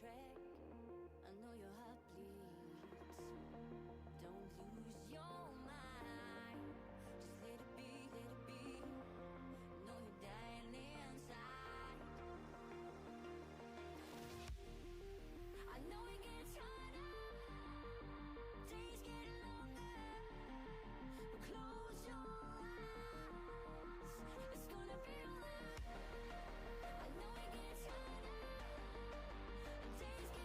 track. I know your heart bleeds. Don't lose your mind. Just let it be, let it be. Know you're dying inside. I know it gets harder. Days get longer. But close your eyes. It's gonna be alright. I know it gets harder. Days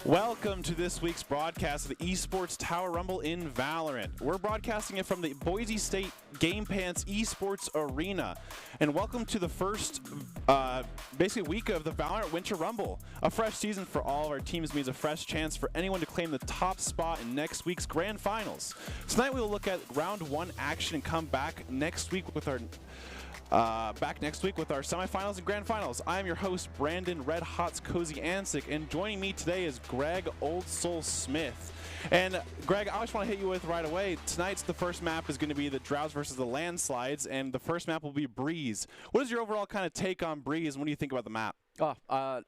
Welcome to this week's broadcast of the Esports Tower Rumble in Valorant. We're broadcasting it from the Boise State Game Pants Esports Arena. And welcome to the first, basically week of the Valorant Winter Rumble. A fresh season for all of our teams means a fresh chance for anyone to claim the top spot in next week's Grand Finals. Tonight we will look at round 1 action and come back next week with our semifinals and grand finals. I am your host, Brandon Red Hots Cozy Ansick, and joining me today is Greg Old Soul Smith. And Greg, I just want to hit you with right away. Tonight's the first map is going to be the Droughts versus the Landslides, and the first map will be Breeze. What is your overall kind of take on Breeze, and what do you think about the map?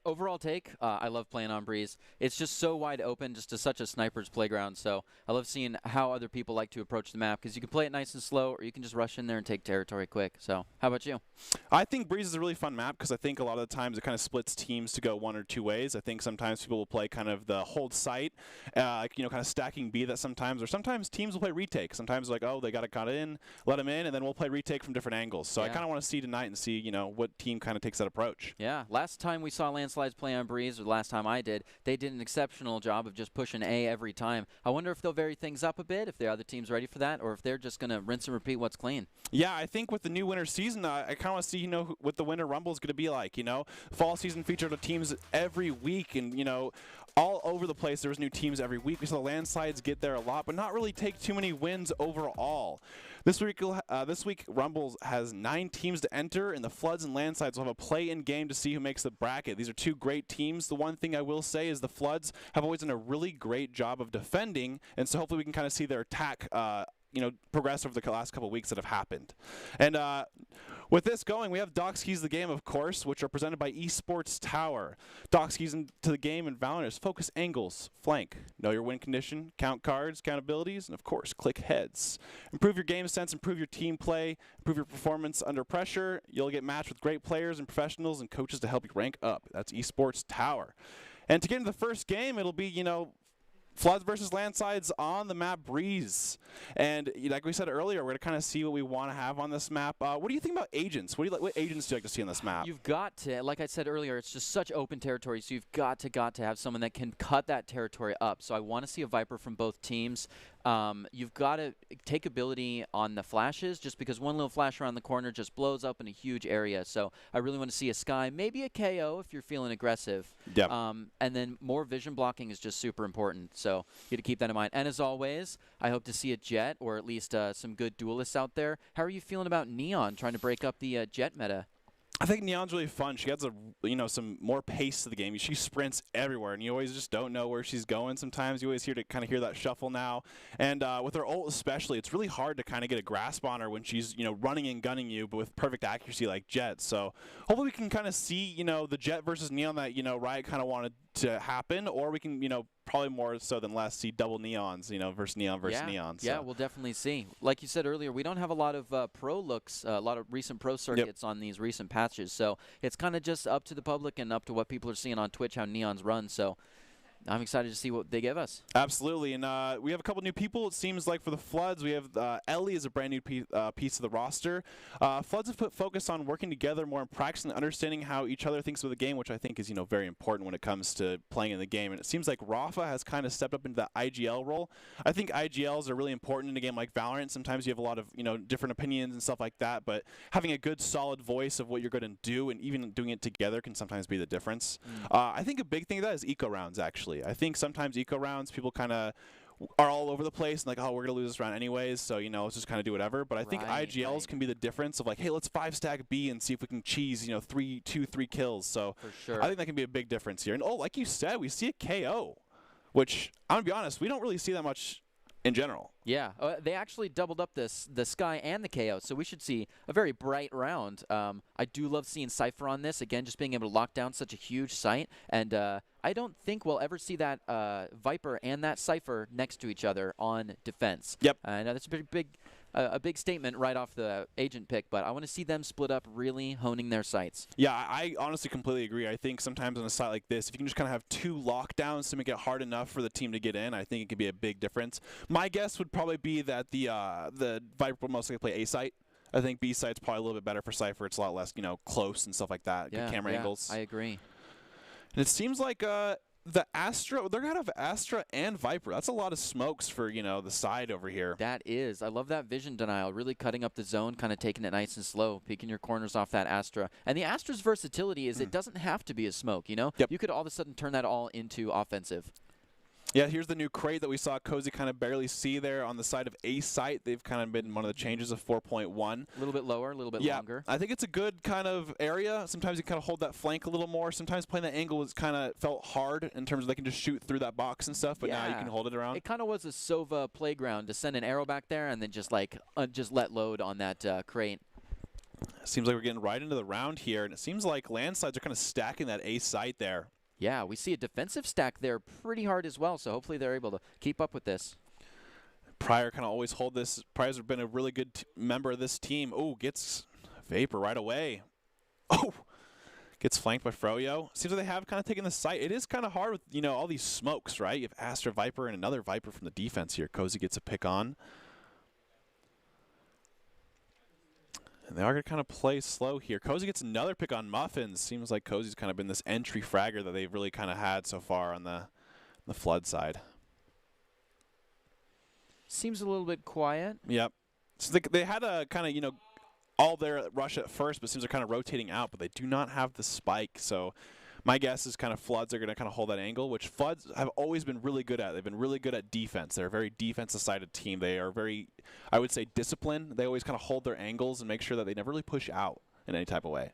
Overall take, I love playing on Breeze. It's just so wide open, just to such a sniper's playground. So I love seeing how other people like to approach the map, because you can play it nice and slow, or you can just rush in there and take territory quick. So how about you? I think Breeze is a really fun map, because I think a lot of the times it kind of splits teams to go one or two ways. I think sometimes people will play kind of the hold site, kind of stacking B that sometimes, or sometimes teams will play retake. Sometimes like, oh, they got in, let them in, and then we'll play retake from different angles. So I kind of want to see tonight and see, what team kind of takes that approach. Yeah, last time we saw Landslides play on Breeze, or the last time I did, they did an exceptional job of just pushing A every time. I wonder if they'll vary things up a bit, if the other team's ready for that, or if they're just going to rinse and repeat what's clean. Yeah, I think with the new winter season, I kind of want to see, what the winter rumble is going to be like. Fall season featured teams every week, and all over the place. There was new teams every week. We saw the Landslides get there a lot, but not really take too many wins overall. This week, Rumbles has 9 teams to enter, and the Floods and Landslides will have a play-in game to see who makes the bracket. These are 2 great teams. The one thing I will say is the Floods have always done a really great job of defending, and so hopefully we can kind of see their attack progress over the last couple of weeks that have happened. And with this going, we have Docs Keys the Game, of course, which are presented by Esports Tower. Docs Keys into the game in Valorant is focus angles, flank, know your win condition, count cards, count abilities, and of course, click heads. Improve your game sense, improve your team play, improve your performance under pressure. You'll get matched with great players and professionals and coaches to help you rank up. That's Esports Tower. And to get into the first game, it'll be, Floods versus Landslides on the map Breeze. And like we said earlier, we're going to kind of see what we want to have on this map. What do you think about agents? What agents do you like to see on this map? You've got to, like I said earlier, it's just such open territory, so you've got to have someone that can cut that territory up. So I want to see a Viper from both teams. You've got to take ability on the flashes, just because one little flash around the corner just blows up in a huge area. So I really want to see a Sky, maybe a KO if you're feeling aggressive. Yep. And then more vision blocking is just super important. So you got to keep that in mind. And as always, I hope to see a Jet, or at least some good duelists out there. How are you feeling about Neon trying to break up the Jet meta? I think Neon's really fun. She adds some more pace to the game. She sprints everywhere, and you always just don't know where she's going. Sometimes you always hear that shuffle now, and with her ult especially, it's really hard to kind of get a grasp on her when she's running and gunning you, but with perfect accuracy like Jet. So hopefully we can kind of see the Jet versus Neon that Riot kind of wanted to happen, or we can probably more so than less see double Neons versus Neon versus Neon. So. Yeah, we'll definitely see. Like you said earlier, we don't have a lot of pro looks, a lot of recent pro circuits on these recent patches, so it's kind of just up to the public and up to what people are seeing on Twitch how Neons run. So I'm excited to see what they give us. Absolutely, and we have a couple new people. It seems like for the Floods, we have Ellie is a brand new piece of the roster. Floods have put focus on working together more in practice and understanding how each other thinks of the game, which I think is very important when it comes to playing in the game. And it seems like Rafa has kind of stepped up into that IGL role. I think IGLs are really important in a game like Valorant. Sometimes you have a lot of different opinions and stuff like that, but having a good solid voice of what you're going to do and even doing it together can sometimes be the difference. I think a big thing of that is eco rounds, actually. I think sometimes eco rounds, people kind of are all over the place and like, oh, we're going to lose this round anyways, so, let's just kind of do whatever. But I think IGLs can be the difference of like, hey, let's 5-stack B and see if we can cheese, 3 kills. So for sure. I think that can be a big difference here. And, like you said, we see a KO, which I'm going to be honest, we don't really see that much in general. Yeah, they actually doubled up the Sky and the KO, so we should see a very bright round. I do love seeing Cypher on this, again, just being able to lock down such a huge site, and I don't think we'll ever see that Viper and that Cypher next to each other on defense. Yep. I know that's a big statement right off the agent pick, but I want to see them split up, really honing their sights. Yeah, I honestly completely agree. I think sometimes on a site like this, if you can just kind of have 2 lockdowns to make it hard enough for the team to get in, I think it could be a big difference. My guess would probably be that the Viper will most likely play A site. I think B site's probably a little bit better for Cypher. It's a lot less, close and stuff like that. Good camera angles. I agree. And it seems like the Astra, they're going to have Astra and Viper. That's a lot of smokes for, you know, the side over here. That is. I love that vision denial, really cutting up the zone, kind of taking it nice and slow, peeking your corners off that Astra. And the Astra's versatility is it doesn't have to be a smoke, you know? Yep. You could all of a sudden turn that all into offensive. Yeah, here's the new crate that we saw Cozy kind of barely see there on the side of A site. They've kind of been one of the changes of 4.1. A little bit lower, a little bit longer. I think it's a good kind of area. Sometimes you kind of hold that flank a little more. Sometimes playing that angle was kind of felt hard in terms of they can just shoot through that box and stuff, but now you can hold it around. It kind of was a Sova playground to send an arrow back there and then just like just let load on that crate. Seems like we're getting right into the round here, and it seems like landslides are kind of stacking that A site there. Yeah, we see a defensive stack there pretty hard as well, so hopefully they're able to keep up with this. Pryor kind of always hold this. Pryor's been a really good member of this team. Oh, gets Vapor right away. Oh, gets flanked by Froyo. Seems like they have kind of taken the site. It is kind of hard with, you know, all these smokes, right? You have Astra, Viper, and another Viper from the defense here. Cozy gets a pick on. And they are going to kind of play slow here. Cozy gets another pick on Muffins. Seems like Cozy's kind of been this entry fragger that they've really kind of had so far on the Flood side. Seems a little bit quiet. Yep. So they had a kind of, you know, all their rush at first, but it seems they're kind of rotating out, but they do not have the spike. So my guess is kind of Floods are going to kind of hold that angle, which Floods have always been really good at. They've been really good at defense. They're a very defensive-sided team. They are very, I would say, disciplined. They always kind of hold their angles and make sure that they never really push out in any type of way.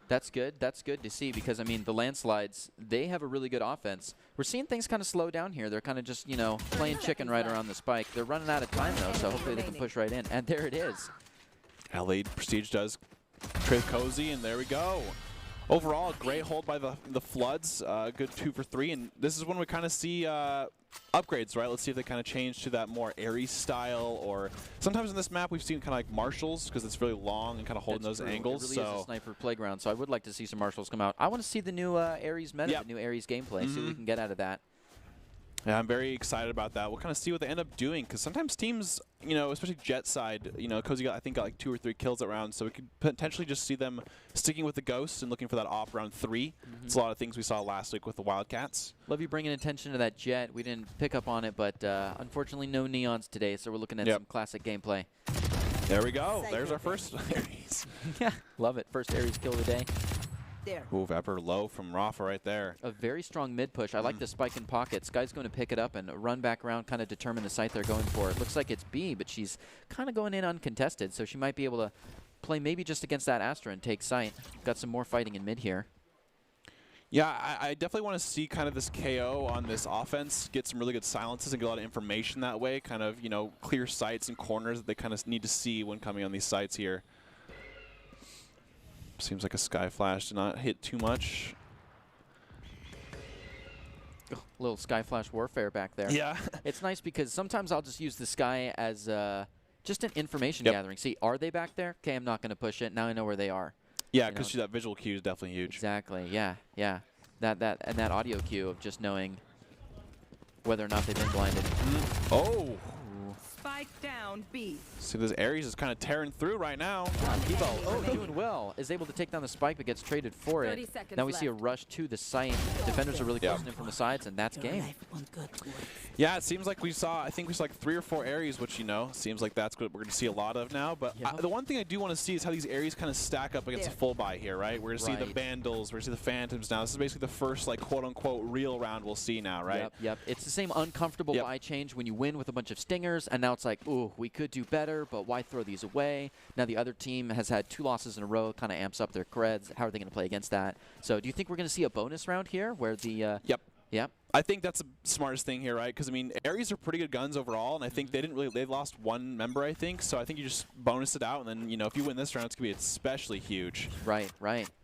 That's good. That's good to see because, I mean, the landslides, they have a really good offense. We're seeing things kind of slow down here. They're kind of just, you know, playing chicken right around the spike. They're running out of time, though, so hopefully they can push right in. And there it is. LA Prestige does trade Cozy, and there we go. Overall, great hold by the Floods. Good 2 for 3, and this is when we kind of see upgrades, right? Let's see if they kind of change to that more Ares style, or sometimes in this map we've seen kind of like Marshals because it's really long and kind of holding those angles. It really is a sniper playground, so I would like to see some Marshals come out. I want to see the new Ares meta, the new Ares gameplay, see what we can get out of that. Yeah, I'm very excited about that. We'll kind of see what they end up doing because sometimes teams, you know, especially Jet side, you know, Cozy I think got like 2 or 3 kills that round, so we could potentially just see them sticking with the Ghosts and looking for that off round 3. It's a lot of things we saw last week with the Wildcats. Love you bringing attention to that Jet. We didn't pick up on it, but unfortunately no Neons today, so we're looking at some classic gameplay. There we go. There's our first Ares. Yeah, love it. First Ares kill of the day. Ooh, Vapor low from Rafa right there. A very strong mid push. I like the spike in pockets. Guy's going to pick it up and run back around, kind of determine the site they're going for. It looks like it's B, but she's kind of going in uncontested, so she might be able to play maybe just against that Astra and take site. Got some more fighting in mid here. Yeah, I definitely want to see kind of this KO on this offense, get some really good silences and get a lot of information that way, kind of, you know, clear sites and corners that they kind of need to see when coming on these sites here. Seems like a Sky Flash did not hit too much. Little Sky Flash warfare back there. Yeah. It's nice because sometimes I'll just use the Sky as just an information gathering. See, are they back there? Okay, I'm not going to push it. Now I know where they are. Yeah, because that visual cue is definitely huge. Exactly. Yeah, yeah. And that audio cue of just knowing whether or not they've been blinded. Oh. Spike down B. See, this Ares is kind of tearing through right now. Kibo, doing well, is able to take down the spike but gets traded for it. Now we see a rush to the site. Defenders are really closing in from the sides, and that's game. Yeah, it seems like we saw, I think we saw like 3 or 4 Ares, which, you know, seems like that's what we're going to see a lot of now. But the one thing I do want to see is how these Ares kind of stack up against a full buy here, right? We're going to see the Vandals, we're going to see the Phantoms now. This is basically the first, like, quote-unquote real round we'll see now, right? Yep. It's the same uncomfortable buy change when you win with a bunch of stingers, and now it's like, ooh, we could do better, but why throw these away? Now the other team has had 2 losses in a row, kind of amps up their creds. How are they going to play against that? So do you think we're going to see a bonus round here where the Yep. I think that's the smartest thing here, right? Because, I mean, Ares are pretty good guns overall, and I think they lost 1 member, I think. So I think you just bonus it out, and then, you know, if you win this round, it's going to be especially huge. Right.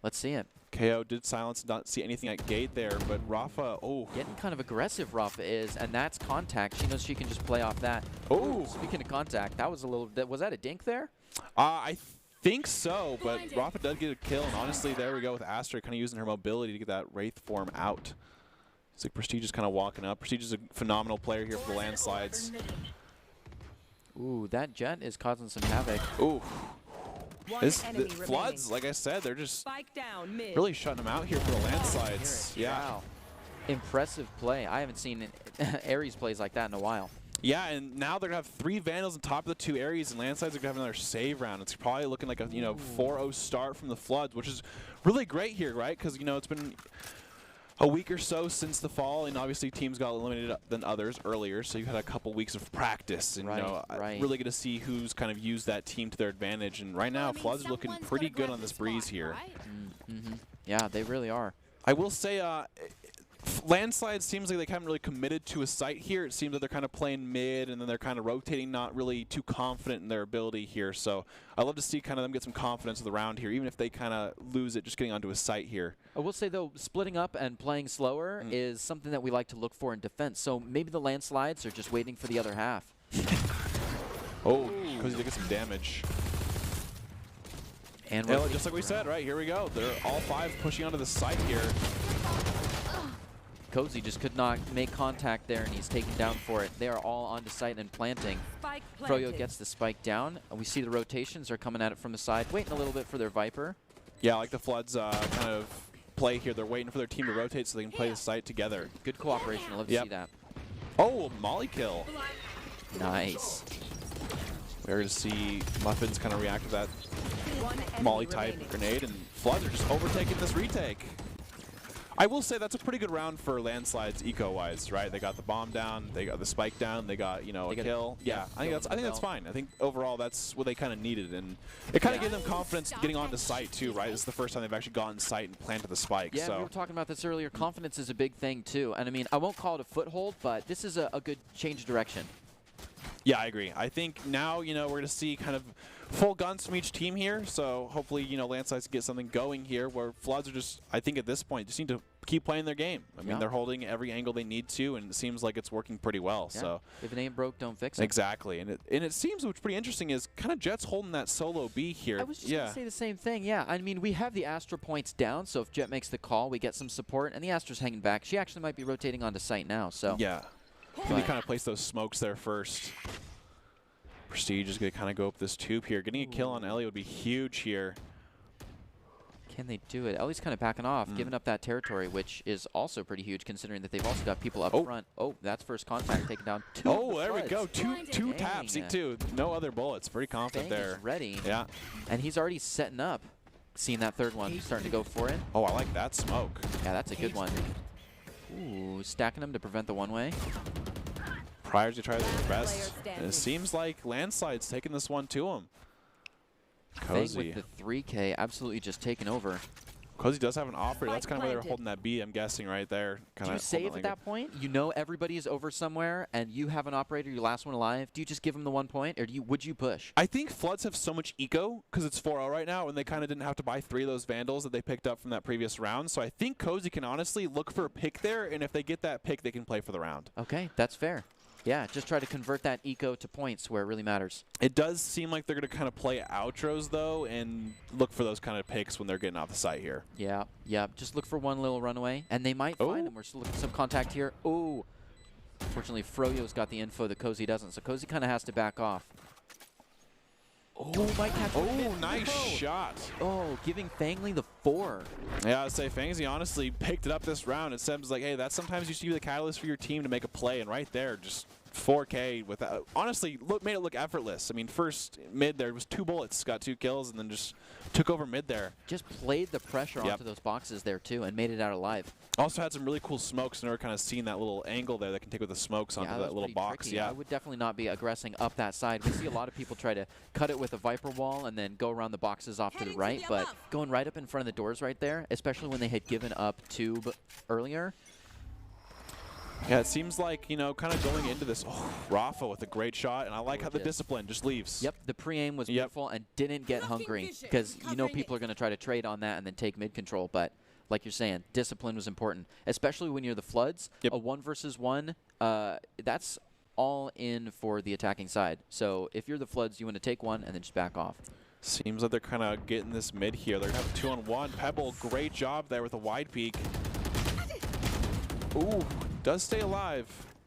Let's see it. KO did silence, not see anything at gate there, but Rafa, Getting kind of aggressive, Rafa is, and that's contact. She knows she can just play off that. Oh. Speaking of contact, that was a little, was that a dink there? I think so, but Rafa does get a kill, and honestly, there we go with Astra kind of using her mobility to get that Wraith form out. It's like Prestige is kind of walking up. Prestige is a phenomenal player here for the landslides. Ooh, that Jet is causing some havoc. Ooh. The Floods, like I said, they're just really shutting them out here for the landslides. Yeah. Wow. Impressive play. I haven't seen Ares plays like that in a while. Yeah, and now they're going to have 3 Vandals on top of the 2 Ares, and Landslides are going to have another save round. It's probably looking like a 4-0 start from the Floods, which is really great here, right? Because, it's been a week or so since the fall, and obviously teams got eliminated than others earlier, so you had a couple weeks of practice, and really get to see who's kind of used that team to their advantage. And right now, Floods are looking pretty good on this breeze here. Yeah, they really are. I will say, Landslide seems like they haven't really committed to a site here. It seems that they're kind of playing mid, and then they're kind of rotating, not really too confident in their ability here. So I love to see kind of them get some confidence of the round here, even if they kind of lose it just getting onto a site here. I will say, though, splitting up and playing slower is something that we like to look for in defense. So maybe the Landslides are just waiting for the other half. Oh, because he did get some damage. And just like we said, right, here we go. They're all 5 pushing onto the site here. Cozy just could not make contact there, and he's taken down for it. They are all onto site and planting. Froyo gets the spike down, and we see the rotations are coming at it from the side, waiting a little bit for their Viper. Yeah, I like the Floods kind of play here. They're waiting for their team to rotate so they can play the site together. Good cooperation. I love to see that. Oh, Molly kill. Nice. We're going to see Muffins kind of react to that Molly type grenade, and Floods are just overtaking this retake. I will say that's a pretty good round for Landslides eco-wise, right? They got the bomb down, they got the spike down, they got a kill. Yeah, I think that's fine. I think overall that's what they kind of needed, and it kind of gave them confidence getting onto site too, right? This is the first time they've actually gotten site and planted the spike. Yeah, so. we were talking about this earlier. Confidence is a big thing too, and I mean, I won't call it a foothold, but this is a good change of direction. Yeah, I agree. I think now, we're going to see kind of full guns from each team here. So hopefully, Landslides get something going here where Floods are just, I think at this point, just need to keep playing their game. I mean, they're holding every angle they need to, and it seems like it's working pretty well. Yeah. So if it ain't broke, don't fix it. Exactly. And it seems what's pretty interesting is kind of Jet's holding that solo B here. I was just going to say the same thing. Yeah, I mean, we have the Astra points down, so if Jet makes the call, we get some support, and the Astra's hanging back. She actually might be rotating onto site now. So yeah. Can we kind of place those smokes there first? Prestige is going to kind of go up this tube here. Getting a kill on Ellie would be huge here. Can they do it? Ellie's kind of backing off, giving up that territory, which is also pretty huge considering that they've also got people up front. Oh, that's first contact taken down. There we go. Two taps. No other bullets. Pretty confident Fang there. is ready. Yeah. And he's already setting up. Seeing that third one, starting to go for it. Oh, I like that smoke. Yeah, that's a good one. Ooh, stacking them to prevent the one-way. Priors to try their best. And it seems like Landslide's taking this one to him. Cozy. Fang with the 3K absolutely just taking over. Cozy does have an operator. That's kind of where they're holding that B, I'm guessing, right there. Do you save at that point? You know everybody is over somewhere, and you have an operator, your last one alive. Do you just give them the 1 point, or would you push? I think Floods have so much eco, because it's 4-0 right now, and they kind of didn't have to buy 3 of those Vandals that they picked up from that previous round. So I think Cozy can honestly look for a pick there, and if they get that pick, they can play for the round. Okay, that's fair. Yeah, just try to convert that eco to points where it really matters. It does seem like they're going to kind of play outros, though, and look for those kind of picks when they're getting off the site here. Yeah, yeah. Just look for one little runaway, and they might find them. We're still looking for some contact here. Oh, fortunately, Froyo's got the info that Cozy doesn't, so Cozy kind of has to back off. Oh, might catch nice shot. Oh, giving Fangly the 4. Yeah, I'd say Fangzy honestly picked it up this round. It seems like, hey, that's sometimes you see the catalyst for your team to make a play, and right there, just 4K without, honestly, made it look effortless. I mean, first mid there was 2 bullets, got 2 kills, and then just took over mid there. Just played the pressure onto those boxes there too, and made it out alive. Also had some really cool smokes, and we're kind of seeing that little angle there that can take with the smokes onto that little box. Tricky. I would definitely not be aggressing up that side. We see a lot of people try to cut it with a Viper wall and then go around the boxes off to the right, but going right up in front of the doors right there, especially when they had given up tube earlier. Yeah, it seems like, kind of going into this, Rafa with a great shot, and I like how the discipline just leaves. Yep, the pre-aim was beautiful and didn't get hungry, because people are going to try to trade on that and then take mid-control, but like you're saying, discipline was important, especially when you're the Floods. A 1 versus 1, that's all in for the attacking side. So if you're the Floods, you want to take one and then just back off. Seems like they're kind of getting this mid here. They're going to have 2-on-1. Pebble, great job there with a wide peek. Ooh, does stay alive.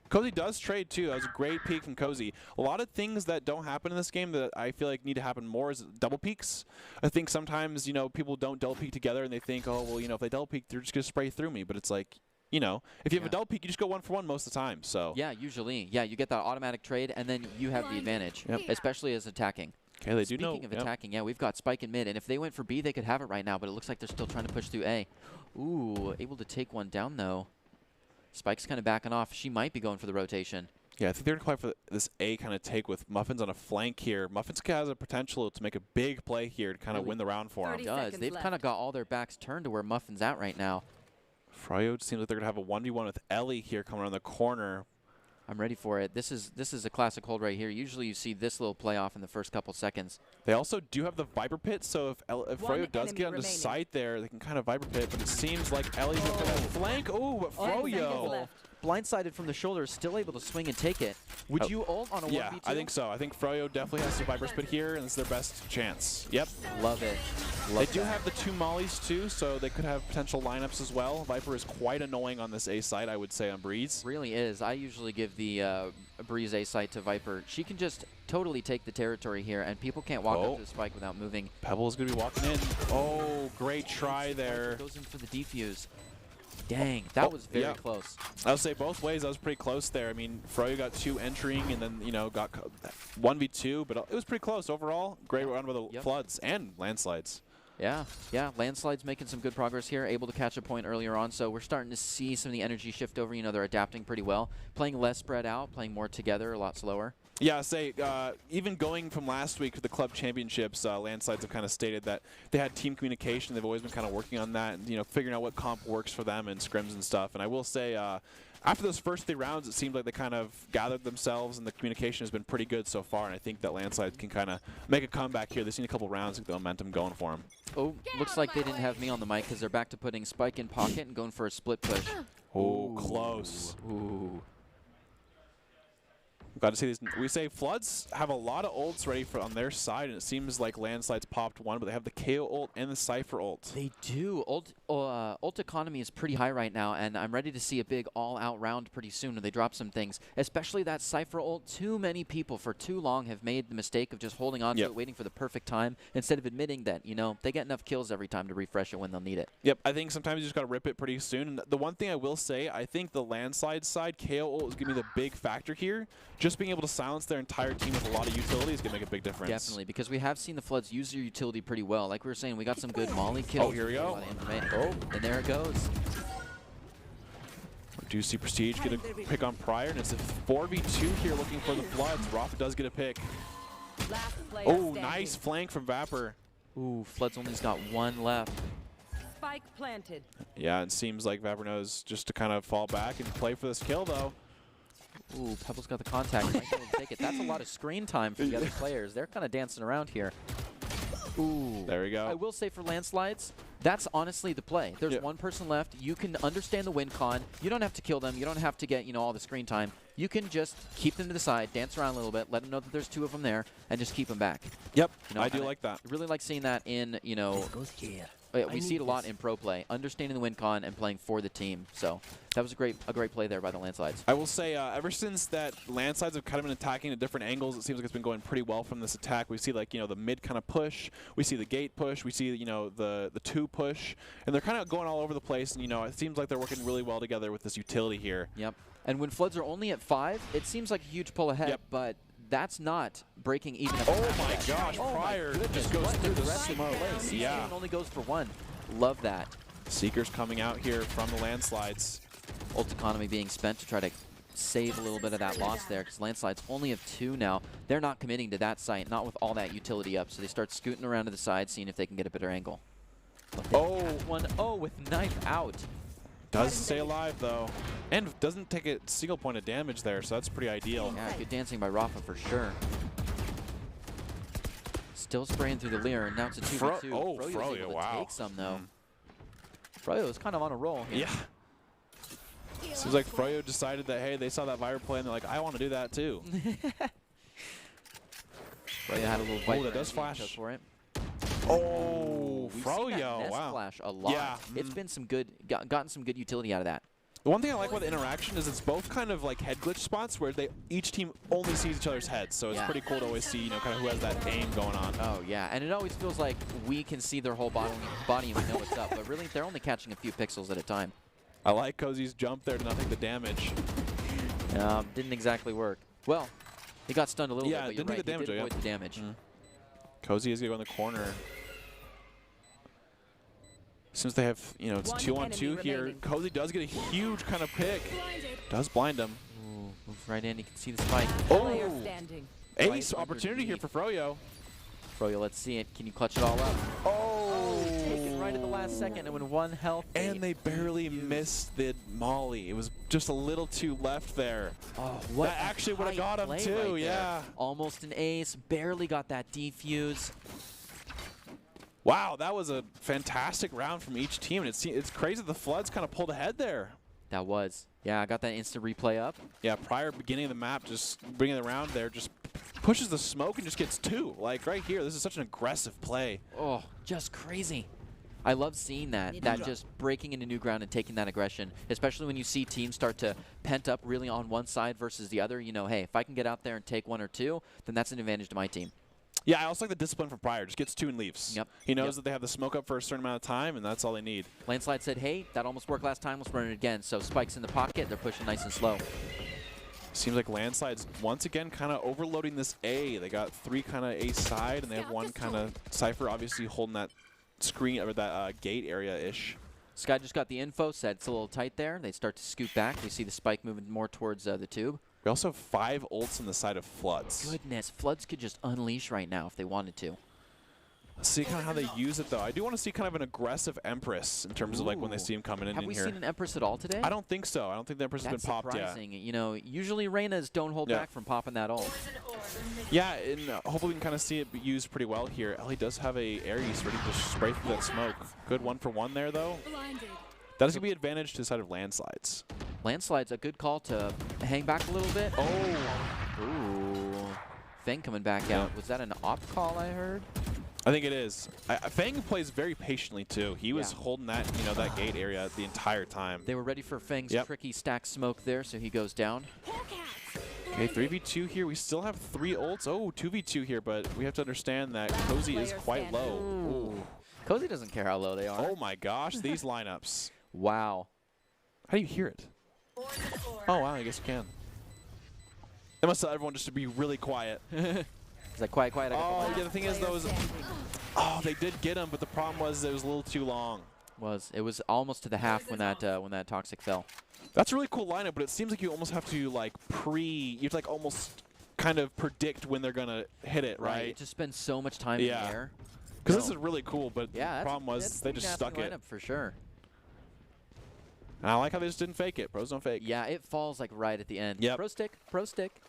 Cozy does trade too. That was a great peek from Cozy. A lot of things that don't happen in this game that I feel like need to happen more is double peeks. I think sometimes, people don't double peek together and they think, oh, well, if they double peek, they're just going to spray through me. But it's like, you know, if you have Yeah. a double peek, you just go 1-for-1 most of the time. So Yeah, usually. Yeah, you get that automatic trade, and then you have the advantage, Yep. especially as attacking. okay, they do know. Speaking of attacking, yeah, we've got Spike in mid, and if they went for B, they could have it right now, but it looks like they're still trying to push through A. Ooh, able to take one down, though. Spike's kind of backing off. She might be going for the rotation. Yeah, I think they're going to play for this A kind of take with Muffins on a flank here. Muffins has a potential to make a big play here to kind of Really? win the round for 30 them. Does. seconds They've kind of left. got all their backs turned to where Muffin's at right now. Froyo seems like they're going to have a 1v1 with Ellie here coming around the corner. I'm ready for it. This is a classic hold right here. Usually you see this little playoff in the first couple seconds. They also do have the Viper Pit, so if One Froyo does enemy get onto remaining. sight there, they can kind of Viper Pit, but it seems like Ellie's going to play that flank. Oh, but 10 seconds Froyo. left. Blindsided from the shoulder, is still able to swing and take it. Would Oh. you ult on a 1v2? Yeah, I think so. I think Froyo definitely has to Viper Spit here, and it's their best chance. Yep. Love it. They Love do that. have the 2 mollies too, so they could have potential lineups as well. Viper is quite annoying on this A side, I would say, on Breeze. Really is. I usually give the Breeze A site to Viper. She can just totally take the territory here, and people can't walk Oh. up to the spike without moving. Pebble is going to be walking in. Oh, great try there. Goes in for the defuse. Dang, that was very yeah. close. I would say both ways, that was pretty close there. I mean, Froyo got 2 entering and then, you know, got 1v2, but it was pretty close overall. Great run by the Yep. Floods and landslides. Yeah, yeah. Landslide's making some good progress here, able to catch a point earlier on, so we're starting to see some of the energy shift over. You know, they're adapting pretty well. Playing less spread out, playing more together, a lot slower. Yeah, say even going from last week to the club championships, landslides have kind of stated that they had team communication. They've always been kind of working on that, and you know, figuring out what comp works for them and scrims and stuff. And I will say, after those first 3 rounds, it seemed like they kind of gathered themselves, and the communication has been pretty good so far. And I think that landslides can kind of make a comeback here. They've seen a couple rounds with the momentum going for them. Oh, looks like they didn't have me on the mic because they're back to putting Spike in pocket and going for a split push. Oh, close. Ooh. Glad to see these. We say Floods have a lot of ults ready for on their side, and it seems like landslides popped one, but they have the KO ult and the Cypher ult. They do. Ult economy is pretty high right now, and I'm ready to see a big all-out round pretty soon when they drop some things, especially that Cypher ult. Too many people for too long have made the mistake of just holding on to Yep. it, waiting for the perfect time, instead of admitting that, you know, they get enough kills every time to refresh it when they'll need it. Yep, I think sometimes you just got to rip it pretty soon. And the one thing I will say, I think the landslide side, KO ult is going to be the big factor here. Just being able to silence their entire team with a lot of utility is going to make a big difference. Definitely, because we have seen the Floods use their utility pretty well. Like we were saying, we got some good Molly kills. Oh, here we go. Oh, and there it goes. Do see Prestige get a pick on Pryor, and it's a 4v2 here looking for the Floods. Rafa does get a pick. Last player Oh, standing. nice flank from Vapor. Ooh, Floods only's got 1 left. Spike planted. Yeah, it seems like Vapor knows just to kind of fall back and play for this kill, though. Ooh, Pebble's got the contact. Might be able to take it. That's a lot of screen time for the other players. They're kind of dancing around here. Ooh. There we go. I will say for landslides, that's honestly the play. There's Yeah. 1 person left. You can understand the win con. You don't have to kill them. You don't have to get, you know, all the screen time. You can just keep them to the side, dance around a little bit, let them know that there's 2 of them there, and just keep them back. Yep, You know, I do and like that. I really like seeing that in, you know, we see it a lot in pro play, understanding the win con and playing for the team. So that was a great play there by the landslides. I will say, ever since that landslides have kind of been attacking at different angles, it seems like it's been going pretty well from this attack. We see, like, you know, the mid kind of push, we see the gate push, we see, you know, the 2 push, and they're kind of going all over the place. And you know, it seems like they're working really well together with this utility here. Yep. And when Floods are only at 5, it seems like a huge pull ahead, Yep. but that's not breaking even. Oh my gosh, Pryor just goes through the rest of the smoke. play. Yeah. Season only goes for 1. Love that. Seekers coming out here from the landslides. Ult economy being spent to try to save a little bit of that loss there, because landslides only have 2 now. They're not committing to that site, not with all that utility up, so they start scooting around to the side, seeing if they can get a better angle. Oh, Oh, with knife out. does stay alive though, and doesn't take a single point of damage there, so that's pretty ideal. Yeah, good dancing by Rafa for sure. Still spraying through the Lear, and now it's a 2v2. Oh, Froyo's Froyo, able to wow. take some, though. Froyo is kind of on a roll here. Yeah. Seems like Froyo decided that, hey, they saw that Viper play, and they're like, I want to do that too. Froyo had a little Oh, Viper that does and he took flash. for it. Oh, We've seen that Froyo, nest wow. flash a lot. Yeah. It's been some good, gotten some good utility out of that. The one thing I like about the interaction is it's both kind of like head glitch spots where each team only sees each other's heads, so it's Yeah. pretty cool to always see, you know, kind of who has that aim going on. Oh, yeah, and it always feels like we can see their whole body and we know what's up, but really they're only catching a few pixels at a time. I like Cozy's jump there to not take the damage. Didn't exactly work. Well, he got stunned a little Yeah, bit, but you're didn't take right, the damage, he did though, avoid the damage. Cozy is going to go in the corner. Since they have, you know, it's One 2-on-2 enemy here, remaining. Cozy does get a huge kind of pick. Does blind him. Ooh, moves right in, you can see the spike. Player Oh! standing. Ace Right opportunity here for Froyo. Froyo, let's see it. Can you clutch it all up? Oh! Taken right at the last second, and when 1 health. And they barely missed the molly. It was just a little too left there. Oh, what That actually would have tight got him play too, right there. yeah. Almost an ace, barely got that defuse. Wow, that was a fantastic round from each team. And it's crazy the Floods kind of pulled ahead there. That was. Yeah, I got that instant replay up. Yeah, prior beginning of the map, just bringing it around there, just pushes the smoke and just gets 2. Like right here, this is such an aggressive play. Oh, just crazy. I love seeing that, just breaking into new ground and taking that aggression, especially when you see teams start to pent up really on one side versus the other. You know, hey, if I can get out there and take 1 or 2, then that's an advantage to my team. Yeah, I also like the discipline from Pryor. Just gets 2 and leaves. Yep. He knows that they have the smoke up for a certain amount of time, and that's all they need. Landslide said, hey, that almost worked last time, let's run it again. So Spike's in the pocket, they're pushing nice and slow. Seems like Landslide's once again kind of overloading this A. They got 3 kind of A side, and they have 1 kind of Cypher obviously holding that screen or that gate area-ish. Sky just got the info, said it's a little tight there. They start to scoot back. We see the Spike moving more towards the tube. We also have 5 ults on the side of Floods. Goodness, Floods could just unleash right now if they wanted to. Let's see kind of how they use it, though. I do want to see kind of an aggressive Empress in terms of like when they see him coming in Have we here. seen an Empress at all today? I don't think so. I don't think the Empress has That's been popped yet. surprising. You know, usually Reynas don't hold back from popping that ult. Yeah, and hopefully we can kind of see it be used pretty well here. Ellie does have a Ares ready to spray through that smoke. Good 1-for-1 there, though. That is going to be advantage to the side of Landslides. Landslide's a good call to hang back a little bit. Oh! Ooh. Feng coming back out. Was that an op call I heard? I think it is. Feng plays very patiently, too. He was holding that, you know, that gate area the entire time. They were ready for Feng's Yep. tricky stack smoke there, so he goes down. Okay, 3v2 here. We still have 3 ults. Oh, 2v2 here, but we have to understand that Cozy is quite low. Ooh. Cozy doesn't care how low they are. Oh my gosh, these lineups. Wow. How do you hear it? Oh, wow, I guess you can. They must tell everyone just to be really quiet. Is that quiet? I got the Oh, ball. yeah, the thing is, though, oh, they did get him, but the problem was it was a little too long. It was almost to the half when that toxic fell. That's a really cool lineup, but it seems like you almost have to, like, you have to, like, almost kind of predict when they're going to hit it, right? It just spends so much time in the air. Because this is really cool, but Yeah, the problem was they just stuck it. lineup for sure. And I like how they just didn't fake it. Pros don't fake. Yeah, it falls like right at the end. Yep. Pro stick.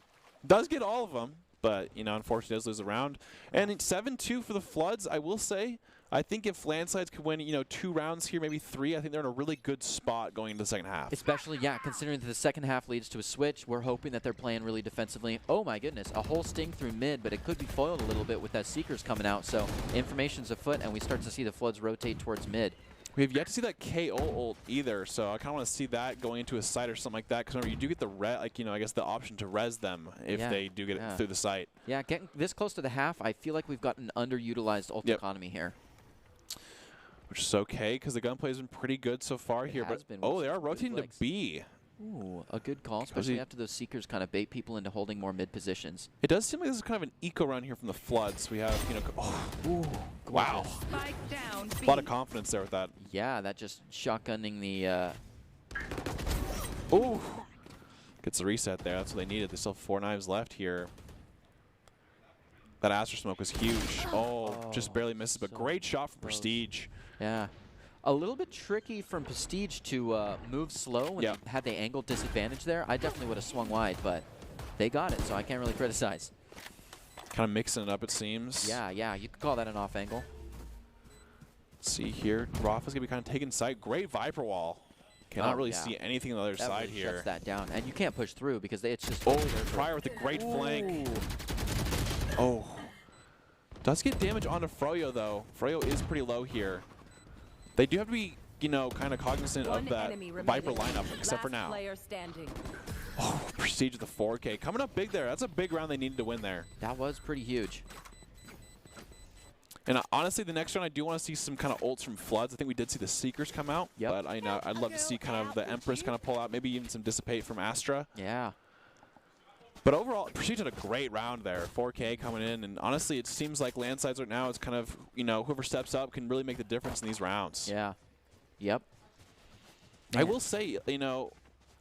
Does get all of them, but, you know, unfortunately does lose the round. And it's 7-2 for the Floods, I will say. I think if Landslides could win, you know, 2 rounds here, maybe 3, I think they're in a really good spot going into the second half. Especially, yeah, considering that the second half leads to a switch. We're hoping that they're playing really defensively. Oh, my goodness. A whole sting through mid, but it could be foiled a little bit with that Seekers coming out. So information's afoot, and we start to see the Floods rotate towards mid. We have yet to see that KO ult either, so I kind of want to see that going into a site or something like that. Because remember, you do get the I guess the option to res them if they do get it through the site. Yeah, getting this close to the half, I feel like we've got an underutilized ult economy here. Which is okay, because the gunplay has been pretty good so far here. But oh, they are rotating to B. Ooh, a good call, especially after those Seekers kind of bait people into holding more mid positions. It does seem like this is kind of an eco round here from the Floods. We have, you know, wow. Spike down, A lot of confidence there with that. Yeah, that just shotgunning the... Ooh. Gets the reset there. That's what they needed. They still have 4 knives left here. That Astro Smoke was huge. Oh, just barely misses, but great shot from Prestige. Yeah. A little bit tricky from Prestige to move slow when they had the angle disadvantage there. I definitely would have swung wide, but they got it, so I can't really criticize. Kind of mixing it up, it seems. Yeah, you could call that an off angle. Let's see here. Rafa's going to be kind of taking sight. Great Viper Wall. Cannot really see anything on the other side really here. Shuts that down, and you can't push through because it's just... Oh, Pryor with a great flank. Oh. Does get damage onto Froyo, though. Froyo is pretty low here. They do have to be, you know, kind of cognizant of that Viper lineup, except for now. Oh, Prestige with the 4K. Coming up big there. That's a big round they needed to win there. That was pretty huge. And honestly, the next round I do want to see some kind of ults from Floods. I think we did see the Seekers come out, but I'd love to see kind of the Empress kind of pull out, maybe even some Dissipate from Astra. Yeah. But overall, Pursuit had a great round there. 4K coming in, and honestly, it seems like Landsides right now is kind of, you know, whoever steps up can really make the difference in these rounds. Yeah. Yep. I will say, you know,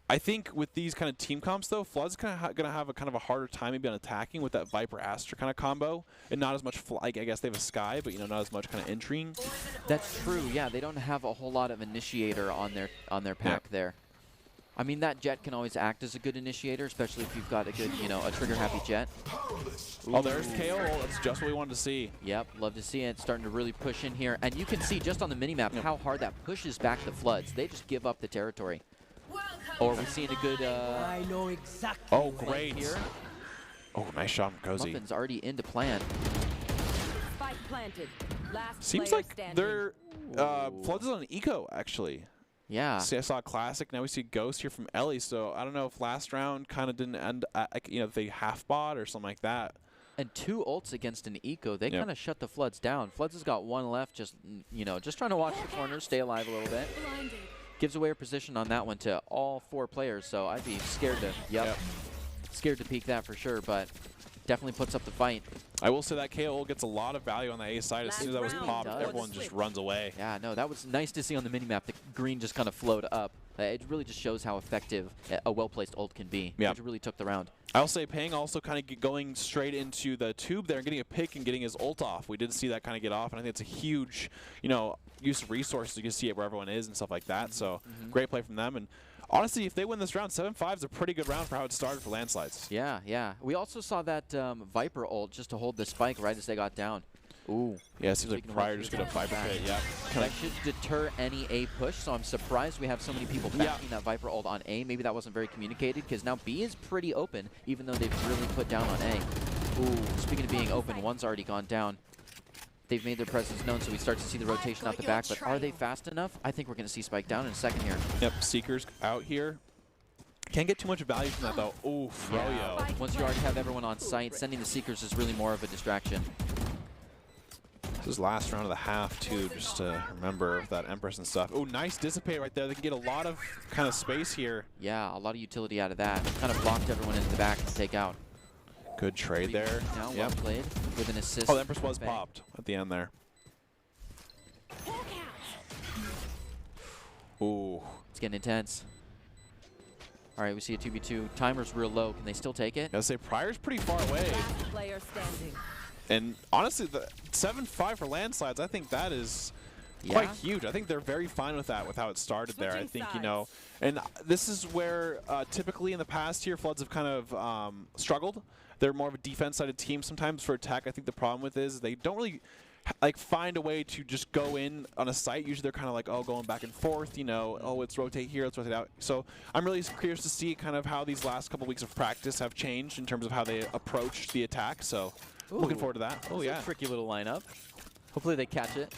I think with these kind of team comps, though, Flood's kind of going to have a kind of a harder time maybe on attacking with that Viper Astra kind of combo, and not as much. I guess they have a Sky, but you know, not as much kind of entering. That's true. Yeah, they don't have a whole lot of initiator on their pack there. I mean, that Jet can always act as a good initiator, especially if you've got a good, you know, a trigger-happy Jet. Oh, there's KO. That's just what we wanted to see. Yep, love to see it. Starting to really push in here. And you can see just on the minimap how hard that pushes back the Floods. They just give up the territory. Or we're seeing a good I know exactly. Oh, great. Here. Oh, nice shot from Cozy. Muffin's already into plan. Spike planted. Last Seems player like standing. they're Floods is on an eco, actually. Yeah. See, I saw a Classic. Now we see Ghost here from Ellie. So I don't know if last round kind of didn't end, you know, they half bought or something like that. And 2 ults against an eco, they kind of shut the Floods down. Floods has got 1 left, just, you know, just trying to watch the corners, stay alive a little bit. Gives away her position on that one to all 4 players, so I'd be scared to, scared to peek that for sure, but definitely puts up the fight. I will say that KO gets a lot of value on the A side. As soon as that was popped, everyone just runs away. Yeah, no, that was nice to see on the minimap. The green just kind of flowed up. It really just shows how effective a well-placed ult can be. Yeah. Which really took the round. I'll say Pang also kind of going straight into the tube there and getting a pick and getting his ult off. We did see that kind of get off, and I think it's a huge, you know, use of resources. You can see it where everyone is and stuff like that. So great play from them. And honestly, if they win this round, 7-5 is a pretty good round for how it started for Landslides. Yeah, yeah. We also saw that Viper ult just to hold the spike right as they got down. Ooh. Yeah, it seems like Pryor just got a Viper pit. Yeah. That should deter any A push, so I'm surprised we have so many people backing that Viper ult on A. Maybe that wasn't very communicated, because now B is pretty open, even though they've really put down on A. Ooh, speaking of being open, one's already gone down. They've made their presence known, so we start to see the rotation out the back, but are they fast enough? I think we're going to see Spike down in a second here. Yep, Seekers out here. Can't get too much value from that, though. Ooh, Froyo. Once you already have everyone on site, sending the Seekers is really more of a distraction. This is last round of the half, too, just to remember that Empress and stuff. Oh, nice Dissipate right there. They can get a lot of kind of space here. Yeah, a lot of utility out of that. Kind of blocked everyone in the back to take out. Good trade there. Now well played with an assist. Oh, the Empress was popped at the end there. Ooh. It's getting intense. All right, we see a 2v2. Timer's real low. Can they still take it? I gotta say, Pryor's pretty far away. Last player standing. And honestly, the 7-5 for Landslides, I think that is quite huge. I think they're very fine with that, with how it started there. I think, you know, and this is where typically in the past here, Floods have kind of struggled. They're more of a defense-sided team sometimes. For attack, I think the problem with is they don't really like find a way to just go in on a site. Usually they're kind of like, oh, going back and forth, you know, oh, let's rotate here, let's rotate out. So I'm really curious to see kind of how these last couple weeks of practice have changed in terms of how they approach the attack. So looking forward to that. Oh, yeah. Tricky little lineup. Hopefully they catch it.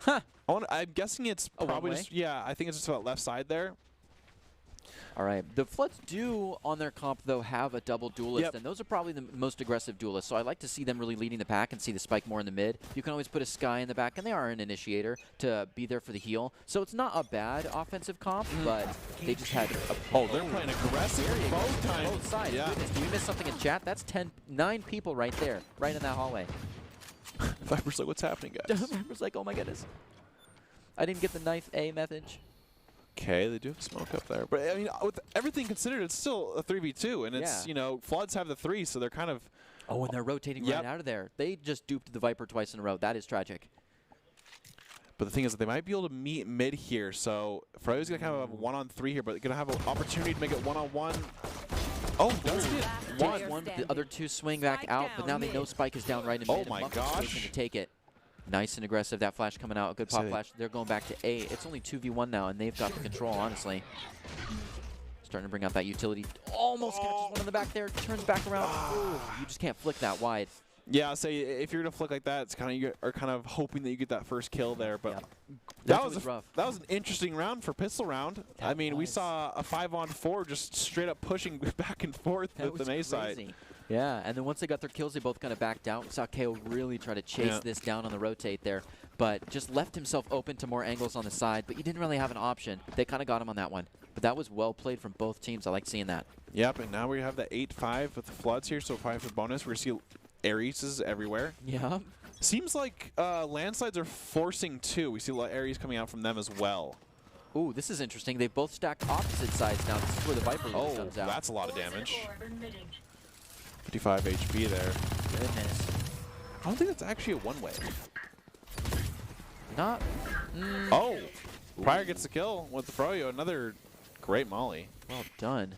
Huh. I'm guessing it's probably just, yeah, I think it's just about left side there. All right. The Floods do, on their comp, though, have a double duelist, and those are probably the most aggressive duelists. So I like to see them really leading the pack and see the Spike more in the mid. You can always put a Sky in the back, and they are an initiator to be there for the heal. So it's not a bad offensive comp, but they just had a... Oh, they're playing aggressive both times. Both sides. Yeah. Goodness, do we miss something in chat? That's 9 people right there, right in that hallway. Viper's like, what's happening, guys? Viper's like, oh my goodness. I didn't get the knife A message. Okay, they do have smoke up there. But, I mean, with everything considered, it's still a 3v2. And it's, you know, Floods have the 3, so they're kind of... Oh, and they're rotating right out of there. They just duped the Viper twice in a row. That is tragic. But the thing is that they might be able to meet mid here. So Froyo's going to kind of have a 1-on-3 here, but they're going to have an opportunity to make it 1-on-1. Oh, does it? One. The other 2 swing back out, but now they know Spike is down right in mid. Oh, my gosh. To take it. Nice and aggressive. That flash coming out. A good pop flash. They're going back to A. It's only 2v1 now, and they've got the control, honestly. Starting to bring out that utility. Almost catches one in the back there. Turns back around. Ooh, you just can't flick that wide. Yeah, I'll say if you're gonna flick like that, it's kind of you are kind of hoping that you get that first kill there. But Yep. that was rough. that was an interesting round for pistol round. I mean, we was. saw a 5-on-4 just straight up pushing back and forth That with the was A side. crazy. Yeah, and then once they got their kills, they both kind of backed out. We saw KO really try to chase this down on the rotate there, but just left himself open to more angles on the side, but you didn't really have an option. They kind of got him on that one. But that was well played from both teams. I like seeing that. Yep, and now we have the 8-5 with the floods here, so 5 for bonus. We're going to see Ares everywhere. Yeah. Seems like landslides are forcing too. We see a lot of Ares coming out from them as well. Ooh, this is interesting. They both stack opposite sides now. This is where the Viper really comes out. That's a lot of damage. 55 HP there. Goodness. I don't think that's actually a one-way. Not. Oh! Pryor gets the kill with the Froyo. Another great molly. Well done.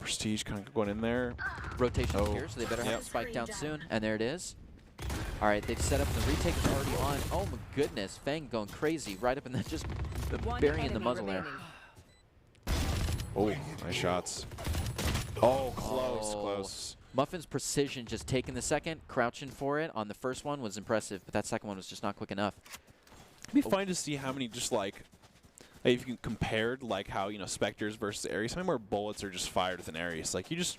Prestige kind of going in there. Rotation here, so they better have a spike down soon. And there it is. All right, they've set up. The retake is already on. Oh my goodness, Fang going crazy right up in the just burying the muzzle there. Oh, nice shots. Oh, close, close. Muffin's precision just taking the second, crouching for it on the first one was impressive, but that second one was just not quick enough. It'd be fun to see how many just like if you can compared like how, you know, Spectres versus Ares, how many more bullets are just fired with an Ares. Like you just,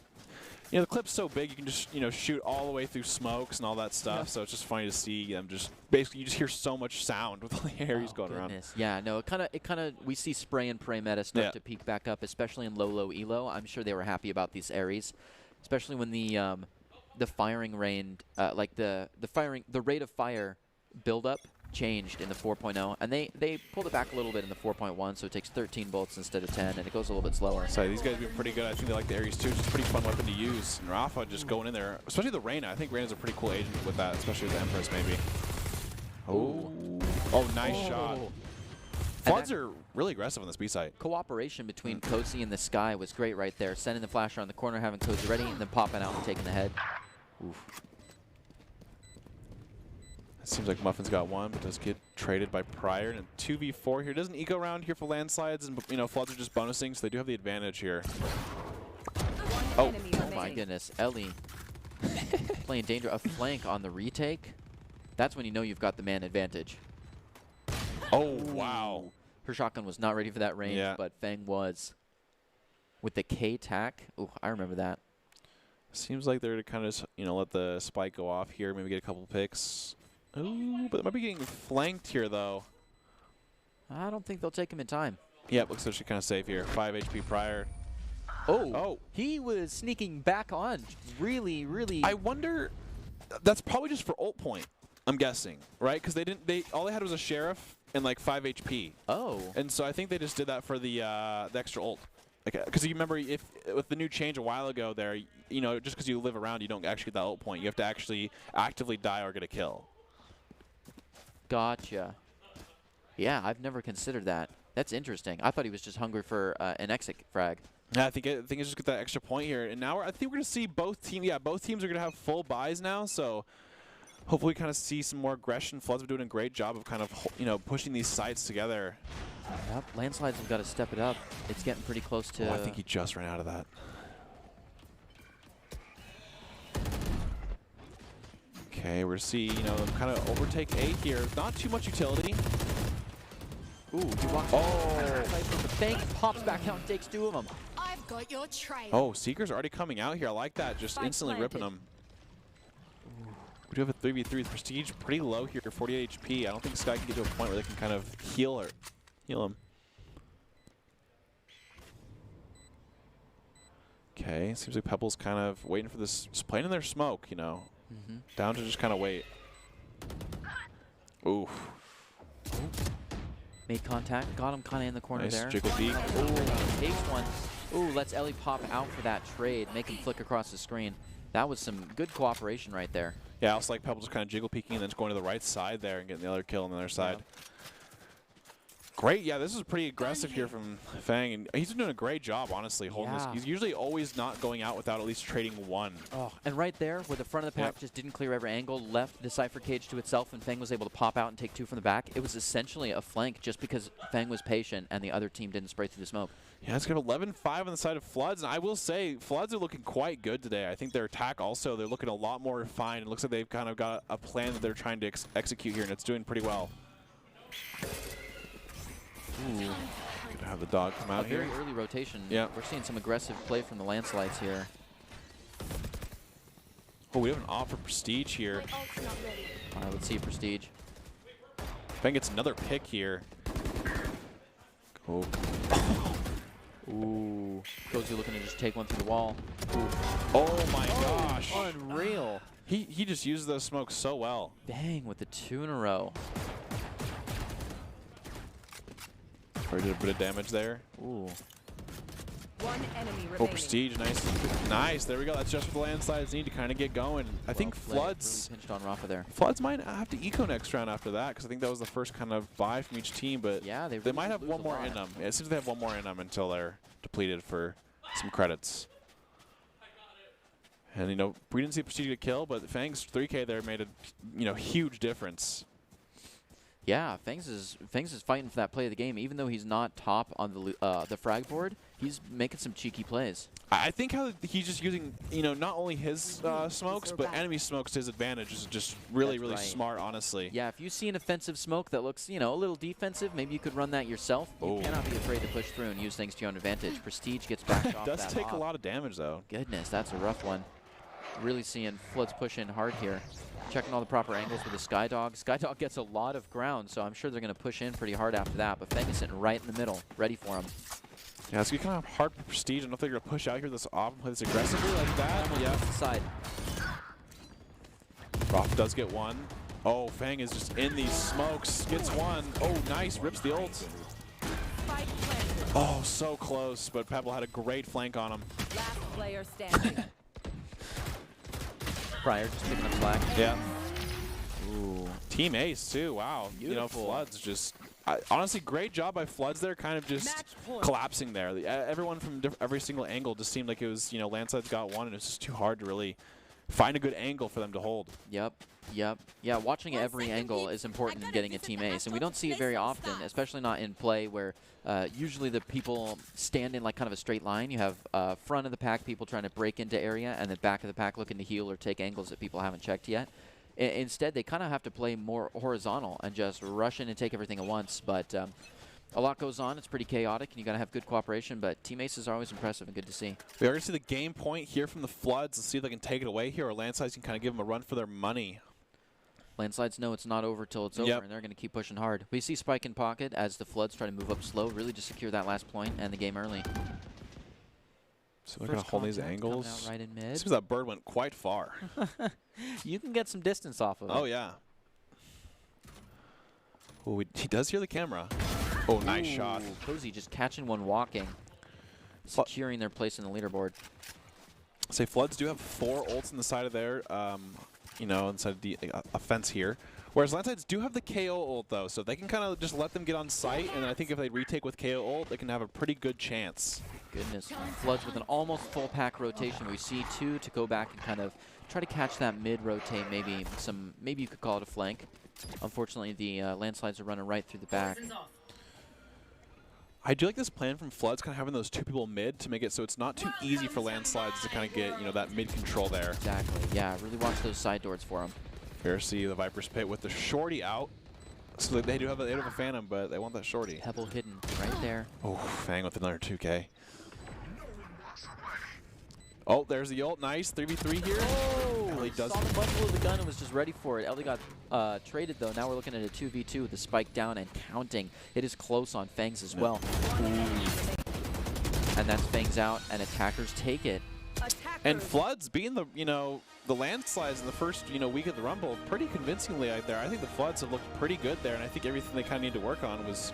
you know, the clip's so big you can just, you know, shoot all the way through smokes and all that stuff. So it's just funny to see them just basically you just hear so much sound with all the Ares going around. Yeah, no, it kind of we see spray and pray meta start to peak back up, especially in low elo. I'm sure they were happy about these Ares, especially when the firing range, like the rate of fire buildup changed in the 4.0, and they pulled it back a little bit in the 4.1, so it takes 13 bullets instead of 10, and it goes a little bit slower. So these guys have been pretty good. I think they like the Ares too. It's a pretty fun weapon to use. And Rafa just going in there, especially the Reyna. I think Reyna's a pretty cool agent with that, especially with the Empress maybe. Oh, nice shot. Floods are really aggressive on this B site. Cooperation between Cozy and the Sky was great right there. Sending the flash around the corner, having Cozy ready, and then popping out and taking the head. Oof. Seems like Muffin's got one, but does get traded by Pryor. And a 2v4 here. Doesn't eco round here for landslides, and you know floods are just bonusing, so they do have the advantage here. Oh my goodness, Ellie playing danger. A flank on the retake. That's when you know you've got the man advantage. Oh wow! Her shotgun was not ready for that range, but Fang was. With the K tack. Ooh, I remember that. Seems like they're to kind of let the spike go off here. Maybe get a couple picks. Ooh, but they might be getting flanked here, though. I don't think they'll take him in time. Yeah, looks like she's kind of safe here. 5 HP Pryor. Oh, he was sneaking back on. Really, really. I wonder. That's probably just for ult point. I'm guessing, right? Because all they had was a sheriff and like 5 HP. Oh. And so I think they just did that for the extra ult. Because you remember, if with the new change a while ago, there, just because you live around, you don't actually get that ult point. You have to actually actively die or get a kill. Gotcha. Yeah, I've never considered that. That's interesting. I thought he was just hungry for an exit frag. Yeah, I think it's just get that extra point here. And now I think we're going to see both teams. Yeah, both teams are going to have full buys now. So hopefully we kind of see some more aggression. Floods are doing a great job of kind of, pushing these sides together. Yep, landslides have got to step it up. It's getting pretty close to... Oh, I think he just ran out of that. Okay, we're seeing, them kind of overtake A here. Not too much utility. Ooh, he walks the bank, pops back out and takes 2 of them. I've got your trail. Oh, Seeker's already coming out here. I like that. Just instantly ripping them. We do have a 3v3 with Prestige pretty low here, 48 HP. I don't think Sky can get to a point where they can kind of heal him. Okay, seems like Pebble's kind of waiting for this, just playing in their smoke, Down to just kind of wait. Oof. Made contact, got him kind of in the corner there. Nice jiggle beak. Ooh, takes one. Ooh, lets Ellie pop out for that trade, make him flick across the screen. That was some good cooperation right there. Yeah, I also like Pebble just kind of jiggle peeking and then just going to the right side there and getting the other kill on the other side. Great, yeah, this is pretty aggressive here from Fang, and he's doing a great job, honestly, holding this. He's usually always not going out without at least trading one. Oh, and right there, where the front of the pack just didn't clear every angle, left the Cypher cage to itself, and Fang was able to pop out and take 2 from the back. It was essentially a flank just because Fang was patient and the other team didn't spray through the smoke. Yeah, it's got 11-5 on the side of Floods, and I will say, Floods are looking quite good today. I think their attack also, they're looking a lot more refined. It looks like they've kind of got a plan that they're trying to execute here, and it's doing pretty well. Ooh. Good to have the dog come out here. Very early rotation. Yeah. We're seeing some aggressive play from the Landslides here. Oh, we have an off for Prestige here. Let's see Prestige. Fang gets another pick here. Oh. Ooh. Cozy looking to just take one through the wall. Ooh. Oh my gosh. Unreal. He just used those smokes so well. Bang with the 2 in a row. Or did a bit of damage there. Ooh. One enemy Oh, remaining. Prestige, nice. Nice, there we go. That's just what the Landslides need to kind of get going. I think Floods... Really pinched on Rafa there. Floods might have to eco next round after that, because I think that was the first kind of buy from each team, but Yeah, they they really might have lose one a more lot. in them. Yeah, it seems they have one more in them until they're depleted for some credits. And, you know, we didn't see Prestige get a kill, but Fang's 3K there made a, you know, huge difference. Yeah, Fangs is fighting for that play of the game. Even though he's not top on the frag board, he's making some cheeky plays. I think how he's just using, you know, not only his smokes, but enemy smokes to his advantage is just really, That's really right. smart, honestly. Yeah, if you see an offensive smoke that looks, you know, a little defensive, maybe you could run that yourself. You cannot be afraid to push through and use things to your own advantage. Prestige gets backed off Does that take off. a lot of damage, though. Goodness, that's a rough one. Really seeing Floods push in hard here. Checking all the proper angles with the Skydog. Skydog gets a lot of ground, so I'm sure they're going to push in pretty hard after that. But Fang is sitting right in the middle, ready for him. Yeah, it's kind of hard for Prestige. I don't know if they're going to push out here this off and play this aggressively like that. Yeah, off the side. Roth does get one. Oh, Fang is just in these smokes. Gets one. Oh, nice. Rips the ult. Spike planted. Oh, so close, but Pebble had a great flank on him. Last player standing. Pryor just picking up slack. Yeah. Ooh. Team Ace, too. Wow. Beautiful. You know, Floods just... honestly, great job by Floods there, kind of just Match point. collapsing there. Everyone from every single angle just seemed like it was, you know, Landslide's got one, and it's just too hard to really find a good angle for them to hold. Yep. Yeah, watching every angle is important in getting a team ace, and we don't see it very often, especially not in play where usually the people stand in like kind of a straight line. You have front of the pack people trying to break into area, and the back of the pack looking to heal or take angles that people haven't checked yet. Instead, they kind of have to play more horizontal and just rush in and take everything at once, but a lot goes on. It's pretty chaotic, and you got to have good cooperation, but team aces are always impressive and good to see. We are going to see the game point here from the Floods. Let's see if they can take it away here, or Landslides can kind of give them a run for their money. Landslides know it's not over till it's over, and they're going to keep pushing hard. We see Spike in pocket as the Floods try to move up slow, really just secure that last point and the game early. So they're going to hold these contact angles. coming out right in mid. Seems that bird went quite far. You can get some distance off of it. Oh, yeah. Oh, he does hear the camera. Oh, nice shot. Cozy just catching one walking, securing their place in the leaderboard. Say Floods do have 4 ults in the side of their, you know, inside of the offense here. Whereas Landslides do have the KO ult, though, so they can kind of just let them get on site, and I think if they retake with KO ult, they can have a pretty good chance. Goodness. Floods with an almost full pack rotation. We see 2 to go back and kind of try to catch that mid rotate, maybe you could call it a flank. Unfortunately, the Landslides are running right through the back. I do like this plan from Floods, kind of having those 2 people mid to make it so it's not too easy for Landslides to kind of get, you know, that mid control there. Exactly. Yeah, really watch those side doors for them. Here, see the Viper's Pit with the shorty out. So they do have a Phantom, but they want that shorty. Pebble hidden right there. Oh, Fang with another 2K. Oh, there's the ult. Nice. 3v3 here. Oh, Ellie does. saw the bundle of the gun and was just ready for it. Ellie got traded, though. Now we're looking at a 2v2 with the spike down and counting. It is close on Fangs as well. And that's Fangs out, and attackers take it. And Floods being the, you know, the Landslides in the first, you know, week of the Rumble pretty convincingly out there. I think the Floods have looked pretty good there, and I think everything they kind of need to work on was,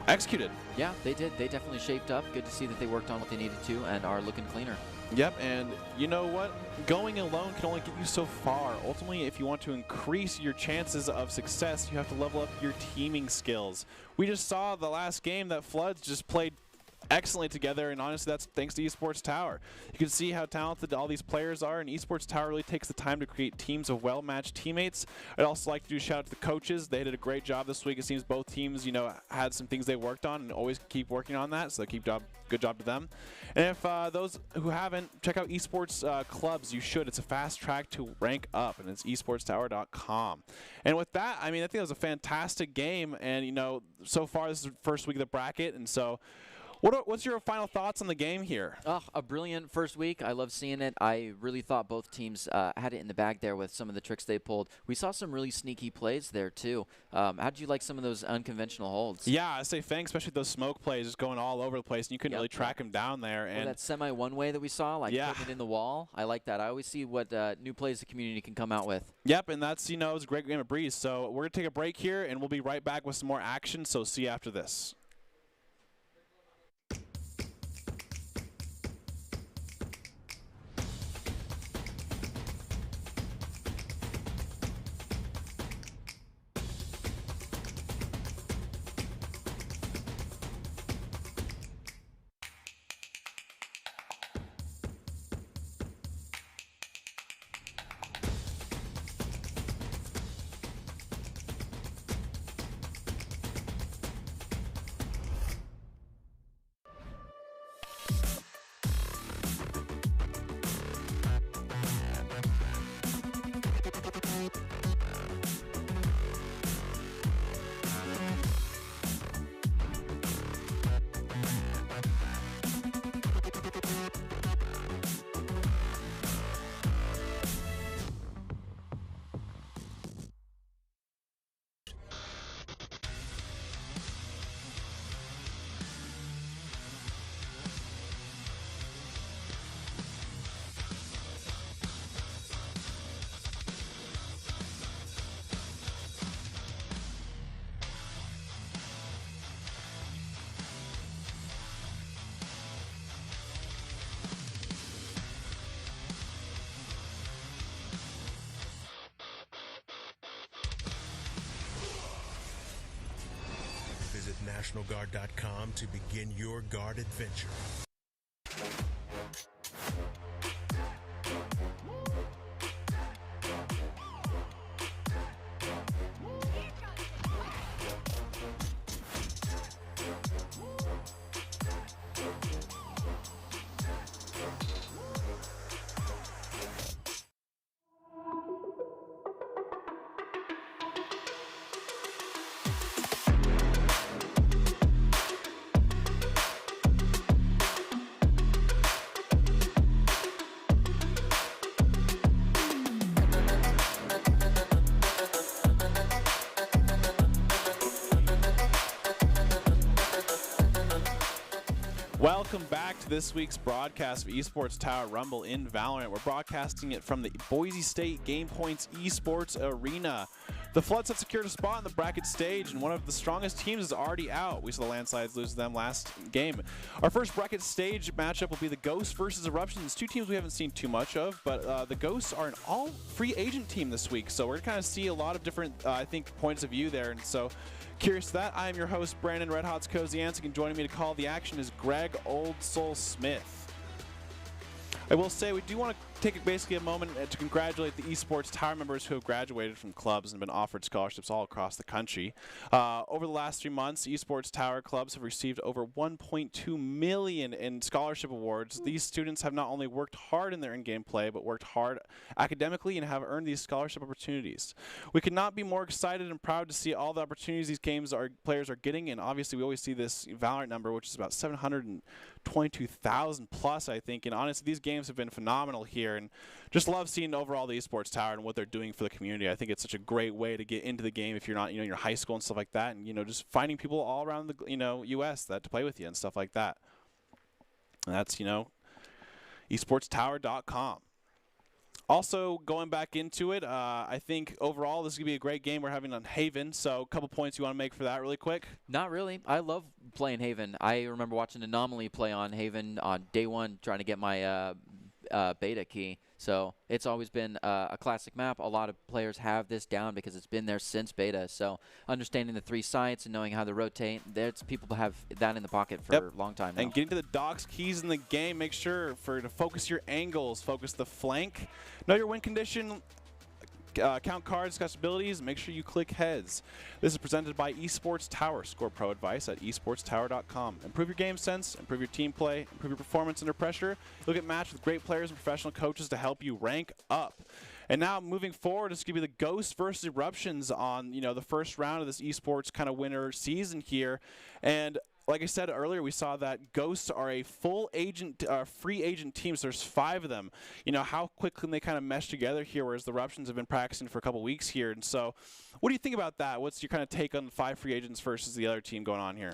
executed. Yeah, they did. They definitely shaped up. Good to see that they worked on what they needed to and are looking cleaner. Yep, and you know what? Going alone can only get you so far. Ultimately, if you want to increase your chances of success, you have to level up your teaming skills. We just saw the last game that Floods just played excellently together, and honestly, that's thanks to Esports Tower. You can see how talented all these players are, and Esports Tower really takes the time to create teams of well-matched teammates. I'd also like to do a shout out to the coaches. They did a great job this week. It seems both teams, had some things they worked on and always keep working on that, so good job to them. And if those who haven't, check out Esports Clubs. You should. It's a fast track to rank up, and it's esportstower.com. And with that, I think it was a fantastic game, and so far this is the first week of the bracket, and so what's your final thoughts on the game here? Oh, a brilliant first week. I love seeing it. I really thought both teams had it in the bag there with some of the tricks they pulled. We saw some really sneaky plays there, too. How did you like some of those unconventional holds? Yeah, I say thanks, especially those smoke plays just going all over the place, and you couldn't really track them down there. And that semi-one-way that we saw, like putting it in the wall, I like that. I always see what new plays the community can come out with. Yep, and that's, it was a great game of Breeze. So we're going to take a break here, and we'll be right back with some more action, so see you after this. Visit NationalGuard.com to begin your guard adventure. Welcome back to this week's broadcast of Esports Tower Rumble in Valorant. We're broadcasting it from the Boise State Game Points Esports Arena. The Floods have secured a spot in the bracket stage, and one of the strongest teams is already out. We saw the Landslides lose to them last game. Our first bracket stage matchup will be the Ghosts versus Eruptions, two teams we haven't seen too much of, but the Ghosts are an all-free agent team this week, so we're going to kind of see a lot of different, points of view there, and so curious to that. I am your host, Brandon Red Hot's Koziansk, and joining me to call the action is Greg Old Soul Smith. I will say we do want to take basically a moment to congratulate the Esports Tower members who have graduated from clubs and been offered scholarships all across the country. Over the last 3 months, Esports Tower clubs have received over $1.2 million in scholarship awards. These students have not only worked hard in their in-game play, but worked hard academically and have earned these scholarship opportunities. We could not be more excited and proud to see all the opportunities these players are getting, and obviously we always see this Valorant number, which is about 722,000 plus, I think, and honestly, these games have been phenomenal here, and just love seeing overall the Esports Tower and what they're doing for the community. I think it's such a great way to get into the game if you're not, in your high school and stuff like that, and, just finding people all around the, U.S. that to play with you and stuff like that. And that's, esportstower.com. Also, going back into it, I think overall this is going to be a great game we're having on Haven. So a couple points you want to make for that really quick? Not really. I love playing Haven. I remember watching Anomaly play on Haven on day one, trying to get my beta key. So it's always been a classic map. A lot of players have this down because it's been there since beta. So understanding the 3 sites and knowing how to rotate, there's people have that in the pocket for a long time now. And getting to the dogs keys in the game, make sure to focus your angles, focus the flank, know your win condition, count cards, discuss abilities, make sure you click heads. This is presented by Esports Tower. Score pro advice at esportstower.com. Improve your game sense, improve your team play, improve your performance under pressure. You'll get matched with great players and professional coaches to help you rank up. And now moving forward, it's going to be the Ghosts versus Eruptions on the first round of this esports kind of winter season here. And like I said earlier, we saw that Ghosts are a full agent, free agent team. So there's 5 of them. How quickly can they kind of mesh together here, whereas the Eruptions have been practicing for a couple weeks here. And so what do you think about that? What's your kind of take on the 5 free agents versus the other team going on here?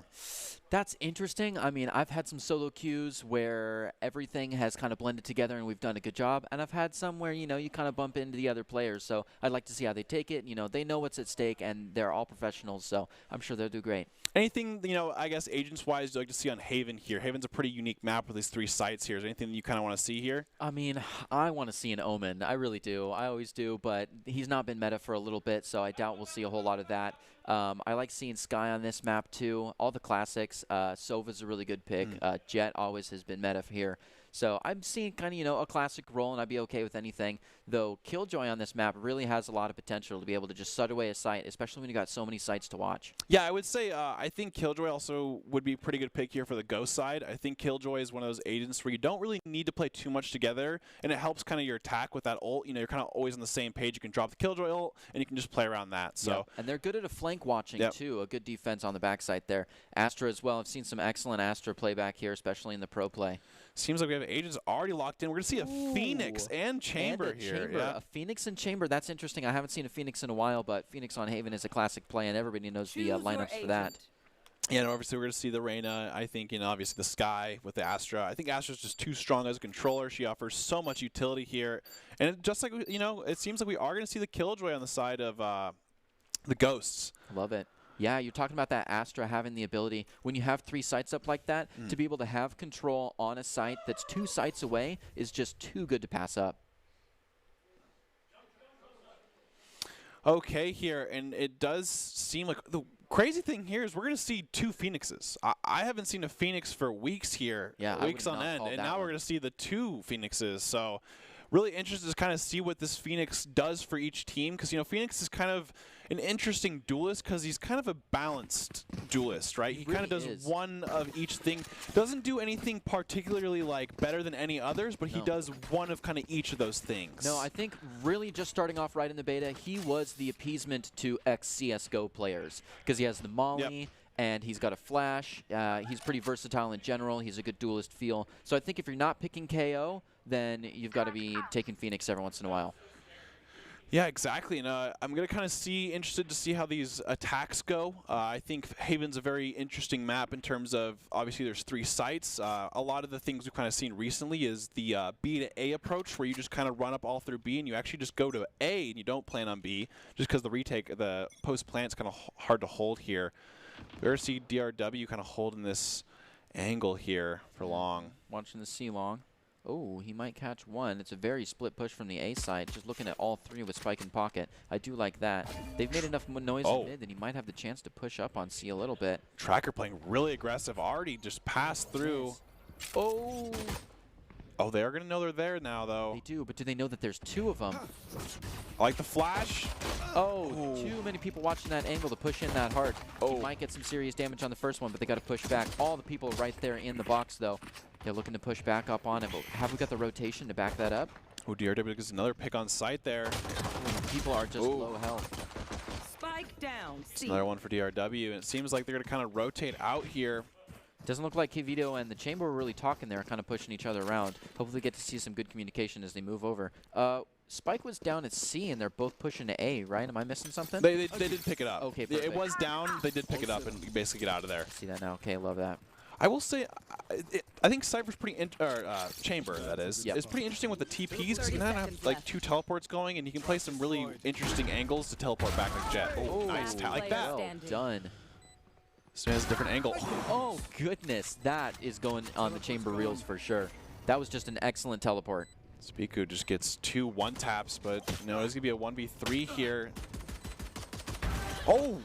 That's interesting. I mean, I've had some solo queues where everything has kind of blended together and we've done a good job. And I've had some where, you kind of bump into the other players. So I'd like to see how they take it. They know what's at stake and they're all professionals. So I'm sure they'll do great. Anything, I guess agents-wise you'd like to see on Haven here? Haven's a pretty unique map with these 3 sites here. Is there anything that you kind of want to see here? I mean, I want to see an Omen. I really do. I always do, but he's not been meta for a little bit, so I doubt we'll see a whole lot of that. I like seeing Sky on this map, too. All the classics. Sova's a really good pick. Jet always has been meta here. So I'm seeing kind of, a classic role, and I'd be okay with anything. Though Killjoy on this map really has a lot of potential to be able to just sud away a site, especially when you got so many sites to watch. Yeah, I would say I think Killjoy also would be a pretty good pick here for the Ghost side. I think Killjoy is one of those agents where you don't really need to play too much together, and it helps kind of your attack with that ult. You're kind of always on the same page. You can drop the Killjoy ult, and you can just play around that. So, yep. And they're good at a flank watching, too. A good defense on the backside there. Astra as well. I've seen some excellent Astra play back here, especially in the pro play. Seems like we have agents already locked in. We're going to see a Phoenix and Chamber here. Yeah. A Phoenix and Chamber. That's interesting. I haven't seen a Phoenix in a while, but Phoenix on Haven is a classic play, and everybody knows the lineups for that. Yeah, and obviously we're going to see the Reyna. I think, obviously the Sky with the Astra. I think Astra's just too strong as a controller. She offers so much utility here. And just like, it seems like we are going to see the Killjoy on the side of the Ghosts. Love it. Yeah, you're talking about that Astra having the ability, when you have 3 sites up like that, to be able to have control on a site that's 2 sites away is just too good to pass up. Okay, here, and it does seem like the crazy thing here is we're going to see 2 Phoenixes. I haven't seen a Phoenix for weeks here, weeks on end, and now we're going to see the 2 Phoenixes. So really interested to kind of see what this Phoenix does for each team, because Phoenix is kind of an interesting duelist because he's kind of a balanced duelist, right? He kind of does one of each thing. Doesn't do anything particularly better than any others, but he does one of kind of each of those things. No, I think really just starting off right in the beta, he was the appeasement to ex-CSGO players because he has the Molly. And he's got a flash. He's pretty versatile in general. He's a good duelist feel. So I think if you're not picking KO, then you've got to be taking Phoenix every once in a while. Yeah, exactly. And I'm going to kind of interested to see how these attacks go. I think Haven's a very interesting map in terms of, obviously, there's 3 sites. A lot of the things we've kind of seen recently is the B to A approach, where you just kind of run up all through B, and you actually just go to A, and you don't plan on B, just because the post-plant's kind of hard to hold here. We already see DRW kind of holding this angle here for long. Watching the C long. Oh, he might catch one. It's a very split push from the A side. Just looking at all 3 with Spike in pocket. I do like that. They've made enough noise in mid that he might have the chance to push up on C a little bit. Tracker playing really aggressive. Already just passed through. Oh, they are going to know they're there now, though. They do, but do they know that there's 2 of them? I like the flash. Oh, too many people watching that angle to push in that hard. He might get some serious damage on the first one, but they got to push back. All the people right there in the box, though. They're looking to push back up on it, but have we got the rotation to back that up? Oh, DRW gets another pick on site there. People are just low health. Spike down. C. Another one for DRW, and it seems like they're going to kind of rotate out here. Doesn't look like Kvito and the Chamber were really talking there, kind of pushing each other around. Hopefully get to see some good communication as they move over. Spike was down at C, and they're both pushing to A, right? Am I missing something? They did pick it up. Okay, it was down. They did pick it up and basically get out of there. See that now. Okay, love that. I will say, I think Cypher's pretty, Chamber, that is, Yep. is pretty interesting with the TPs, because you can have like 2 teleports going, and you can play some really interesting angles to teleport back like Jet. Oh, nice, like that. Player Well standing. done. So he has a different angle. Oh, goodness. That is going on the chamber reels for sure. That was just an excellent teleport. Spiku just gets 2 1-taps, but you know, it's going to be a 1v3 here. Oh,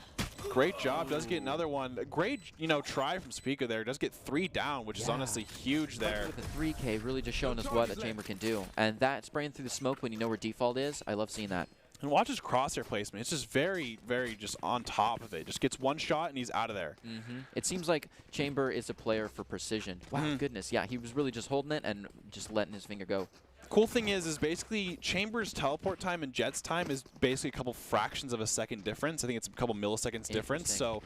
great job. Does get another one. A great, you know, try from Spiku there. Does get 3 down, which is honestly huge there. With the 3K really just showing us what a chamber can do. And that spraying through the smoke when you know where default is, I love seeing that. And watch his crosshair placement. It's just very, very just on top of it. Just gets 1 shot and he's out of there. It seems like Chamber is a player for precision. Wow, goodness. Yeah, he was really just holding it and just letting his finger go. Cool thing is basically Chamber's teleport time and Jet's time is basically a couple fractions of a second difference. I think it's a couple milliseconds difference. So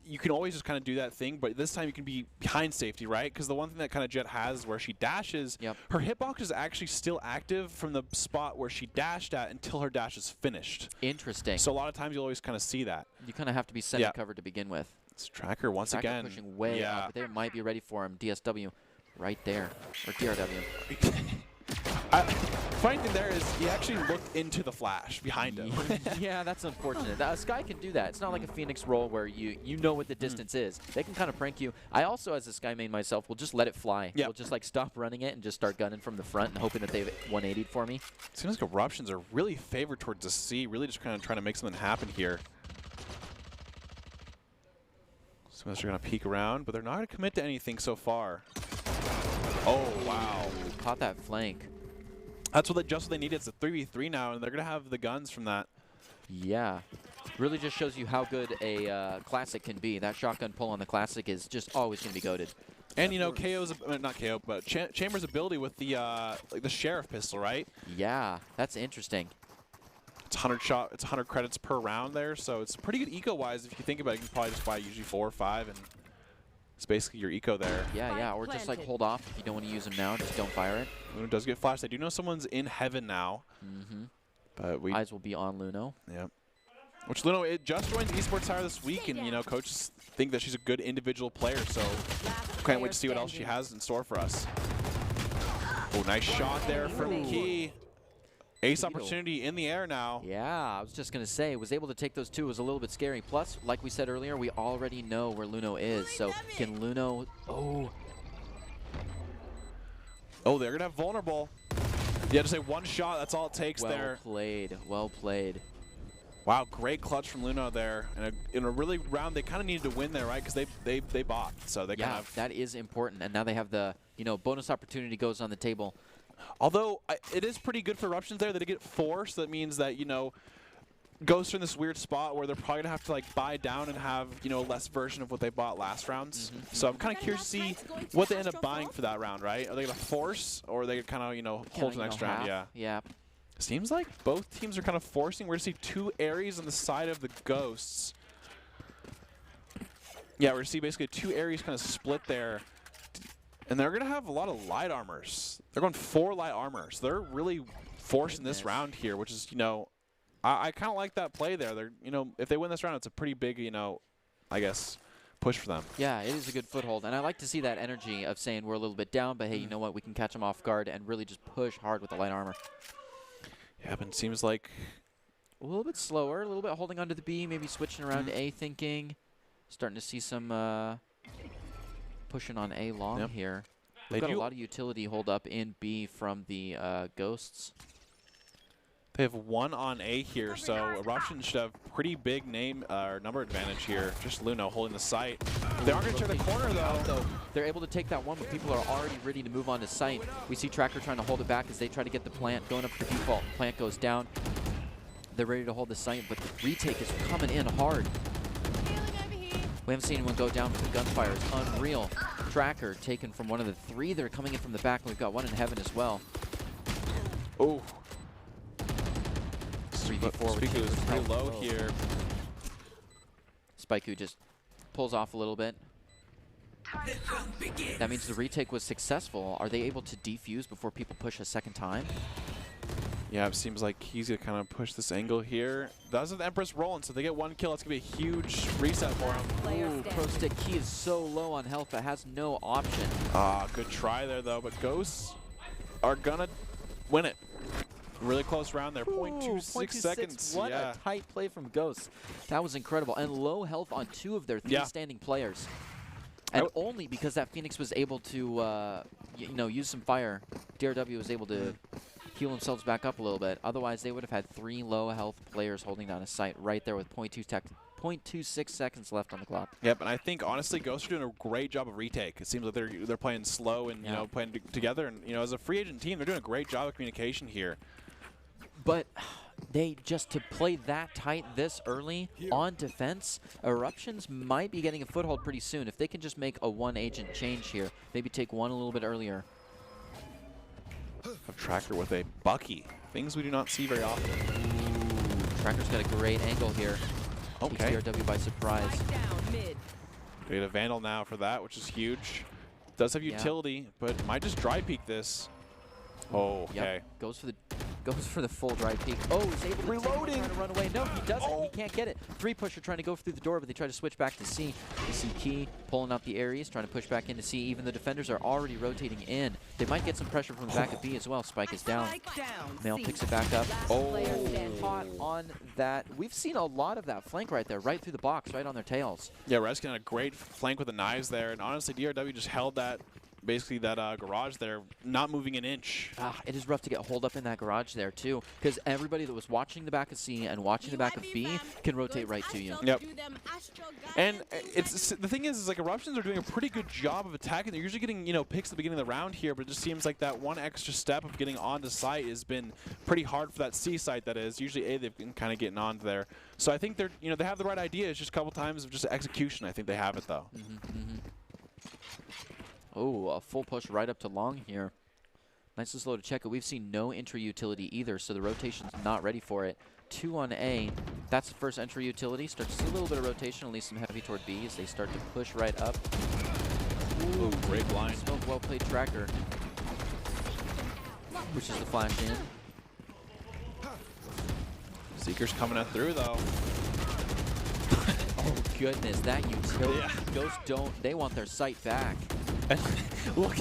you can always just kind of do that thing, but this time you can be behind safety, right? Because the one thing that kind of Jet has is where she dashes, her hitbox is actually still active from the spot where she dashed at until her dash is finished. Interesting. So a lot of times you'll always kind of see that. You kind of have to be semi-covered to begin with. It's Tracker once Tracker again. pushing way up, but they might be ready for him. DSW right there, or DRW. Funny thing there is he actually looked into the flash behind him. Yeah, that's unfortunate. Sky can do that. It's not like a Phoenix roll where you know what the distance is. They can kind of prank you. I also, as a Sky main myself, will just let it fly. Yep. We'll just like stop running it and just start gunning from the front and hoping that they've 180'd for me. Seems like Eruptions are really favored towards the C, really just kind of trying to make something happen here. So they're going to peek around, but they're not going to commit to anything so far. Oh, wow. Caught that flank. That's what they needed. It's a 3v3 now, and they're going to have the guns from that. Yeah. Really just shows you how good a Classic can be. That shotgun pull on the Classic is just always going to be goated. And, you know, KO's, not KO, but Chamber's ability with the like the Sheriff pistol, right? Yeah, that's interesting. It's 100 credits per round there, so it's pretty good eco-wise. If you think about it, you can probably just buy usually 4 or 5, and it's basically your eco there. Yeah, or just like hold off if you don't want to use them now. Just don't fire it. Luno does get flashed. I do know someone's in heaven now. But Eyes will be on Luno. Yeah. Which Luno, it just joined Esports Tower this week, and you know, coaches think that she's a good individual player, so can't wait to see what else she has in store for us. Oh, nice shot there from Key. Ace opportunity in the air now. Yeah, I was just going to say, was able to take those 2 was a little bit scary. Plus, like we said earlier, we already know where Luno is. So can Luno... Oh, they're going to have vulnerable. You have to say 1 shot. That's all it takes there. Well played. Well played. Wow, great clutch from Luno there. And in a really round, they kind of needed to win there, right? Because they bought. So they kind of... that is important. And now they have the, you know, bonus opportunity goes on the table. Although, it is pretty good for Eruptions there. They get 4, so that means that, you know, Ghosts are in this weird spot where they're probably going to have to, like, buy down and have, you know, a less version of what they bought last rounds. So I'm kind of curious to see what they end up buying for that round, right? Are they going to force, or are they kind of, you know, hold the next round? Yeah. Seems like both teams are kind of forcing. We're going to see 2 Ares on the side of the Ghosts. Yeah, we're going to see basically 2 Ares kind of split there. And they're going to have a lot of light armors. They're going 4 light armors. They're really forcing this round here, which is, you know, I kind of like that play there. They're, you know, if they win this round, it's a pretty big, you know, I guess, push for them. Yeah, it is a good foothold. And I like to see that energy of saying we're a little bit down, but hey, you know what? We can catch them off guard and really just push hard with the light armor. Yeah, but it seems like a little bit slower, a little bit holding onto the B, maybe switching around to A thinking. Starting to see some pushing on A long here. They've got a lot of utility hold up in B from the Ghosts. They have 1 on A here, so Eruption should have pretty big number advantage here. Just Luno holding the site. They aren't going to turn the corner, though. They're able to take that 1, but people are already ready to move on to site. We see Tracker trying to hold it back as they try to get the plant going up for default. Plant goes down. They're ready to hold the site, but the retake is coming in hard. We haven't seen anyone go down with the gunfire. It's unreal. Tracker taken from one of the 3 that are coming in from the back. We've got 1 in heaven as well. Oh. 3v4 Spiku is pretty low here. Spiku just pulls off a little bit. That means the retake was successful. Are they able to defuse before people push a second time? Yeah, it seems like he's going to kind of push this angle here. That's the Empress rolling, so they get 1 kill. It's going to be a huge reset for him. Player Ooh, Pro standing. Stick Key is so low on health, but has no option. Ah, good try there, though. But Ghosts are going to win it. Really close round there. 0.26 seconds. What yeah. a tight play from Ghosts. That was incredible. And low health on 2 of their 3 Yeah. standing players. And only because that Phoenix was able to, use some fire. DRW was able to heal themselves back up a little bit. Otherwise, they would have had 3 low health players holding down a site right there with 0.26 seconds left on the clock. Yep, and I think honestly, Ghosts are doing a great job of retake. It seems like they're playing slow and you know playing together. And you know, as a free agent team, they're doing a great job of communication here. But they just to play that tight this early on defense, Eruptions might be getting a foothold pretty soon. If they can just make a 1-agent change here, maybe take 1 a little bit earlier. A Tracker with a Bucky. Things we do not see very often. Ooh, Tracker's got a great angle here. Okay. Takes DRW by surprise. Spike down mid. They get a Vandal now for that, which is huge. Does have utility, but might just dry peek this. Oh, okay. Yep. Goes for the full dry peek. Oh, he's able to Reloading. trying to run away. No, he doesn't. He can't get it. 3-pusher trying to go through the door, but they try to switch back to C. You see Key pulling out the Ares, trying to push back into C. Even the defenders are already rotating in. They might get some pressure from the back of B as well. Spike is down. Spike down. Mail C. picks it back up. Last player standing. Hot on that. We've seen a lot of that flank right there, right through the box, right on their tails. Yeah, Reskin had a great flank with the knives there, and honestly, DRW just held that, basically that garage there, not moving an inch. It is rough to get holed up in that garage there, too, because everybody that was watching the back of C and watching the back of B can rotate right to you. Yep. And it's the thing is like Eruptions are doing a pretty good job of attacking. They're usually getting, you know, picks at the beginning of the round here, but it just seems like that one extra step of getting onto site has been pretty hard for that C site that is. Usually A, they've been kind of getting onto there. So I think they're, you know, they have the right idea. It's just a couple times of just execution. I think they have it, though. Oh, a full push right up to long here. Nice and slow to check it. We've seen no entry utility either, so the rotation's not ready for it. 2 on A. That's the first entry utility. Start to see a little bit of rotation, at least some heavy toward B as they start to push right up. Ooh, great blind. Smoke, well played Tracker. Pushes the flash in. Seeker's coming out through, though. Oh, goodness, that utility. Yeah. Ghosts they want their sight back. Look,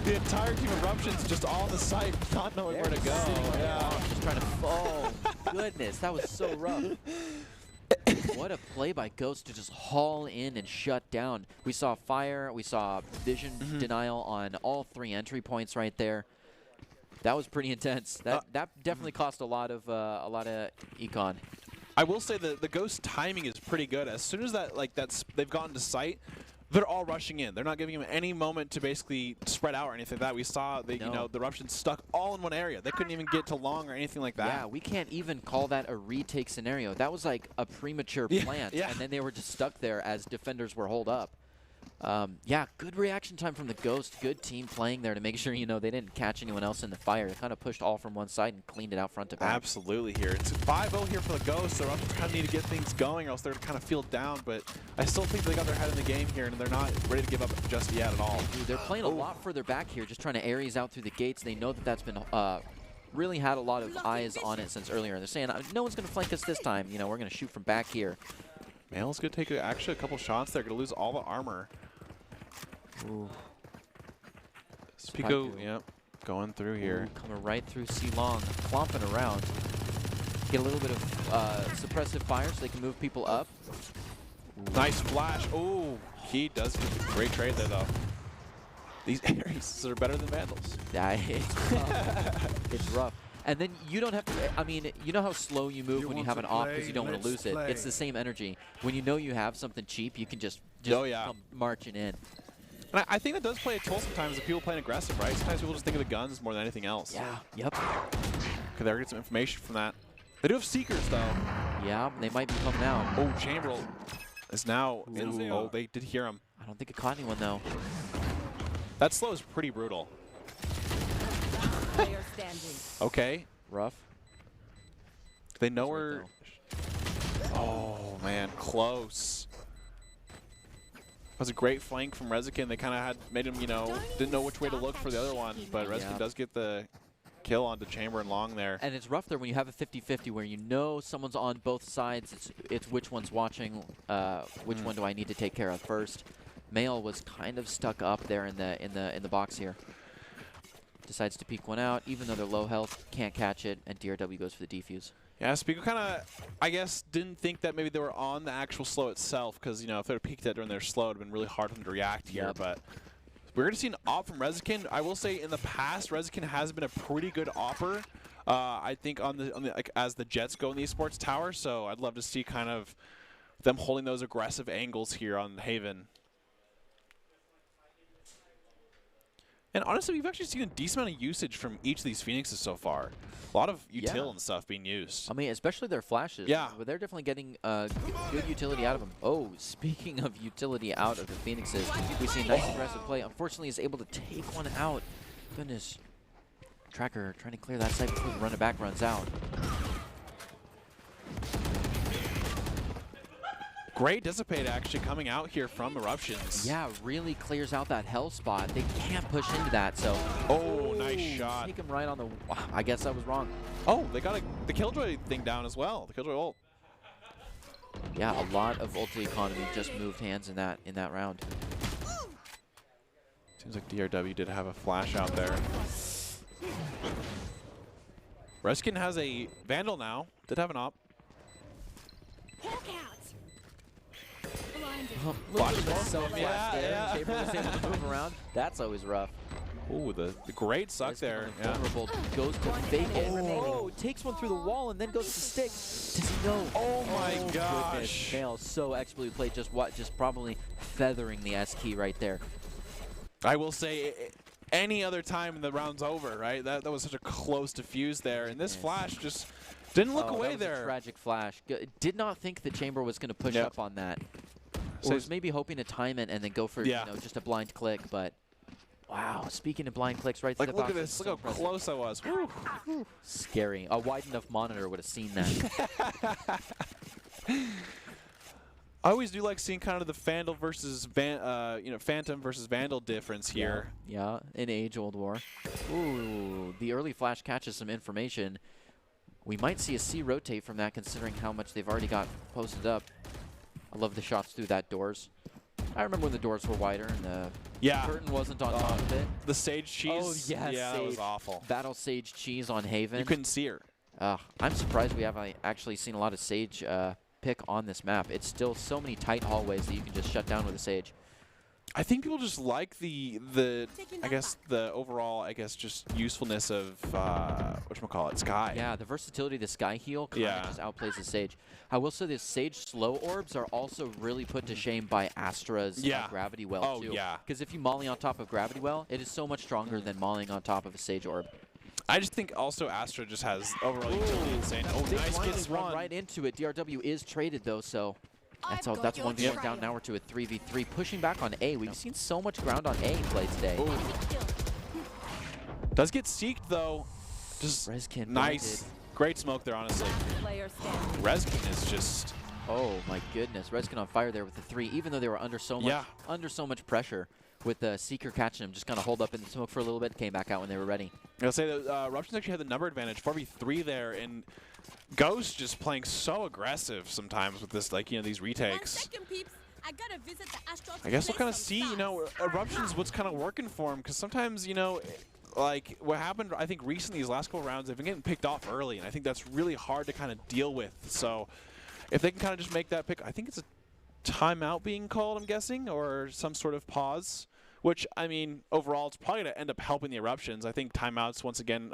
the entire team of Eruptions just all on the site, not knowing where to go. Yeah. Just trying to fall. Goodness, that was so rough. What a play by Ghost to just haul in and shut down. We saw fire, we saw vision denial on all 3 entry points right there. That was pretty intense. That definitely cost a lot of econ. I will say that the Ghost timing is pretty good. As soon as they've gotten to site, they're all rushing in. They're not giving him any moment to basically spread out or anything like that. We saw you know, the Eruptions stuck all in one area. They couldn't even get to long or anything like that. Yeah, we can't even call that a retake scenario. That was like a premature plant, and then they were just stuck there as defenders were holed up. Yeah, good reaction time from the Ghost. Good team playing there to make sure, you know, they didn't catch anyone else in the fire. They kind of pushed all from one side and cleaned it out front to back. Absolutely here. It's 5-0 here for the Ghosts. So Eruptions kind of need to get things going or else they're kind of feel down. But I still think they got their head in the game here and they're not ready to give up just yet at all. Dude, they're playing a lot further back here, just trying to Ares out through the gates. They know that that's been really had a lot of eyes on it since earlier. They're saying, no one's going to flank us this time. You know, we're going to shoot from back here. Mail's going to take actually a couple shots there. Going to lose all the armor. Ooh. Pico, yep, going through here. Ooh, coming right through C-Long, clomping around. Get a little bit of suppressive fire so they can move people up. Nice flash. Oh, he does get a great trade there, though. These Ares are better than Vandals. Yeah, it's rough. It's rough. And then you don't have to, I mean, you know how slow you move when you have an off because you don't want to lose it. It's the same energy. When you know you have something cheap, you can just come marching in. And I think that does play a toll sometimes if people playing aggressive, right? Sometimes people just think of the guns more than anything else. Yeah, yep. Could they get some information from that? They do have Seekers, though. Yeah, they might be coming out. Oh, Chamberlain is now in. Oh, they did hear him. I don't think it caught anyone, though. That slow is pretty brutal. Player standing. Okay. Rough. They know where. Oh, man. Close. That was a great flank from Rezikin. They kind of had made him, you know, didn't know which way to look for the other one. But Rezikin does get the kill onto Chamber and Long there. And it's rough there when you have a 50-50 where you know someone's on both sides. It's which one's watching, which one do I need to take care of first. Mail was kind of stuck up there in the box here. Decides to peek one out, even though they're low health, can't catch it, and DRW goes for the defuse. Yeah, Spiegel kind of, I guess, didn't think that maybe they were on the actual slow itself, because, you know, if they were peeked at during their slow, it would have been really hard for them to react here. But we're going to see an op from Rezikin. I will say, in the past, Rezikin has been a pretty good opper. I think on the like, as the Jets go in the esports tower. So I'd love to see kind of them holding those aggressive angles here on Haven. And honestly, we've actually seen a decent amount of usage from each of these Phoenixes so far. A lot of util and stuff being used. I mean, especially their flashes. Yeah. But they're definitely getting good utility out of them. Oh, speaking of utility out of the Phoenixes, we see a nice aggressive play. Unfortunately, is able to take one out. Goodness. Tracker trying to clear that site before the runner back runs out. Great Dissipate actually coming out here from Eruptions. Yeah, really clears out that hell spot. They can't push into that, so. Oh, nice shot. Take him right on the. I guess I was wrong. Oh, they got the Killjoy thing down as well. The Killjoy ult. Yeah, a lot of ulti economy just moved hands in that round. Seems like DRW did have a flash out there. Reskin has a Vandal now. Did have an op. Yeah. Chamber was able to move around. That's always rough. Ooh, the great suck there. Yeah. Vulnerable goes to fake it. Oh, takes one through the wall and then goes to stick. Does he know? Oh my gosh. Nail so expertly played. Just probably feathering the S key right there. I will say, any other time in the round's over, right? That was such a close defuse there, and this flash just didn't look away that was there. A tragic flash. Did not think the Chamber was going to push up on that. Or was maybe hoping to time it and then go for you know, just a blind click, but wow, speaking of blind clicks right to the box. Look at this, look how close I was. Scary. A wide enough monitor would have seen that. I always do like seeing kind of the Vandal versus Phantom versus Vandal difference here. Yeah, in age-old war. Ooh, the early flash catches some information. We might see a C rotate from that considering how much they've already got posted up. I love the shots through that doors. I remember when the doors were wider and the curtain wasn't on top of it. The Sage cheese. Oh, yes, yeah, Sage. that was awful. Battle Sage cheese on Haven. You couldn't see her. I'm surprised we haven't actually seen a lot of Sage pick on this map. It's still so many tight hallways that you can just shut down with a Sage. I think people just like the overall just usefulness of whatchamacallit, Sky. Yeah, the versatility of the Sky heal kind of just outplays the Sage. I will say the Sage slow orbs are also really put to shame by Astra's Gravity Well too. Because if you molly on top of Gravity Well, it is so much stronger than mollying on top of a Sage orb. I just think also Astra just has overall utility insane. Oh, nice gets run right into it. DRW is traded though, so that's 1v1 down. Now we're to a 3v3, pushing back on A. We've seen so much ground on A play today. Ooh. Does get seeked though. Just Rezkin nice. blinded. Great smoke there, honestly. Rezkin is just. Oh my goodness, Rezkin on fire there with the 3, even though they were under so much pressure. With the Seeker catching him, just kind of hold up in the smoke for a little bit, came back out when they were ready. I'll say that Eruptions actually had the number advantage, 4v3 there, and Ghost just playing so aggressive sometimes with this, these retakes. I guess we'll kind of see, Eruptions, what's kind of working for him, because sometimes, like what happened, I think recently these last couple rounds, they've been getting picked off early, and I think that's really hard to kind of deal with. So if they can kind of just make that pick, I think it's a timeout being called, I'm guessing, or some sort of pause, which, I mean, overall, it's probably going to end up helping the Eruptions. I think timeouts, once again,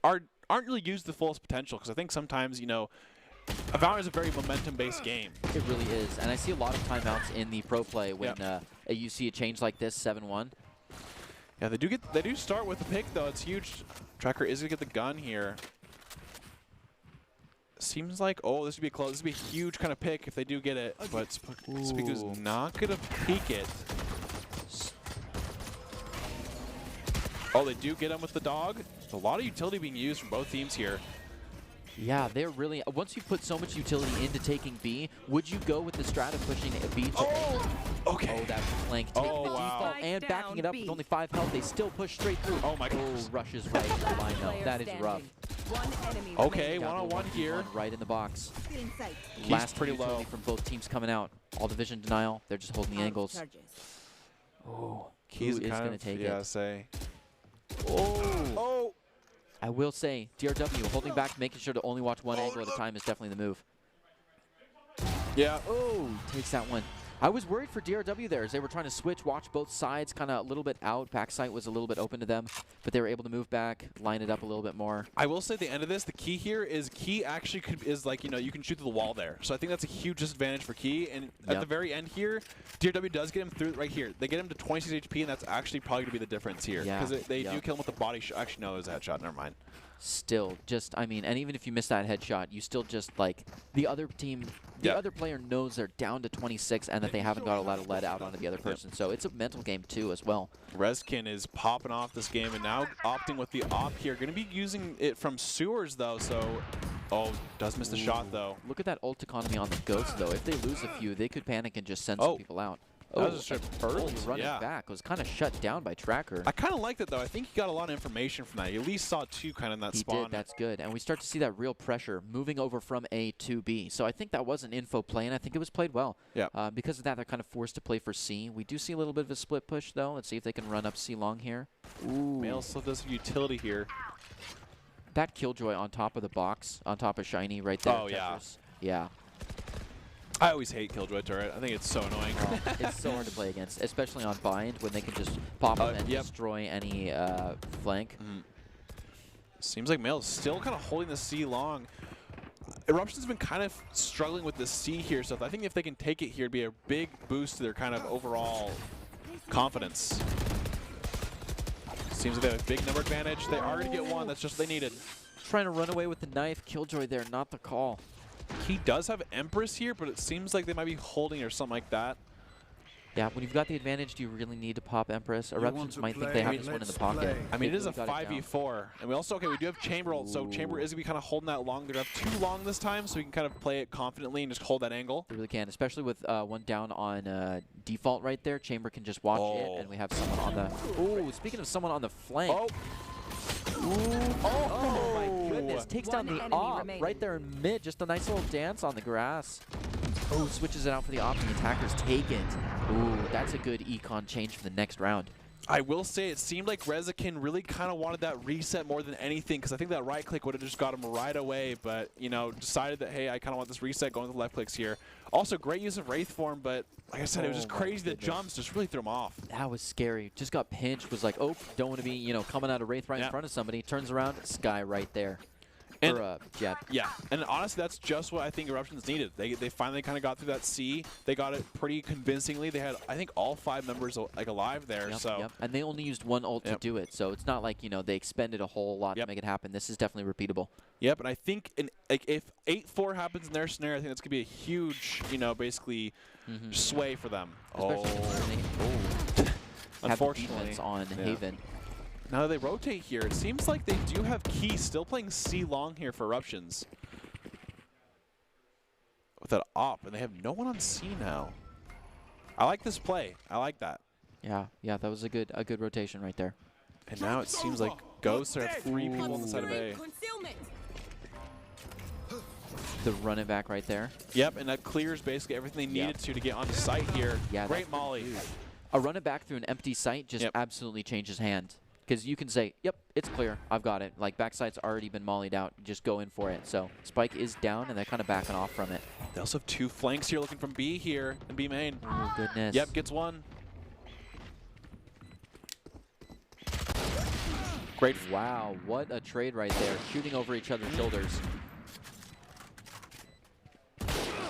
aren't really used to the fullest potential, because I think sometimes, Valorant is a very momentum-based game. It really is, and I see a lot of timeouts in the pro play when you see a change like this, 7-1. Yeah, they do start with the pick, though. It's huge. Tracker is going to get the gun here. Seems like, this would be close. This would be a huge kind of pick if they do get it, but Speaker's not going to peek it. Oh, they do get him with the dog. There's a lot of utility being used from both teams here. Yeah, they're really, once you put so much utility into taking B, would you go with the strat of pushing B to A? Okay. Oh, that flank taking Oh, the wow. default and backing it up with only 5 health. They still push straight through. Oh my goodness. Rushes right to the line though. Player That is standing. rough. One enemy Okay, remaining. Down to a 1-on-1 here. 1v1 right in the box. Feeling sight. Last pretty utility low. from both teams coming out. All the vision denial. They're just holding the Out of angles. charges. Oh, Keys who is kind going of, to take yeah, it? say. Oh. Oh. I will say, DRW holding back, making sure to only watch one angle at a time is definitely the move. Yeah. Oh, takes that one. I was worried for DRW there as they were trying to switch, watch both sides, kind of a little bit out. Backside was a little bit open to them, but they were able to move back, line it up a little bit more. I will say at the end of this, the Key here is Key actually is like, you know, you can shoot through the wall there. So I think that's a huge disadvantage for Key. And at Yep. the very end here, DRW does get him through right here. They get him to 26 HP, and that's actually probably going to be the difference here. Yeah. Because they do Yep. kill him with the body shot. Actually, no, it was a headshot. Never mind. Still, just, I mean, and even if you miss that headshot, you still just, like, the other team, the Yep. other player knows they're down to 26 and that they haven't got a lot of lead out onto the other person. So it's a mental game, too, as well. Reskin is popping off this game and now opting with the op here. Going to be using it from sewers, though, so... Oh, does miss the shot, though. Look at that ult economy on the Ghost, though. If they lose a few, they could panic and just send some people out. That was Oh, a straight early ult, running yeah. back was kind of shut down by Tracker. I kind of liked it, though. I think he got a lot of information from that. He at least saw two kind of in that He spawn. did, that's good. And we start to see that real pressure moving over from A to B. So I think that was an info play, and I think it was played well. Yeah. Because of that, they're kind of forced to play for C. We do see a little bit of a split push, though. Let's see if they can run up C long here. Ooh. Male still does utility here. That Killjoy on top of the box, on top of Shiny right there. Oh, yeah. Tetris. Yeah. I always hate Killjoy turret. I think it's so annoying. It's so hard to play against, especially on bind when they can just pop up and Yep. destroy any flank. Seems like Male's still kind of holding the C long. Eruption's been kind of struggling with the C here, so I think if they can take it here, it'd be a big boost to their kind of overall confidence. Seems like they have a big number advantage. They are going to get one. That's just what they needed. Trying to run away with the knife. Killjoy there, not the call. He does have Empress here, but it seems like they might be holding or something like that. Yeah, when you've got the advantage, do you really need to pop Empress? Eruptions might think they have this one in the pocket. I mean, it is a They've got it down. 5v4. And we also, okay, we do have Chamber ult, so Chamber is going to be kind of holding that long. They're going to have too long this time, so we can kind of play it confidently and just hold that angle. They really can, especially with one down on default right there. Chamber can just watch it, and we have someone on the... Ooh, speaking of someone on the flank. Oh! Oh my goodness, takes down One the enemy op remaining. right there in mid. Just a nice little dance on the grass. Oh, switches it out for the op, and the attackers take it. Ooh, that's a good econ change for the next round. I will say it seemed like Rezakin really kind of wanted that reset more than anything, because I think that right click would have just got him right away, but, you know, decided that, hey, I kind of want this reset going with the left clicks here. Also, great use of Wraith Form, but like I said, it was just Oh my crazy. The goodness. jumps just really threw him off. That was scary. Just got pinched. Was like, oh, don't want to be, you know, coming out of Wraith right in front of somebody. Turns around, Sky right there. And- Or Jet. Yeah, and honestly, that's just what I think Eruptions needed. They finally kind of got through that C. They got it pretty convincingly. They had, I think, all 5 members like alive there. So And they only used one ult to do it, so it's not like, you know, they expended a whole lot to make it happen. This is definitely repeatable. Yep, and I think like if 8-4 happens in their scenario, I think that's gonna be a huge, you know, basically sway for them. Especially considering they have the Unfortunately, defense on Haven. Now that they rotate here, it seems like they do have Key still playing C long here for Eruptions. With that op, and they have no one on C now. I like this play. I like that. Yeah, that was a good rotation right there. And now it seems like Ghosts are 3 people on the side of A. The run it back right there. Yep, and that clears basically everything they needed to get onto site here. Yeah, Great molly. A run it back through an empty site just absolutely changes hand. Because you can say, yep, it's clear, I've got it. Like, backside's already been mollied out, just go in for it. So Spike is down, and they're kind of backing off from it. They also have 2 flanks here looking from B here, and B main. Oh, goodness. Yep, gets 1. Great. Wow, what a trade right there. Shooting over each other's shoulders.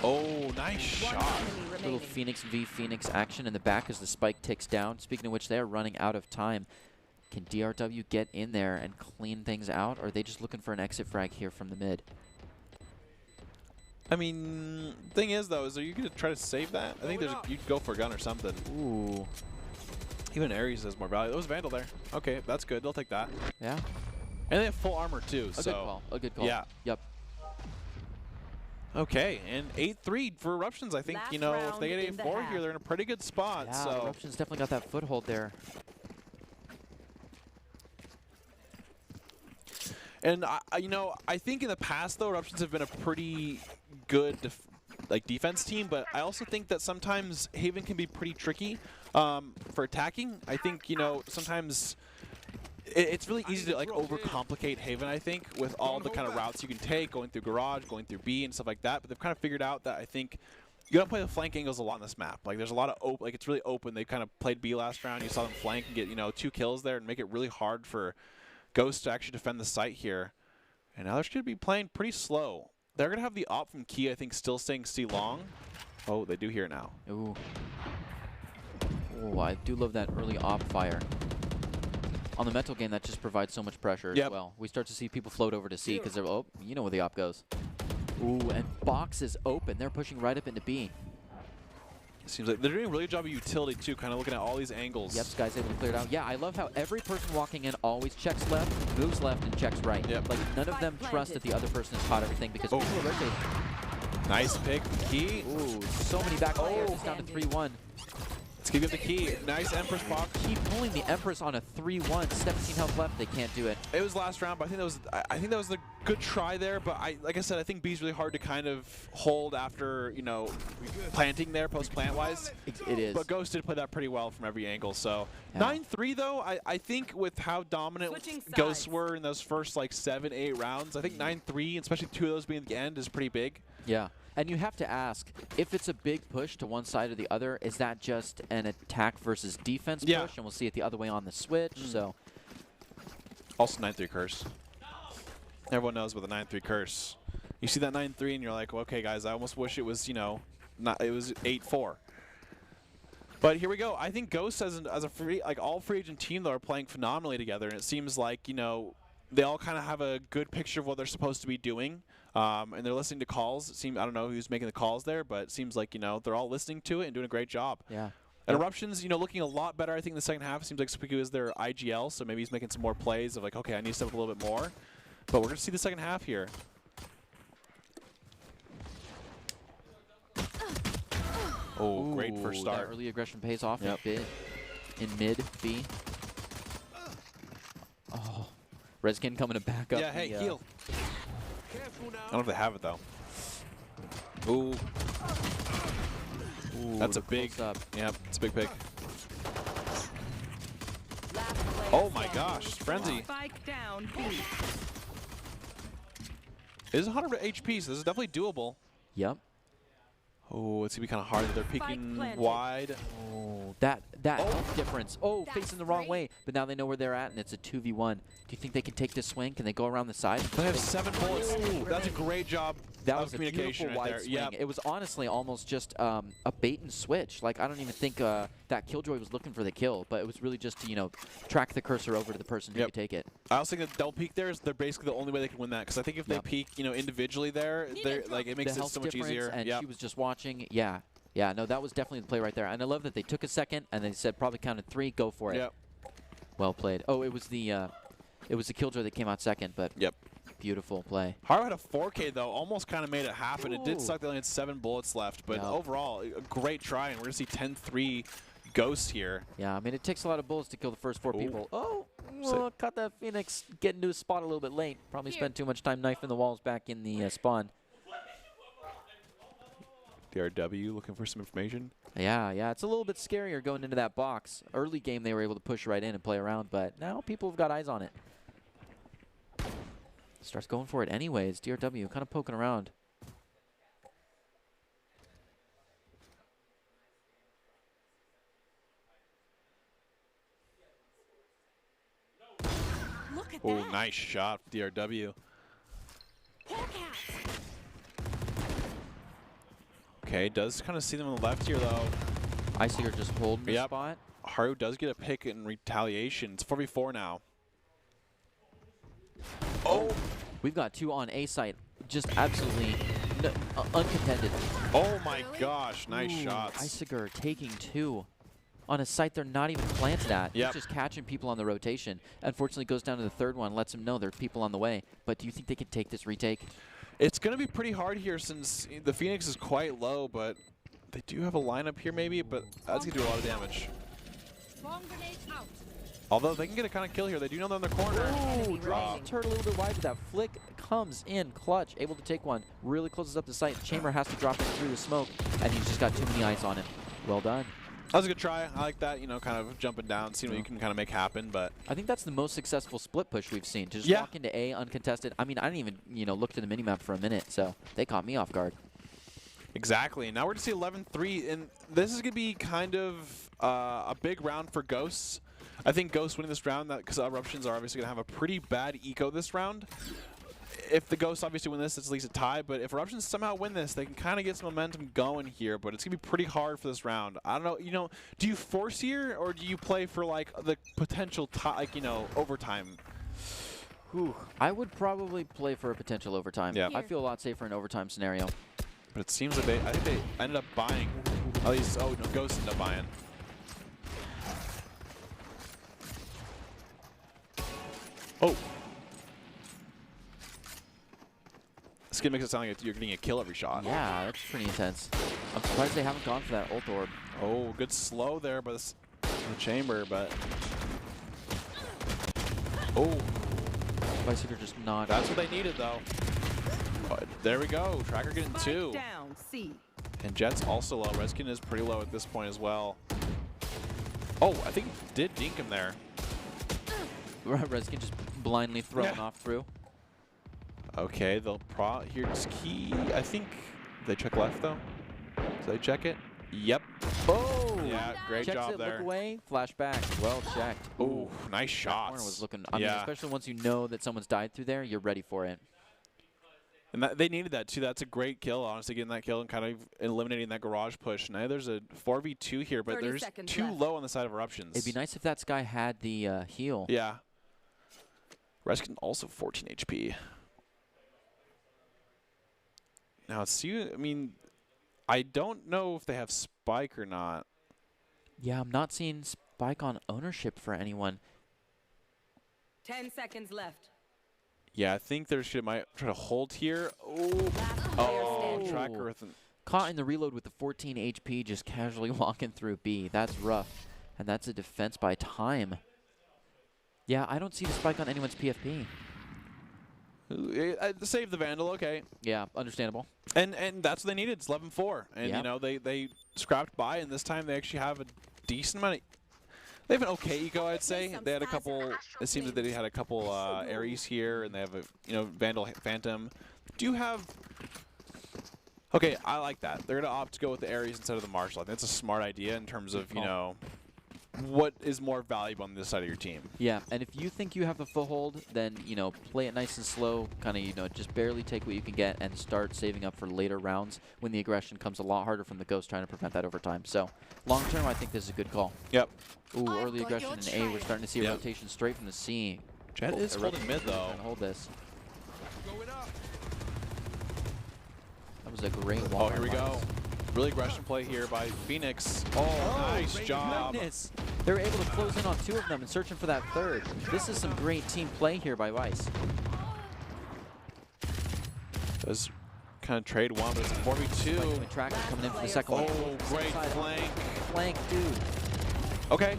Oh, nice shot. Little Phoenix v Phoenix action in the back as the Spike ticks down. Speaking of which, they are running out of time. Can DRW get in there and clean things out, or are they just looking for an exit frag here from the mid? I mean, thing is, though, is are you going to try to save that? I think you'd go for a gun or something. Ooh. Even Ares has more value. There was Vandal there. Okay, that's good. They'll take that. Yeah. And they have full armor, too. A good call. A good call. Yeah. Yep. Okay, and 8-3 for Eruptions. I think, Last you know, if round they get in the 8-4 half. here, they're in a pretty good spot. Yeah, So Eruption's definitely got that foothold there. And you know, I think in the past though, Eruptions have been a pretty good defense team, but I also think that sometimes Haven can be pretty tricky for attacking. I think, you know, sometimes it's really easy to like overcomplicate Haven, I think, with all the kind of routes you can take, going through Garage, going through B and stuff like that. But they've kind of figured out that I think you gotta play the flank angles a lot on this map. Like there's a lot of open, like it's really open. They kind of played B last round. You saw them flank and get, you know, 2 kills there and make it really hard for Ghost to actually defend the site here. And now they're going to be playing pretty slow. They're going to have the op from Key, I think, still staying C long. Oh, they do hear it now. Ooh. Oh, I do love that early op fire. On the mental game, that just provides so much pressure as well. We start to see people float over to C because they're, oh, you know where the op goes. Ooh, and box is open. They're pushing right up into B. Seems like they're doing a really good job of utility, too, kind of looking at all these angles. Yep, Sky's able to clear it out. Yeah, I love how every person walking in always checks left, moves left, and checks right. Yep. Like, none of them trust that the other person has caught everything because people are rotating. Nice pick from Key. Ooh, so many back players. It's down to 3-1. Let's give him the Key. Nice Empress box. Keep pulling the Empress on a 3-1. 17 health left. They can't do it. It was last round, but I think that was the good try there. But like I said, I think B's really hard to kind of hold after, you know, planting there post plant wise. It is. But Ghost did play that pretty well from every angle. So Yeah. 9-3 though, I think with how dominant Switching Ghosts sides. were in those first like 7-8 rounds, I think 9-3, especially 2 of those being at the end, is pretty big. Yeah. And you have to ask, if it's a big push to one side or the other, is that just an attack versus defense push? And we'll see it the other way on the switch. So Also 9-3 curse. Everyone knows about the 9-3 curse. You see that 9-3 and you're like, well, okay, guys, I almost wish it was, you know, it was 8-4. But here we go. I think Ghosts as a free, like all free agent team, though, are playing phenomenally together, and it seems like, you know, they all kind of have a good picture of what they're supposed to be doing, and they're listening to calls. I don't know who's making the calls there, but it seems like, you know, they're all listening to it and doing a great job. yeah. And Eruptions, you know, looking a lot better, I think, in the second half. It seems like Spiku is their IGL, so maybe he's making some more plays of like, okay, I need to step up a little bit more. But we're going to see the second half here. Oh, great first That start. early aggression pays off Yep. in mid B. Oh, Redskin coming to back up. Yeah, hey, the, heal. I don't know if they have it, though. Ooh. Ooh, That's a the big, close up. yep, it's a big pick. Last player Oh my standing. gosh, Frenzy. Spike down B. It is 100 HP, so this is definitely doable. Yep. Oh, it's going to be kind of hard that they're peeking planted. wide. Oh, that health difference. Oh, facing the wrong way. But now they know where they're at, and it's a 2v1. Do you think they can take this swing? Can they go around the side? They have 7 bullets. That's a great job That of was a communication beautiful right wide there. swing. Yep. It was honestly almost just a bait and switch. Like, I don't even think that Killjoy was looking for the kill, but it was really just to, you know, track the cursor over to the person who could take it. I also think that double peek there is they're basically the only way they can win that, because I think if they peek, you know, individually there, like it makes The it health so much difference, easier. and Yep. she was just watching. Yeah. Yeah, no, that was definitely the play right there. And I love that they took a second, and they said probably counted 3, go for it. Yep. Well played. Oh, it was the Killjoy that came out second, but Yep. beautiful play. Haro had a 4K though, almost kind of made it happen. It did Ooh. suck. They only had 7 bullets left, but Yep. overall, a great try, and we're gonna see 10-3 Ghosts here. Yeah, I mean, it takes a lot of bullets to kill the first 4 Ooh. people. Oh, So- well, caught that Phoenix getting to his spot a little bit late. Probably spent too much time knifing the walls back in the spawn. DRW looking for some information. Yeah, it's a little bit scarier going into that box. Early game, they were able to push right in and play around, but now people have got eyes on it. Starts going for it anyways. DRW kind of poking around. Look at Oh, that. nice shot, DRW. Hellcats. Okay, does kind of see them on the left here though. Iciger just holding the Yep. spot. Haru does get a pick in retaliation. It's 4v4 now. Oh! We've got 2 on A site. Just absolutely uncontended. Oh my gosh, nice Ooh, shots. Iciger taking 2 on a site they're not even planted at. Yep. He's just catching people on the rotation. Unfortunately, goes down to the third one, lets him know there are people on the way. But do you think they can take this retake? It's going to be pretty hard here since the Phoenix is quite low, but they do have a lineup here maybe, but that's going to do a lot of damage. Bomb grenade out. Although they can get a kind of kill here. They do know they're in the corner. Ooh, drops the turret a little bit wide, but that flick comes in clutch, able to take one. Really closes up the site. Chamber has to drop in through the smoke, and he's just got too many eyes on him. Well done. That was a good try. I like that, you know, kind of jumping down, seeing what you can kind of make happen, but... I think that's the most successful split push we've seen. To just Yeah. walk into A uncontested. I mean, I didn't even, you know, look to the minimap for a minute, so they caught me off guard. Exactly. And now we're going to see 11-3, and this is going to be kind of a big round for Ghosts. I think Ghosts winning this round, because Eruptions are obviously going to have a pretty bad eco this round. If the Ghosts obviously win this, it's at least a tie, but if Eruptions somehow win this, they can kind of get some momentum going here, but it's going to be pretty hard for this round. I don't know, you know, do you force here, or do you play for, like, the potential tie, like, you know, overtime? Whew. I would probably play for a potential overtime. Yeah. I feel a lot safer in overtime scenario. But it seems like I think they ended up buying, at least, oh, no, Ghosts ended up buying. Oh. This skin makes it sound like you're getting a kill every shot. Yeah, that's pretty intense. I'm surprised they haven't gone for that ult orb. Oh, good slow there by the chamber, but... Oh, Bicycle just not. that's what they needed, though. But there we go. Tracker getting Spike 2. down. C. And Jet's also low. Reskin is pretty low at this point as well. Oh, I think did dink him there. Reskin just blindly thrown Yeah. off through. Okay, they'll here's key. I think they check left though. Did they check it? Yep. Oh! Yeah, great Checks job it, there. look away, flashback. Well checked. Ooh, nice That corner shots. was looking. I mean, Yeah. especially once you know that someone's died through there, you're ready for it. And they needed that too. That's a great kill, honestly, getting that kill and kind of eliminating that garage push. Now there's a 4v2 here, but 30 there's seconds too left. low on the side of Eruptions. It'd be nice if that guy had the heal. Yeah. Reskin also 14 HP. Now, I mean, I don't know if they have Spike or not. Yeah, I'm not seeing Spike on ownership for anyone. 10 seconds left. Yeah, I think might try to hold here. Oh, Last player standing. Tracker with an... Caught in the reload with the 14 HP, just casually walking through B. That's rough. And that's a defense by time. Yeah, I don't see the Spike on anyone's PFP. Save the Vandal, okay. Yeah, understandable. And that's what they needed. It's 11-4. And, Yep. you know, they scrapped by, and this time they actually have a decent amount of... They have an okay eco, I'd say. They had a couple... It seems that they had a couple Ares here, and they have a, you know, Vandal Phantom. Do you have... Okay, I like that. They're going to opt to go with the Ares instead of the Marshall. I think that's a smart idea in terms of, you know, what is more valuable on this side of your team. Yeah, and if you think you have a foothold, then, you know, play it nice and slow, kind of, you know, just barely take what you can get and start saving up for later rounds when the aggression comes a lot harder from the Ghost trying to prevent that overtime. So, long term, I think this is a good call. Yep. Ooh, I've early got aggression your in A. We're starting to see a Yep. rotation straight from the C. Jet is holding mid, though. Trying to hold this. That was a great wall. Oh, here we go. Really aggression play here by Phoenix. Oh, nice job. Goodness. They were able to close in on 2 of them and searching for that third. This is some great team play here by Vice. Does kind of trade one, but it's a 4v2. Tracker coming in for the second Oh, one. great Side. flank. Flank, dude. Okay.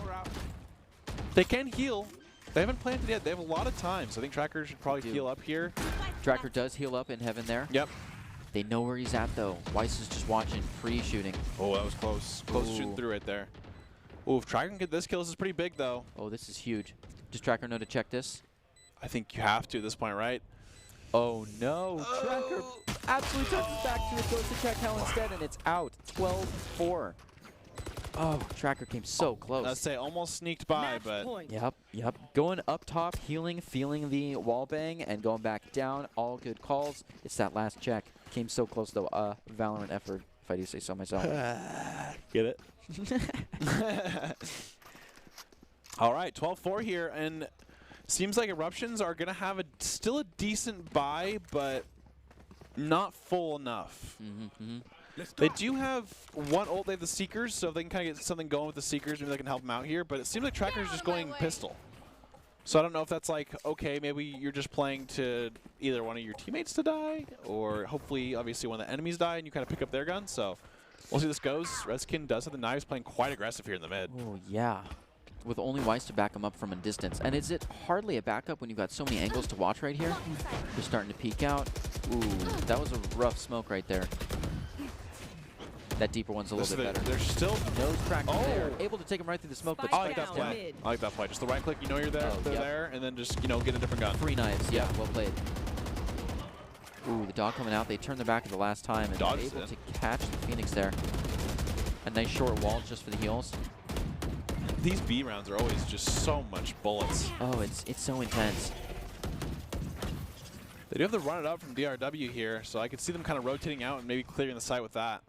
They can heal. They haven't planted yet. They have a lot of time, so I think Tracker should probably heal up here. Tracker does heal up in heaven there. Yep. They know where he's at, though. Weiss is just watching, free shooting. Oh, that was close. Close to shooting Ooh. through right there. Ooh, if Tracker can get this kill, this is pretty big, though. Oh, this is huge. Does Tracker know to check this? I think you have to at this point, right? Oh, no. Tracker absolutely touches back to it, goes to check hell instead, and it's out. 12-4. Oh, Tracker came so close. I'd say almost sneaked by, Match but point. Yep. Going up top, healing, feeling the wall bang, and going back down. All good calls. It's that last check. Came so close, though. Valorant effort, if I do say so myself. get it? All right, 12-4 here, and seems like Eruptions are going to have still a decent buy, but not full enough. They do have one ult. They have the Seekers, so if they can kind of get something going with the Seekers, maybe they can help them out here. But it seems like Tracker's just going pistol. So I don't know if that's like, okay, maybe you're just playing to either one of your teammates to die, or hopefully, obviously, one of the enemies die and you kind of pick up their gun. So we'll see how this goes. Redskin does have the knives, playing quite aggressive here in the mid. Oh, yeah. With only Weiss to back him up from a distance. And is it hardly a backup when you've got so many angles to watch right here? They're starting to peek out. Ooh, that was a rough smoke right there. That deeper one's a little bit better. They're still nose crack there. Able to take him right through the smoke, but I like spikes that down. play. I like that play. Just the right click, you know you're there, they're there, and then just, you know, get a different gun. 3 knives, yeah, well played. Ooh, the dog coming out. They turned their back at the last time and were able to catch the Phoenix there. A nice short wall just for the heals. These B rounds are always just so much bullets. Oh, it's so intense. They do have to run it up from DRW here, so I could see them kind of rotating out and maybe clearing the site with that.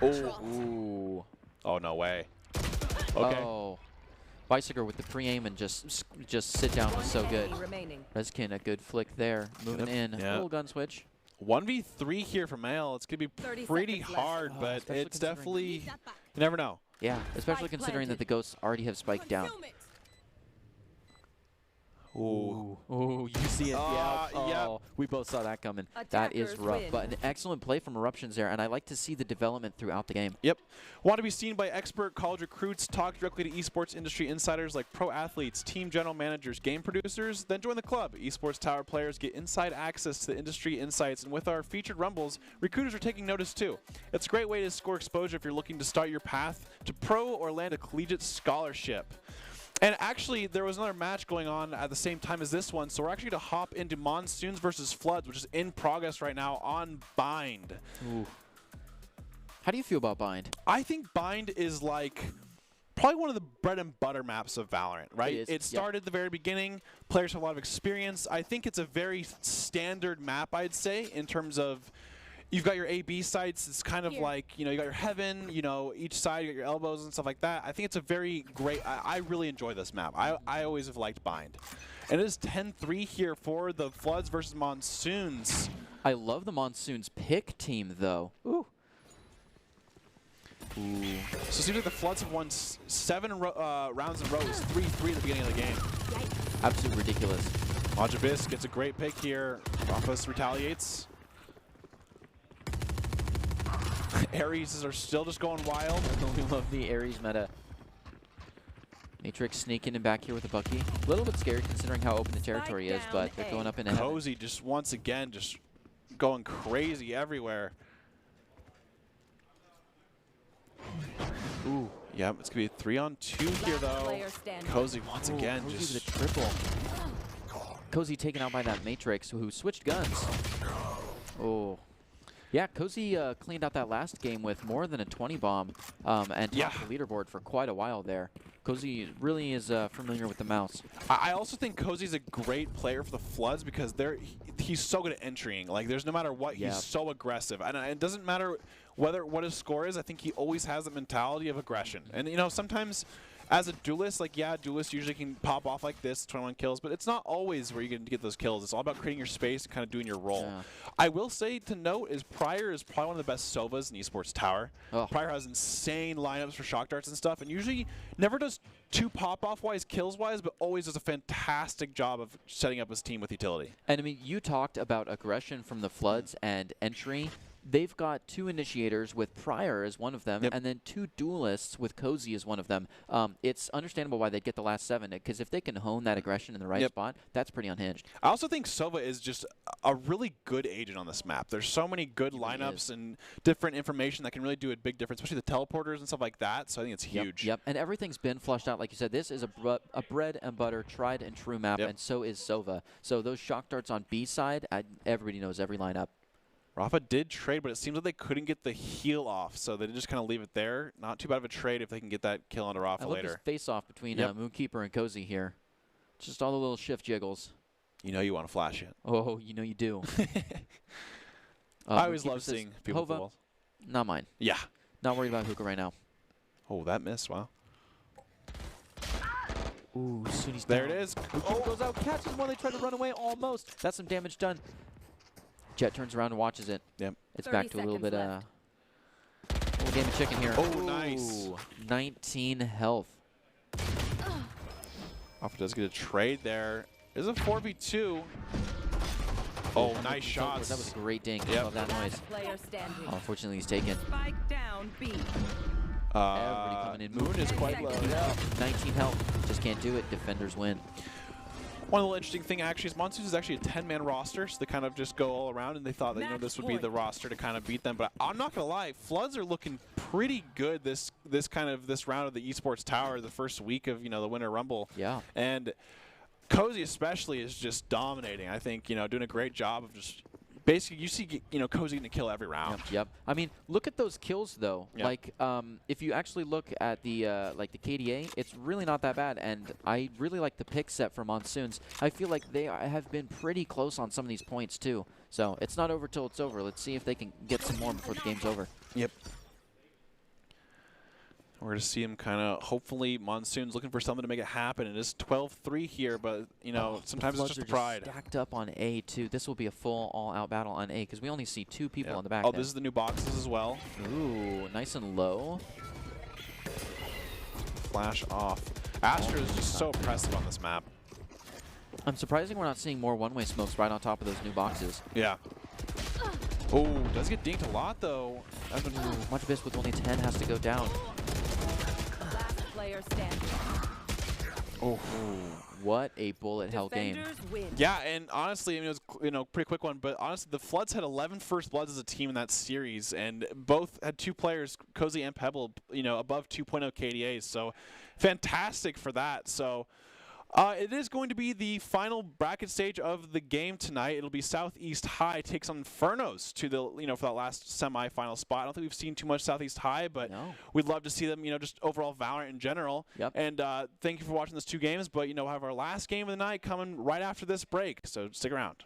Ooh. Oh, no way. Okay. Oh. Bicycle with the pre-aim and just sit down was so good. Redskin, a good flick there. Moving in. A little gun switch. 1v3 here for Male. It's going to be pretty hard, but it's definitely, you never know. Yeah, especially considering that the Ghosts already have spiked down. Ooh, you see it? Yeah. Oh, we both saw that coming. That is rough, but an excellent play from Eruptions there, and I like to see the development throughout the game. Yep. Want to be seen by expert college recruits, talk directly to esports industry insiders like pro athletes, team general managers, game producers? Then join the club. Esports Tower players get inside access to the industry insights, and with our featured rumbles, recruiters are taking notice too. It's a great way to score exposure if you're looking to start your path to pro or land a collegiate scholarship. And actually, there was another match going on at the same time as this one, so we're actually going to hop into Monsoons versus Floods, which is in progress right now on Bind. Ooh. How do you feel about Bind? I think Bind is like probably one of the bread and butter maps of Valorant, right? It started at the very beginning. Players have a lot of experience. I think it's a very standard map, I'd say, in terms of you've got your A-B sites. It's kind of like, you know, you got your heaven, you know, each side, you got your elbows and stuff like that. I think it's a very great, I really enjoy this map. I always have liked Bind. And it is 10-3 here for the Floods versus Monsoons. I love the Monsoons pick team, though. Ooh. Ooh. So it seems like the Floods have won 7 rounds in a row. It's 3-3 at the beginning of the game. Absolutely ridiculous. Majabis gets a great pick here. Rafus retaliates. Ares are still just going wild. We love the Ares meta. Matrix sneaking in back here with a Bucky. A little bit scary considering how open the territory is, but they're going up in a heaven. Cozy just once again just going crazy everywhere. Ooh, yep, it's gonna be a 3-on-2 here though. Cozy once again Cozy just with a triple. Cozy taken out by that Matrix who switched guns. Oh. Yeah, Cozy cleaned out that last game with more than a 20 bomb and topped the leaderboard for quite a while there. Cozy really is familiar with the mouse. I also think Cozy's a great player for the Floods because he's so good at entering. Like, there's no matter what, he's so aggressive. And it doesn't matter what his score is. I think he always has the mentality of aggression. And, you know, sometimes as a duelist, like, yeah, duelists usually can pop off like this, 21 kills, but it's not always where you're going to get those kills. It's all about creating your space and kind of doing your role. Yeah. I will say to note is Pryor is probably one of the best Sovas in Esports Tower. Oh. Pryor has insane lineups for shock darts and stuff, and usually never does too pop-off-wise, kills-wise, but always does a fantastic job of setting up his team with utility. And, I mean, you talked about aggression from the Floods and entry. They've got 2 initiators with Pryor as one of them, and then 2 duelists with Cozy as one of them. It's understandable why they'd get the last 7, because if they can hone that aggression in the right spot, that's pretty unhinged. I also think Sova is just a really good agent on this map. There's so many good lineups and different information that can really do a big difference, especially the teleporters and stuff like that, so I think it's huge. Yep, and everything's been flushed out. Like you said, this is a bread and butter, tried and true map, and so is Sova. So those shock darts on B side, everybody knows every lineup. Rafa did trade, but it seems like they couldn't get the heal off, so they just kind of leave it there. Not too bad of a trade if they can get that kill onto Rafa later. I love this face-off between Moonkeeper and Cozy here. Just all the little shift jiggles. You know you want to flash it. Oh, you know you do. I always love seeing people Hova, walls. Not mine. Yeah. Not worried about Hookah right now. Oh, that miss. Wow. Ooh, Sunni's there down. It is. Hookah goes out, catches one. They try to run away almost. That's some damage done. Jet turns around and watches it. Yep. It's back to a little bit little game of chicken here. Oh, nice. 19 health. Alpha does get a trade there. There's a 4v2. Oh, nice shots. That was a great dink. Yep. Love that noise. Player standing. Oh, unfortunately, he's taken. Spike down B. Everybody coming in. Moon is quite low. Yeah. 19 health. Just can't do it. Defenders win. One little interesting thing actually is Monsoons is actually a 10-man roster, so they kind of just go all around, and they thought that this would be the roster to kind of beat them. But I'm not gonna lie, Floods are looking pretty good this round of the Esports Tower, the first week of the Winter Rumble. Yeah. And Cozy especially is just dominating. I think doing a great job of just. Basically, you see, Cozy going to kill every round. Yep. I mean, look at those kills, though. Yep. Like, if you actually look at the the KDA, it's really not that bad. And I really like the pick set for Monsoons. I feel like they have been pretty close on some of these points, too. So it's not over till it's over. Let's see if they can get some more before the game's over. Yep. We're going to see him kind of, hopefully, Monsoon's looking for something to make it happen. It is 12-3 here, but, sometimes it's just the pride. Stacked up on A, too. This will be a full all-out battle on A, because we only see 2 people on the back. Oh, this is the new boxes as well. Ooh, nice and low. Flash off. Astra is just so impressive on this map. I'm surprised we're not seeing more one-way smokes right on top of those new boxes. Yeah. Oh, does get dinked a lot, though. Much Biss with only 10 has to go down. Last player standing. Oh. What a bullet hell game. Defenders win. Yeah, and honestly, it was pretty quick one, but honestly, the Floods had 11 first bloods as a team in that series, and both had 2 players, Cozy and Pebble, above 2.0 KDAs, so fantastic for that. So it is going to be the final bracket stage of the game tonight. It'll be Southeast High takes on Infernos to the for that last semifinal spot. I don't think we've seen too much Southeast High, but we'd love to see them. Just overall Valorant in general. Yep. And thank you for watching those 2 games. But we'll have our last game of the night coming right after this break. So stick around.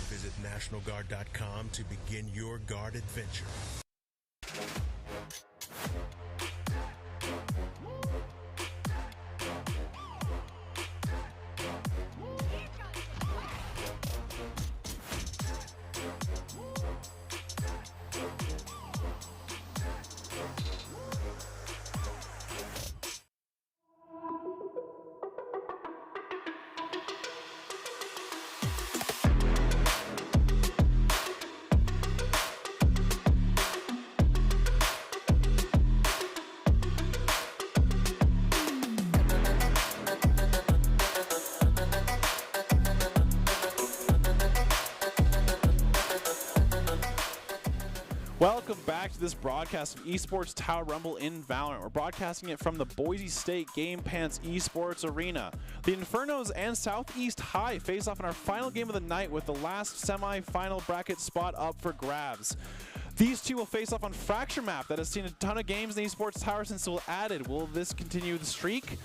Visit NationalGuard.com to begin your guard adventure. Welcome back to this broadcast of Esports Tower Rumble in Valorant. We're broadcasting it from the Boise State Game Pants Esports Arena. The Infernos and Southeast High face off in our final game of the night with the last semi-final bracket spot up for grabs. These two will face off on Fracture map that has seen a ton of games in the Esports Tower since it was added. Will this continue the streak?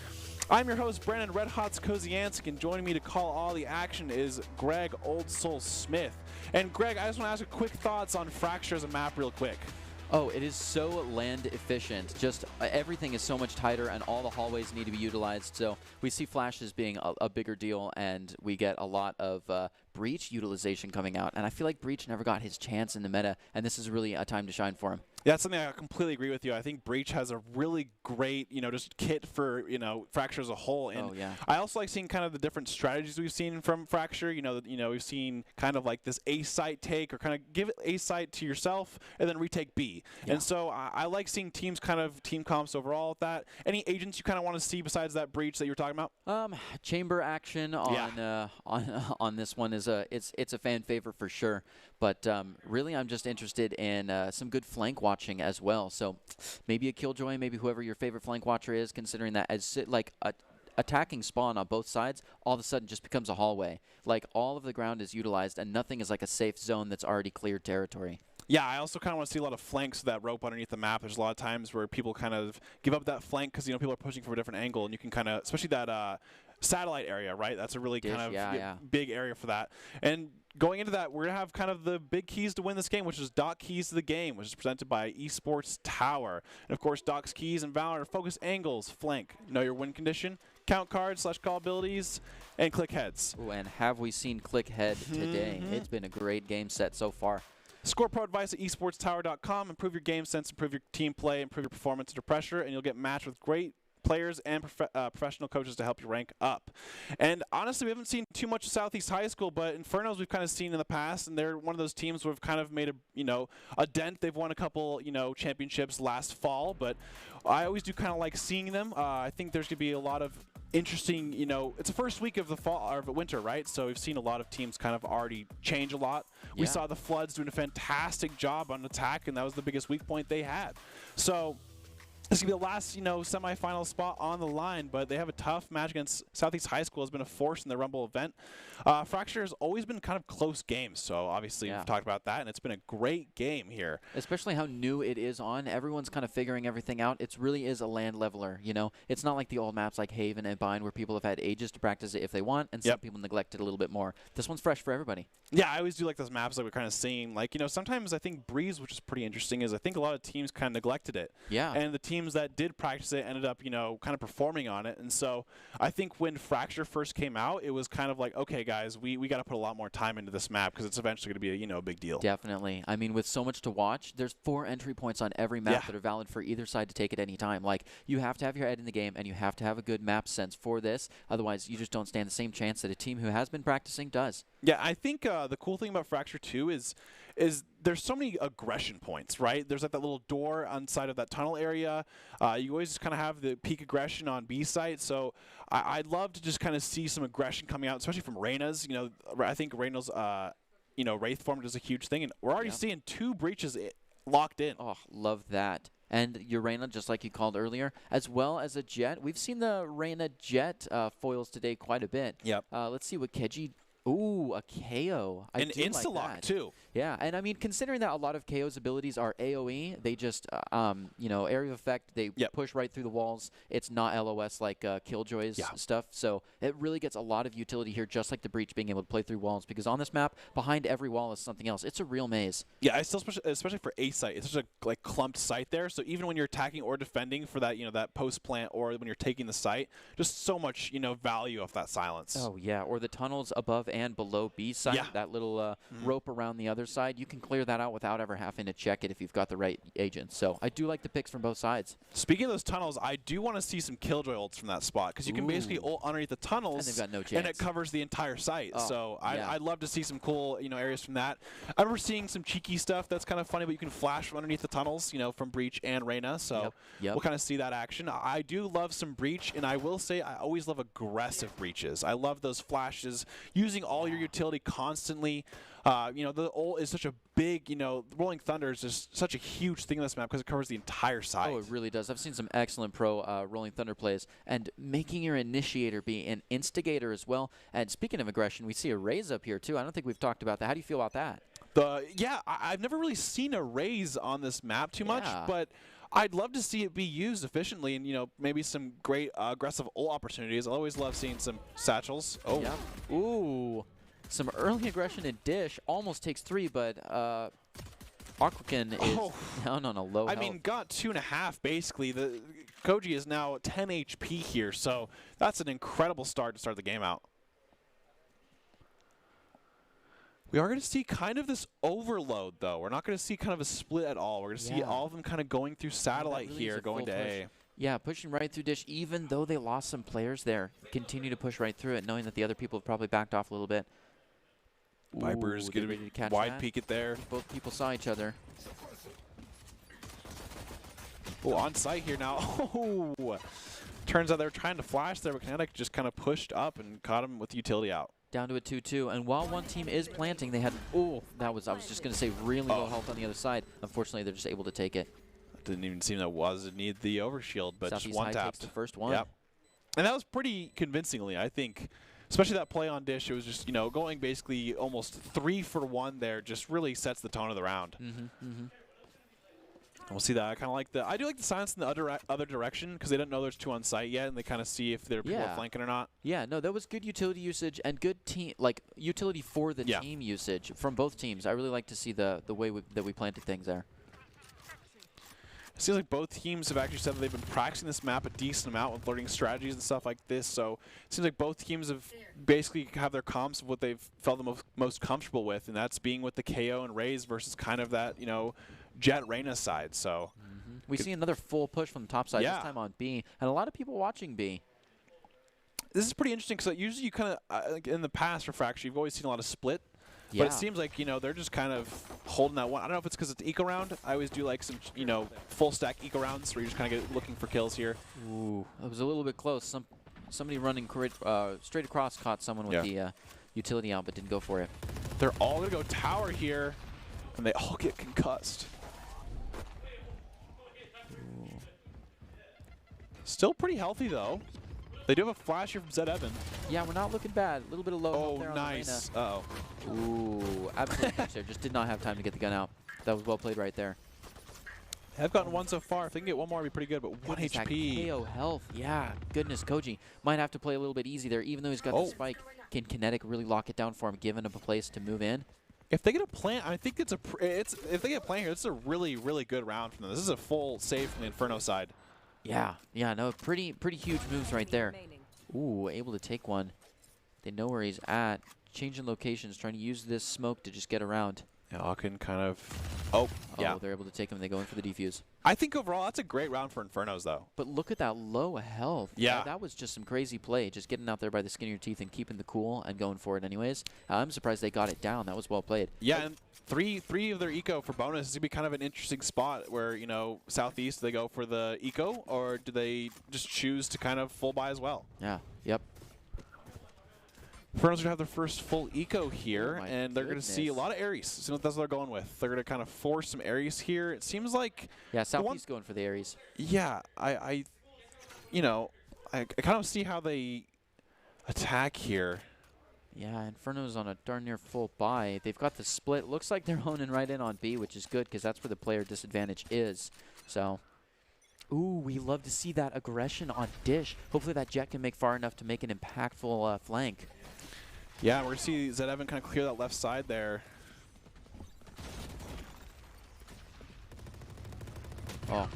I'm your host, Brandon Red Hots Kozianski, and joining me to call all the action is Greg Old Soul Smith. And Greg, I just want to ask a quick thoughts on Fracture as a map real quick. Oh, it is so land efficient. Just everything is so much tighter, and all the hallways need to be utilized. So we see flashes being a bigger deal, and we get a lot of Breach utilization coming out. And I feel like Breach never got his chance in the meta, and this is really a time to shine for him. Yeah, that's something I completely agree with you. I think Breach has a really great, just kit for, Fracture as a whole. And I also like seeing kind of the different strategies we've seen from Fracture. We've seen kind of like this A site take, or kind of give it A site to yourself and then retake B. Yeah. And so I like seeing teams kind of team comps overall with that. Any agents you kind of want to see besides that Breach that you were talking about? Chamber action on this one is it's a fan favorite for sure. But really, I'm just interested in some good flank watching as well. So maybe a Killjoy, maybe whoever your favorite flank watcher is, considering that as attacking spawn on both sides all of a sudden just becomes a hallway. Like all of the ground is utilized and nothing is like a safe zone that's already cleared territory. Yeah, I also kind of want to see a lot of flanks of that rope underneath the map. There's a lot of times where people kind of give up that flank because people are pushing from a different angle, and you can kind of, especially that satellite area, right? That's a really kind of big area for that. And going into that, we're going to have kind of the big keys to win this game, which is Doc Keys to the Game, which is presented by Esports Tower. And, of course, Doc's keys and Valorant are focus angles, flank, know your win condition, count cards / call abilities, and click heads. Ooh, and have we seen click head today? It's been a great game set so far. Score pro advice at esportstower.com. Improve your game sense, improve your team play, improve your performance under pressure, and you'll get matched with great players and professional coaches to help you rank up. And honestly, we haven't seen too much of Southeast High School, but Infernos we've kind of seen in the past, and they're one of those teams who have kind of made a dent. They've won a couple championships last fall, but I always do kind of like seeing them. I think there's going to be a lot of interesting, it's the first week of the fall or winter, right? So we've seen a lot of teams kind of already change a lot. We saw the Floods doing a fantastic job on attack, and that was the biggest weak point they had. So this is going to be the last, semifinal spot on the line, but they have a tough match against Southeast High School. Has been a force in the Rumble event. Fracture has always been kind of close games, so obviously we've talked about that, and it's been a great game here. Especially how new it is on. Everyone's kind of figuring everything out. It really is a land leveler, It's not like the old maps like Haven and Bind where people have had ages to practice it if they want, and some people neglect it a little bit more. This one's fresh for everybody. Yeah, I always do like those maps that we're kind of seeing. Like, sometimes I think Breeze, which is pretty interesting, is I think a lot of teams kind of neglected it. Yeah. And the teams that did practice it ended up, kind of performing on it. And so I think when Fracture first came out, it was kind of like, okay, guys, we got to put a lot more time into this map because it's eventually going to be a big deal. Definitely. I mean, with so much to watch, there's 4 entry points on every map that are valid for either side to take at any time. Like, you have to have your head in the game, and you have to have a good map sense for this. Otherwise, you just don't stand the same chance that a team who has been practicing does. Yeah, I think the cool thing about Fracture 2 is there's so many aggression points, right? There's like that little door on side of that tunnel area. You always just kind of have the peak aggression on B site. So I'd love to just kind of see some aggression coming out, especially from Reyna's. I think Reyna's, Wraith form is a huge thing, and we're already seeing 2 breaches locked in. Oh, love that. And your Reyna, just like you called earlier, as well as a Jet. We've seen the Reyna Jet foils today quite a bit. Yep. Let's see what Keji. Ooh, a KO. An insta-lock, too. Yeah, and I mean, considering that a lot of KO's abilities are AoE, they just, area of effect, they push right through the walls. It's not LOS like Killjoy's stuff, so it really gets a lot of utility here, just like the Breach being able to play through walls, because on this map, behind every wall is something else. It's a real maze. Yeah, I still, especially for A site, it's such a clumped site there, so even when you're attacking or defending for that, that post plant, or when you're taking the site, just so much, value of that silence. Oh, yeah, or the tunnels above and below B side, that little rope around the other side, you can clear that out without ever having to check it if you've got the right agents. So I do like the picks from both sides. Speaking of those tunnels, I do want to see some Killjoy ults from that spot, because you can basically ult underneath the tunnels, and they've got no chance. And it covers the entire site. Oh, so I'd love to see some cool areas from that. I remember seeing some cheeky stuff that's kind of funny, but you can flash from underneath the tunnels, from Breach and Reyna. So we'll kind of see that action. I do love some Breach, and I will say I always love aggressive breaches. I love those flashes, using all your utility constantly. The ult is such a big, Rolling Thunder is just such a huge thing in this map because it covers the entire side. Oh, it really does. I've seen some excellent pro Rolling Thunder plays, and making your initiator be an instigator as well. And speaking of aggression, we see a raise up here too. I don't think we've talked about that. How do you feel about that? I've never really seen a raise on this map too much, but I'd love to see it be used efficiently, and maybe some great aggressive ult opportunities. I always love seeing some satchels. Oh, yeah. Ooh. Some early aggression in Dish almost takes 3, but Aquakin is down on a low I health. mean, got 2.5 basically. The Koji is now 10 HP here, so that's an incredible start to start the game out. We are going to see kind of this overload, though. We're not going to see kind of a split at all. We're going to see all of them kind of going through satellite really is here, a going to full push. A. Yeah, pushing right through Dish, even though they lost some players there. Continue to push right through it, knowing that the other people have probably backed off a little bit. Viper's Ooh, going they're to ready catch wide that. peek it there. Both people saw each other. Oh, on site here now. Oh, turns out they were trying to flash there, but Kinetic just kind of pushed up and caught him with the utility out. Down to a 2-2, and while one team is planting, they had, I was just going to say really low health on the other side. Unfortunately, they're just able to take it. Didn't even seem that was it need the overshield, but Southeast just one High tapped. takes the first one. Yep. And that was pretty convincingly, I think. Especially that play on Dish, it was just, going basically almost 3 for 1 there, just really sets the tone of the round. And we'll see that. I kind of like I do like the silence in the other direction because they don't know there's 2 on site yet, and they kind of see if their people are flanking or not. Yeah, no, that was good utility usage and good team, utility for the team usage from both teams. I really like to see the way that we planted things there. It seems like both teams have actually said that they've been practicing this map a decent amount with learning strategies and stuff like this. So it seems like both teams have basically have their comps of what they've felt the most comfortable with, and that's being with the KO and Raze versus kind of that, Jet Reyna side. So we see another full push from the top side, this time on B, and a lot of people watching B. This is pretty interesting because usually you kind of, in the past for Fracture, you've always seen a lot of split. But it seems like, they're just kind of holding that one. I don't know if it's because it's eco round. I always do like some, full stack eco rounds where you're just kind of looking for kills here. Ooh, it was a little bit close. Somebody running straight across caught someone with the utility out but didn't go for it. They're all going to go tower here, and they all get concussed. Ooh. Still pretty healthy, though. They do have a flash here from Zed Evan. Yeah, we're not looking bad. A little bit of low health there on nice. the Reyna. Ooh, absolutely catch there. Just did not have time to get the gun out. That was well played right there. They've gotten one so far. If they can get one more, it'd be pretty good, but 1 HP. KO health. Yeah, goodness, Koji might have to play a little bit easy there, even though he's got the spike. Can Kinetic really lock it down for him, giving him a place to move in? If they get a plant, I think if they get a plant here, it's a really, really good round from them. This is a full save from the Inferno side. Yeah, no, pretty huge moves right there. Ooh, able to take one. They know where he's at. Changing locations, trying to use this smoke to just get around. Yeah, Alkin kind of... They're able to take him. They go in for the defuse. I think overall, that's a great round for Infernos, though. But look at that low health. Yeah. That was just some crazy play, just getting out there by the skin of your teeth and keeping the cool and going for it anyways. I'm surprised they got it down. That was well played. Yeah, and three of their eco for bonus is going to be kind of an interesting spot where, Southeast, do they go for the eco, or do they just choose to kind of full buy as well? Yeah, yep. Infernos are going to have their first full eco here, and they're going to see a goodness. lot of Ares. So that's what they're going with. They're going to kind of force some Ares here. It seems like... Yeah, Southeast going for the Ares. Yeah, I kind of see how they attack here. Yeah, Inferno's on a darn near full buy. They've got the split. Looks like they're honing right in on B, which is good because that's where the player disadvantage is. So, ooh, we love to see that aggression on Dish. Hopefully that Jet can make far enough to make an impactful flank. Yeah, we're going to see Zed Evan kind of clear that left side there. Oh.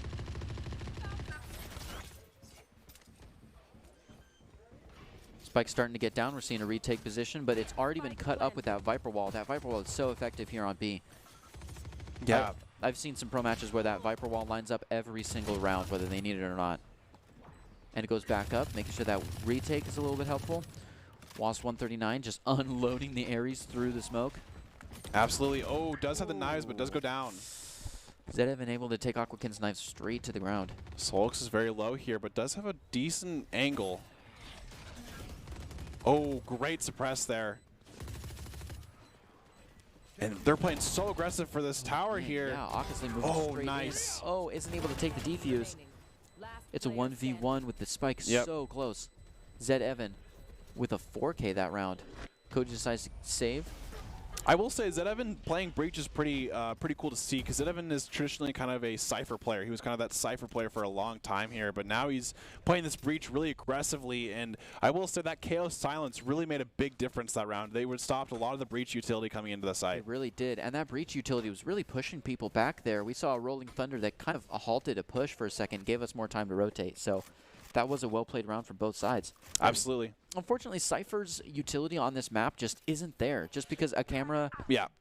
Spike's starting to get down. We're seeing a retake position, but it's already been cut up with that Viper Wall. That Viper Wall is so effective here on B. Yeah. I've seen some pro matches where that Viper Wall lines up every single round, whether they need it or not. And it goes back up, making sure that retake is a little bit helpful. Wasp 139 just unloading the Ares through the smoke. Absolutely. Oh, does have the knives, but does go down. Zed Evan able to take Aquakin's knife straight to the ground. Solix is very low here, but does have a decent angle. Oh, great suppress there. And they're playing so aggressive for this tower here. Yeah, Akasley moving straight nice. in. Oh, isn't able to take the defuse. It's a 1v1 with the spike so close. Zed Evan with a 4K that round. Koji decides to save. I will say Zedevan playing Breach is pretty cool to see, because Zedevan is traditionally kind of a Cypher player. He was kind of that Cypher player for a long time here, but now he's playing this Breach really aggressively, and I will say that KO silence really made a big difference that round. They would stopped a lot of the Breach utility coming into the site. It really did, and that Breach utility was really pushing people back there. We saw a Rolling Thunder that kind of halted a push for a second, gave us more time to rotate, so that was a well-played round for both sides. Absolutely. Unfortunately, Cypher's utility on this map just isn't there, just because a camera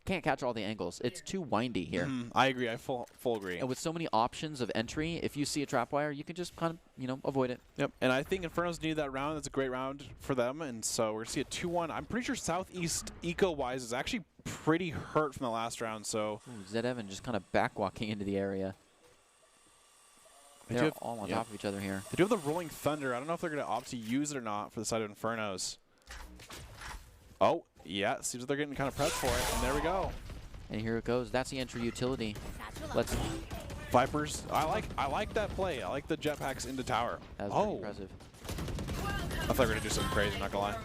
can't catch all the angles. It's too windy here. I agree. I full agree. And with so many options of entry, if you see a trap wire, you can just kind of, you know, avoid it. Yep. And I think Inferno's needed that round. That's a great round for them. And so we're going to see a 2-1. I'm pretty sure Southeast eco-wise is actually pretty hurt from the last round. So Zedevan just kind of backwalking into the area. They're all on top of each other here. They do have the Rolling Thunder. I don't know if they're going to opt to use it or not for the side of Infernos. Oh, yeah. Seems like they're getting kind of prepped for it. And there we go. And here it goes. That's the entry utility. Let's. Vipers. I like that play. I like the jetpacks into tower. That was pretty impressive. I thought we were going to do something crazy, I'm not going to lie.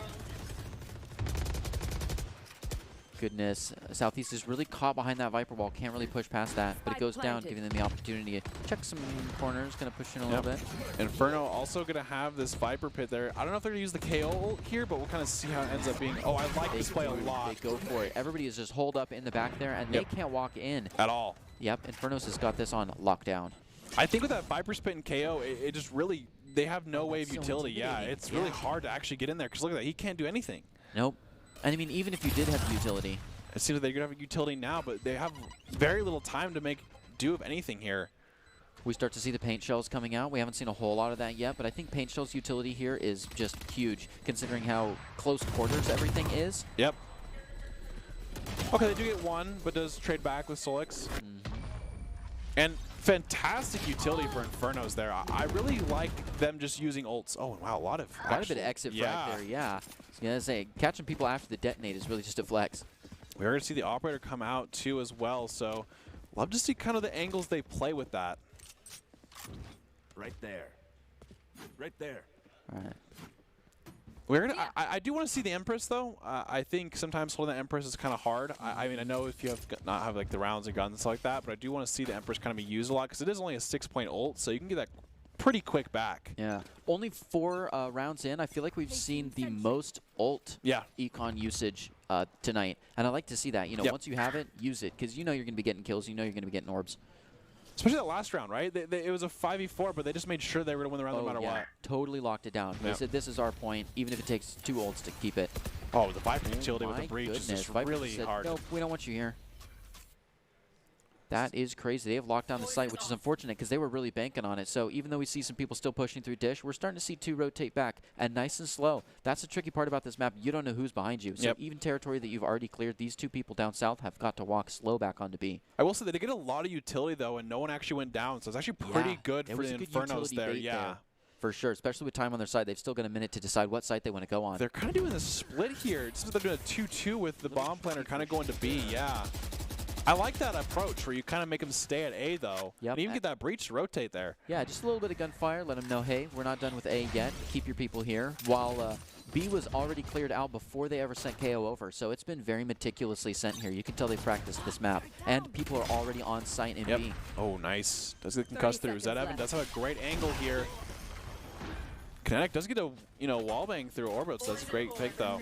Goodness. Southeast is really caught behind that Viper wall. Can't really push past that. But it goes down, giving them the opportunity to check some corners. Going to push in a little bit. Inferno also going to have this Viper pit there. I don't know if they're going to use the KO ult here, but we'll kind of see how it ends up being. Oh, I like this play a lot. They go for it. Everybody is just holed up in the back there, and they can't walk in. At all. Yep, Infernos has got this on lockdown. I think with that Viper spit and KO, it just really, they have no way of utility. Yeah, it's really hard to actually get in there, because look at that. He can't do anything. Nope. And I mean, even if you did have the utility. It seems like they're going to have a utility now, but they have very little time to make do of anything here. We start to see the paint shells coming out. We haven't seen a whole lot of that yet, but I think paint shells utility here is just huge, considering how close quarters everything is. Yep. Okay, they do get one, but does trade back with Solix. And fantastic utility for Infernos there. I really like them just using ults. Oh, wow, a lot of quite a bit of exit frag there, yeah. I was going to say, catching people after the detonate is really just a flex. We're going to see the operator come out too as well, so love to see kind of the angles they play with that. Right there. Right there. All right. We're gonna. I do want to see the Empress though. I think sometimes holding the Empress is kind of hard. I mean, I know if you not have like the rounds and guns and stuff like that, but I do want to see the Empress kind of be used a lot, because it is only a 6-point ult, so you can get that pretty quick back. Yeah. Only 4 rounds in, I feel like we've seen the most ult econ usage tonight, and I like to see that. You know, once you have it, use it, because you know you're going to be getting kills, you know you're going to be getting orbs. Especially that last round, right? It was a 5v4, but they just made sure they were going to win the round no matter what. Totally locked it down. They said, this is our point, even if it takes 2 ults to keep it. Oh, the Viper utility with the breach is just really hard. Nope, we don't want you here. That is crazy. They have locked down the site, which is unfortunate, because they were really banking on it. So even though we see some people still pushing through Dish, we're starting to see 2 rotate back, and nice and slow. That's the tricky part about this map. You don't know who's behind you. So even territory that you've already cleared, these 2 people down south have got to walk slow back onto B. I will say they did get a lot of utility, though, and no one actually went down. So it's actually pretty good for the Infernos there. Yeah. For sure, especially with time on their side. They've still got a minute to decide what site they want to go on. They're kind of doing a split here. It seems like they're doing a 2-2 with the bomb planner kind of going to B, I like that approach where you kind of make them stay at A, though. Yep. And even get that breach to rotate there. Yeah, just a little bit of gunfire. Let them know, hey, we're not done with A yet. Keep your people here. While B was already cleared out before they ever sent KO over. So it's been very meticulously sent here. You can tell they practiced this map. And people are already on site in B. Oh, nice. Does get concussed through. Zedevan does have a great angle here. Kinetic does get a wallbang through orbit, so that's a great pick, though.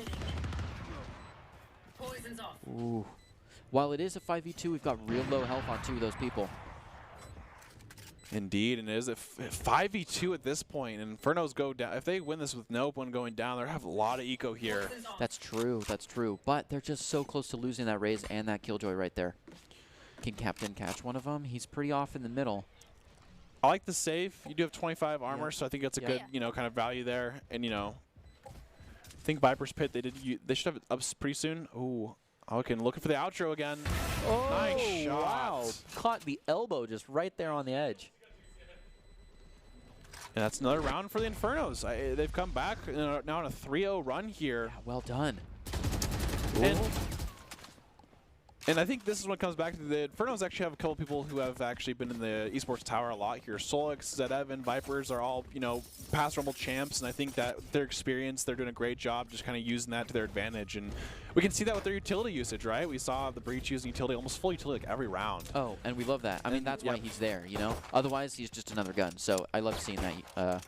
Ooh. While it is a 5v2, we've got real low health on 2 of those people. Indeed, and it is a 5v2 at this point, and Infernos go down. If they win this with no one going down, they'll have a lot of eco here. That's true, but they're just so close to losing that Raze and that Killjoy right there. Can Captain catch one of them? He's pretty off in the middle. I like the save. You do have 25 armor, so I think that's a good, kind of value there. And, I think Viper's Pit, they should have it up pretty soon. Ooh. Okay, looking for the outro again. Oh, nice shot. Wow. Caught the elbow just right there on the edge. And that's another round for the Infernos. They've come back now on a 3-0 run here. Yeah, well done. And And I think this is what comes back to the Infernos actually have a couple people who have actually been in the esports tower a lot here. Solix, Zedevan, Vipers are all, you know, past Rumble champs, and I think that their experience, they're doing a great job just kind of using that to their advantage. And we can see that with their utility usage, right? We saw the Breach using utility, almost full utility like every round. Oh, and we love that. I mean, that's why he's there, you know? Otherwise, he's just another gun. So I love seeing that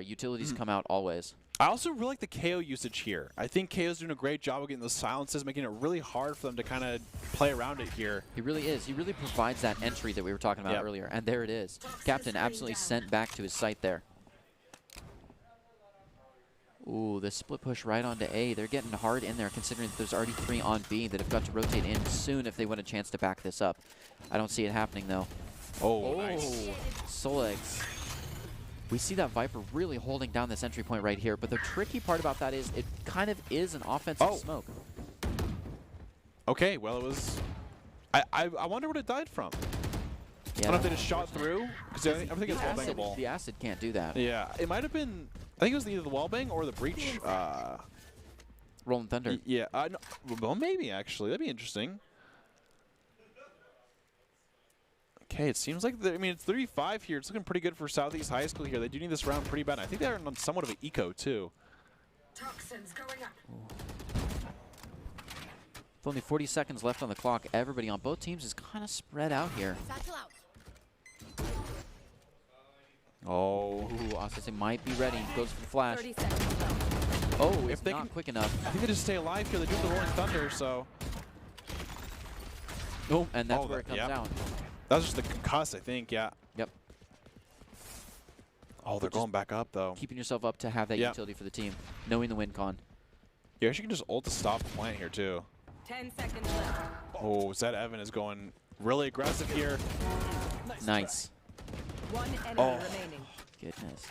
utilities come out always. I also really like the KO usage here. I think KO's doing a great job of getting those silences, making it really hard for them to kind of play around it here. He really is. He really provides that entry that we were talking about earlier. And there it is. Captain absolutely sent back to his site there. Ooh, the split push right onto A. They're getting hard in there considering that there's already 3 on B that have got to rotate in soon if they want a chance to back this up. I don't see it happening though. Oh, nice. Solix. We see that Viper really holding down this entry point right here, but the tricky part about that is it kind of is an offensive smoke. Okay, well, it was... I wonder what it died from. I don't know if they just shot through, because I think it's wallbangable. The acid can't do that. Yeah, it might have been... I think it was either the wallbang or the breach. Rolling Thunder. Yeah, no, well, maybe, actually. That'd be interesting. Okay, it seems like, I mean, it's 35 here. It's looking pretty good for Southeast High School here. They do need this round pretty bad. I think they're on somewhat of an eco, too. Toxins going up. With only 40 seconds left on the clock, everybody on both teams is kind of spread out here. Oh. Ooh, Austin might be ready. Goes for the flash. 30 seconds left. Oh, If it's they not can- quick enough. I think they just stay alive here. They do the Rolling Thunder, so... Oh, and that's Oh, where it comes yeah. down. That was just the concuss, I think, yeah. Yep. Oh, they're Just going back up, though. Keeping yourself up to have that Yep. utility for the team, knowing the win con. You actually can just ult to stop the plant here, too. 10 seconds left. Oh, Zedevan is going really aggressive here. Nice. One enemy Oh. remaining. Goodness.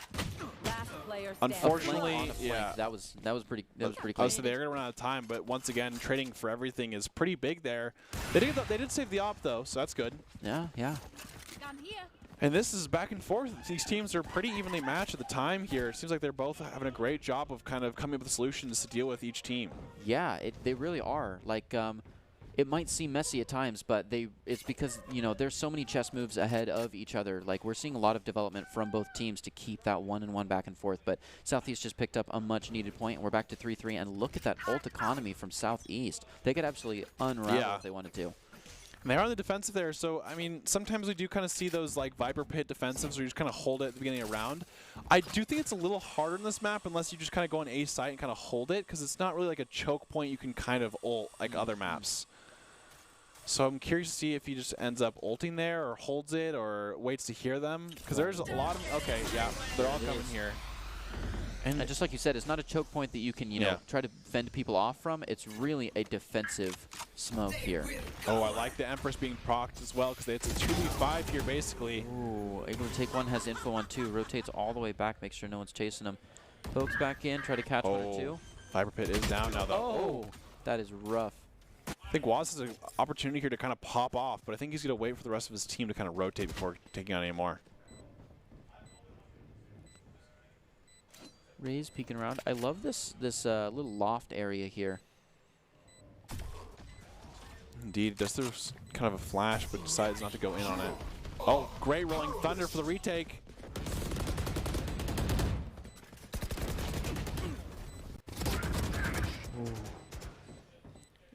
Last player standing. Unfortunately, On a flank. yeah. That was pretty I close. was saying they're going to run out of time, but once again, trading for everything is pretty big there. They did save the op, though, so that's good. Yeah, yeah. And this is back and forth. These teams are pretty evenly matched at the time here. It seems like they're both having a great job of kind of coming up with solutions to deal with each team. Yeah, they really are. Like, it might seem messy at times, but it's because, you know, there's so many chess moves ahead of each other. Like, we're seeing a lot of development from both teams to keep that 1-and-1 back and forth. But Southeast just picked up a much-needed point, and we're back to 3-3. And look at that ult economy from Southeast. They could absolutely unravel if they wanted to. And they are on the defensive there, so, I mean, sometimes we do kind of see those, like, Viper Pit defensives where you just kind of hold it at the beginning of a round. I do think it's a little harder in this map unless you just kind of go on A site and kind of hold it, because it's not really like a choke point you can kind of ult like other maps. So I'm curious to see if he just ends up ulting there or holds it or waits to hear them, because there's a lot of... Okay, yeah, they're all coming here. And just like you said, it's not a choke point that you can, you know, try to fend people off from. It's really a defensive smoke here. Oh, I like the Empress being procced as well, because it's a 2v5 here, basically. Ooh, able to take one, has info on 2, rotates all the way back, makes sure no one's chasing him. Pokes back in, try to catch 1 or 2. Viper Pit is down now, though. Oh, that is rough. I think Waz has an opportunity here to kind of pop off, but I think he's going to wait for the rest of his team to kind of rotate before taking on any more. Raze peeking around. I love this little loft area here. Indeed, just there's kind of a flash, but decides not to go in on it. Oh, great Rolling Thunder for the retake.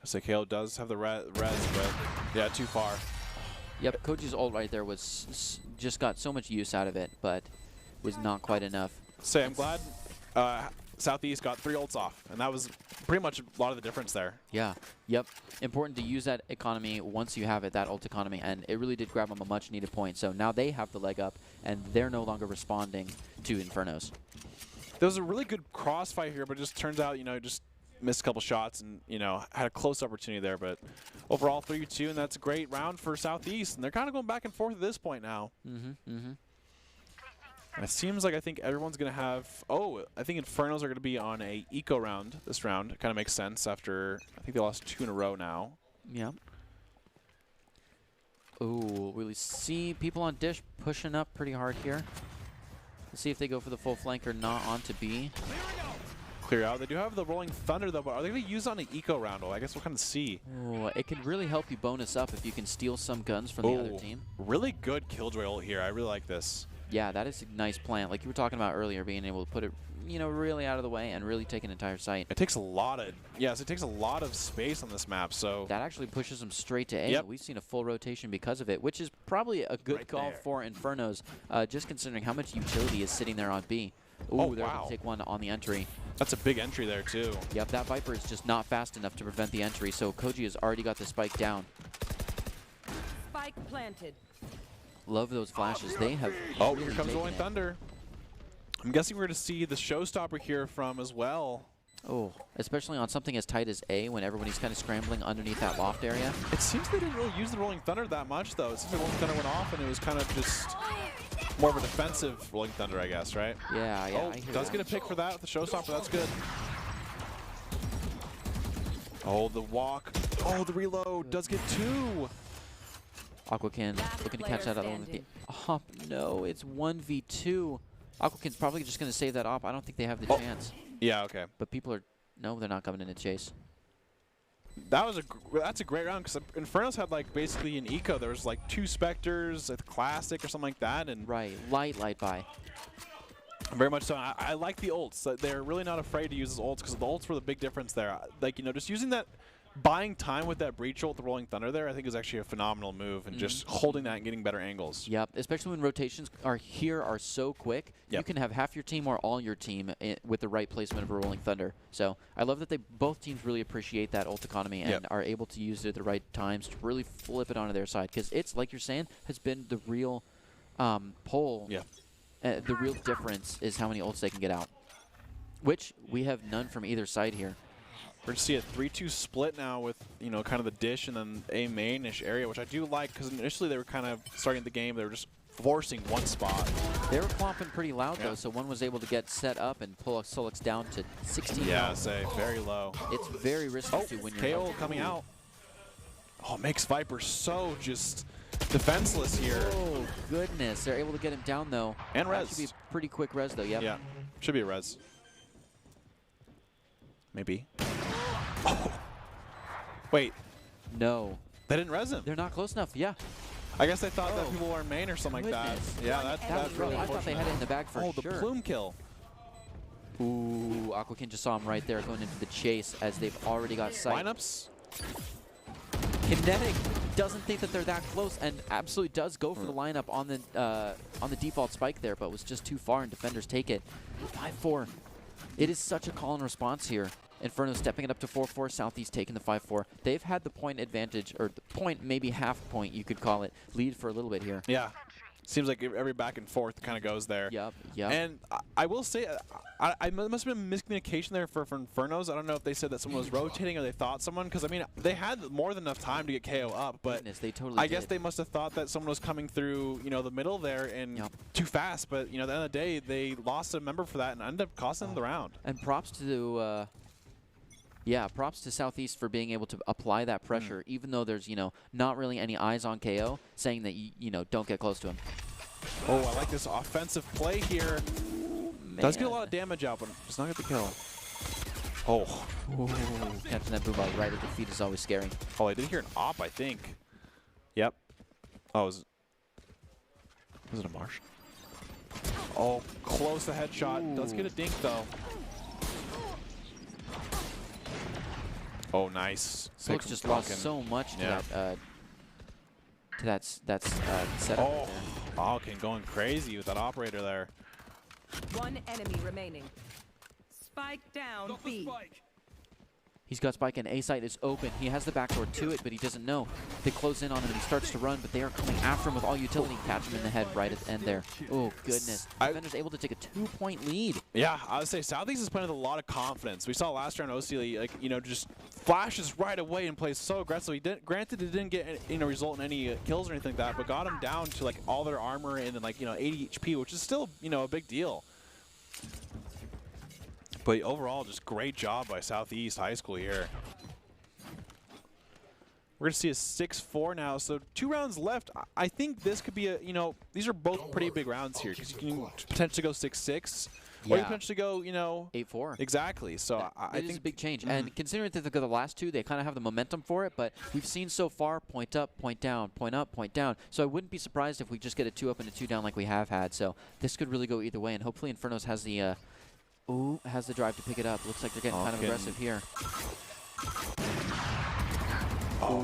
SAKO does have the res, but yeah, too far. Yep, Koji's ult right there was just got so much use out of it, but was not quite enough. Say, I'm glad Southeast got 3 ults off, and that was pretty much a lot of the difference there. Yeah, yep. Important to use that economy once you have it, that ult economy, and it really did grab them a much-needed point. So now they have the leg up, and they're no longer responding to Infernos. There was a really good crossfire here, but it just turns out, you know, just missed a couple shots and, you know, had a close opportunity there. But overall, 3-2, and that's a great round for Southeast. And they're kind of going back and forth at this point now. And it seems like I think everyone's going to have... Oh, I think Infernos are going to be on a eco round this round. It kind of makes sense after... I think they lost 2 in a row now. Yeah. Ooh, really see people on Dish pushing up pretty hard here. Let's see if they go for the full flank or not onto B. clear out. They do have the Rolling Thunder, though, but are they going to use on an eco round? Well, I guess we'll kind of see. Ooh, it can really help you bonus up if you can steal some guns from the other team. Really good Killjoy ult here. I really like this. Yeah, that is a nice plant. Like you were talking about earlier, being able to put it, you know, really out of the way and really take an entire site. It takes a lot of, yes, it takes a lot of space on this map, so. That actually pushes them straight to A. Yep. We've seen a full rotation because of it, which is probably a good call for Infernos, just considering how much utility is sitting there on B. Ooh, they're going to take one on the entry. That's a big entry there, too. Yep, that Viper is just not fast enough to prevent the entry, so Koji has already got the spike down. Spike planted. Love those flashes. They have. Oh, really here comes taken Rolling it. Thunder. I'm guessing we're going to see the showstopper here from as well. Oh, especially on something as tight as A when everybody's kind of scrambling underneath that loft area. It seems they didn't really use the Rolling Thunder that much, though. It seems like Rolling Thunder went off, and it was kind of just more of a defensive Rolling Thunder, I guess, right? Yeah, yeah. Oh, I hear does that. get a pick for that with the showstopper. That's good. Oh, the walk. Oh, the reload. Does get 2. Aquakin Last looking to catch player that other one. standing. Oh, no, it's 1v2. Aquakin's probably just going to save that op. I don't think they have the chance. Yeah, okay. But people are, no, they're not coming in to chase. That's a great round because Infernos had like basically an eco. There was like 2 Spectres, a Classic or something like that, and Right, light buy. very much so. I like the ults. They're really not afraid to use those ults because the ults were the big difference there. Like, you know, just using that, buying time with that breach ult, the Rolling Thunder there, I think is actually a phenomenal move, and just holding that and getting better angles. Yep, especially when rotations are so quick. Yep. You can have half your team or all your team with the right placement of a Rolling Thunder. So I love that both teams really appreciate that ult economy and are able to use it at the right times to really flip it onto their side. Because it's, like you're saying, has been the real pull. Yeah. The real difference is how many ults they can get out, which we have none from either side here. We're going to see a 3-2 split now with, you know, kind of the dish and then a main-ish area, which I do like because initially they were kind of starting the game. They were just forcing one spot. They were clomping pretty loud, though, so one was able to get set up and pull Solix down to 16. Yeah, say very low. It's very risky to when you're KO coming out. Oh, makes Viper so just defenseless here. Oh, goodness. They're able to get him down, though. And That res. should be a pretty quick res, though. Yep. Yeah, should be a res. Maybe. Oh. Wait, No. they didn't res him. They're not close enough. Yeah. I guess they thought that people were in main or something like that. Goodness. Yeah, That that's was really rough. I thought they had it in the bag for Oh, sure. the plume kill. Ooh, Aquakin just saw him right there going into the chase as they've already got sight. Lineups. Kinetic doesn't think that they're that close and absolutely does go for the lineup on the default spike there, but was just too far and defenders take it. 5-4. It is such a call and response here. Inferno stepping it up to 4-4. Southeast taking the 5-4. They've had the point advantage, or the point, maybe half point you could call it, lead for a little bit here. Yeah. Seems like every back and forth kind of goes there. Yep, yep. And I will say, I must have been miscommunication there for Infernos. I don't know if they said that someone was rotating or they thought someone, because I mean, they had more than enough time to get KO up, but Goodness, they totally I guess did. they must have thought that someone was coming through, you know, the middle there and Yep. too fast. But you know, at the end of the day, they lost a member for that and ended up costing them the round. And props to props to Southeast for being able to apply that pressure, even though there's, you know, not really any eyes on KO, saying that, you know, don't get close to him. Oh, I like this offensive play here. Does get a lot of damage out, but does not get the kill. Oh. Ooh, catching that boom ball right at the feet is always scary. Oh, I did hear an op, I think. Yep. Oh, was it a Marsh? Oh, close the headshot. Does get a dink, though. Oh, nice. Solix just lost so much to that setup. Oh, Falcon going crazy with that operator there. One enemy remaining. Spike down B. He's got Spike and A site is open. He has the backdoor to it, but he doesn't know. They close in on him and he starts to run, but they are coming after him with all utility. Catch him in the head right at the end there. Oh, goodness. Defender's able to take a 2-point lead. Yeah, I would say Southeast is playing with a lot of confidence. We saw last round OC, like, you know, just flashes right away and plays so aggressively. Granted, it didn't get, you know, result in any kills or anything like that, but got him down to like all their armor and then like, you know, 80 HP, which is still, you know, a big deal. But overall, just great job by Southeast High School here. We're going to see a 6-4 now, so 2 rounds left. I think this could be a, you know, these are both pretty big rounds here because you can potentially go 6-6. or you Yeah. potentially go, you know, 8-4. exactly. So I It is think a big change. And considering that they're the last two, they kind of have the momentum for it. But we've seen so far point up, point down, point up, point down. So I wouldn't be surprised if we just get a 2 up and a 2 down like we have had. So this could really go either way. And hopefully Infernos has the has the drive to pick it up. Looks like they're getting kind of aggressive here. Oh,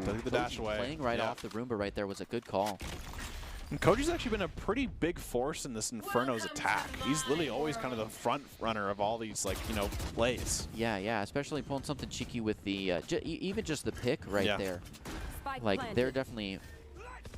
does the dash away. Playing right off the Roomba right there was a good call. And Koji's actually been a pretty big force in this Inferno's attack. He's literally always kind of the front runner of all these, like, you know, plays. Yeah, yeah, especially pulling something cheeky with the, even just the pick right there. Spike Like, planted. they're definitely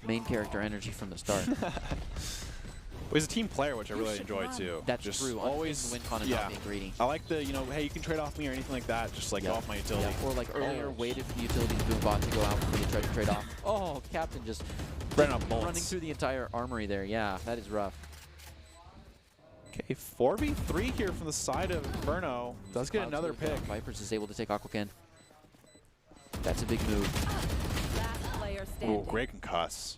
main character energy from the start. Well, he's a team player, which I really enjoy, too. That's just true. Always win con and not being greedy. I like the, you know, hey, you can trade off me or anything like that. Just, like, go off my utility. Yeah. Or, like, earlier waited for the utilities boom bot to go out before you tried to trade off. Oh, Captain just Ran out bullets. running through the entire armory there. Yeah, that is rough. Okay, 4v3 here from the side of Inferno. Does get another pick. Vipers is able to take Aquacan. That's a big move. Last player standing. Oh, great concuss.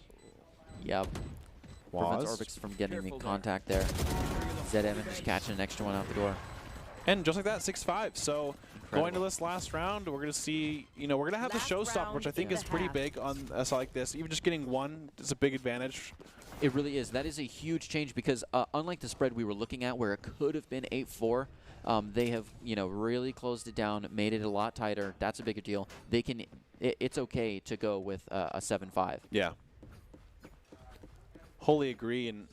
Yep. Prevents Was. Orbix from getting the contact there. Zed Evan just catching an extra one out the door. And just like that, 6-5. So going to this last round, we're going to see, you know, we're going to have Last the showstopper, round which I think in is the pretty half. big on a side like this. Even just getting one is a big advantage. It really is. That is a huge change because unlike the spread we were looking at where it could have been 8-4, they have, you know, really closed it down, made it a lot tighter. That's a bigger deal. They can, it's okay to go with a 7-5. Yeah. Wholly agree. And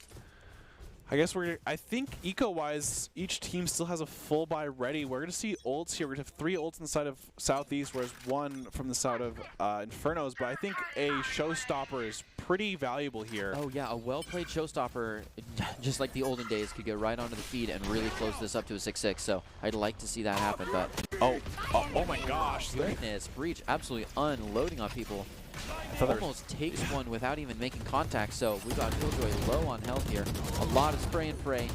I guess I think eco-wise, each team still has a full buy ready. We're going to see ults here. We're going to have 3 ults inside of Southeast, whereas 1 from the side of Infernos. But I think a showstopper is pretty valuable here. Oh, yeah, a well-played showstopper, just like the olden days, could go right onto the feed and really close this up to a 6-6. So I'd like to see that happen, but... Oh my gosh. Goodness, Breach absolutely unloading on people. Almost takes one without even making contact, so we got Killjoy low on health here. A lot of spray and pray.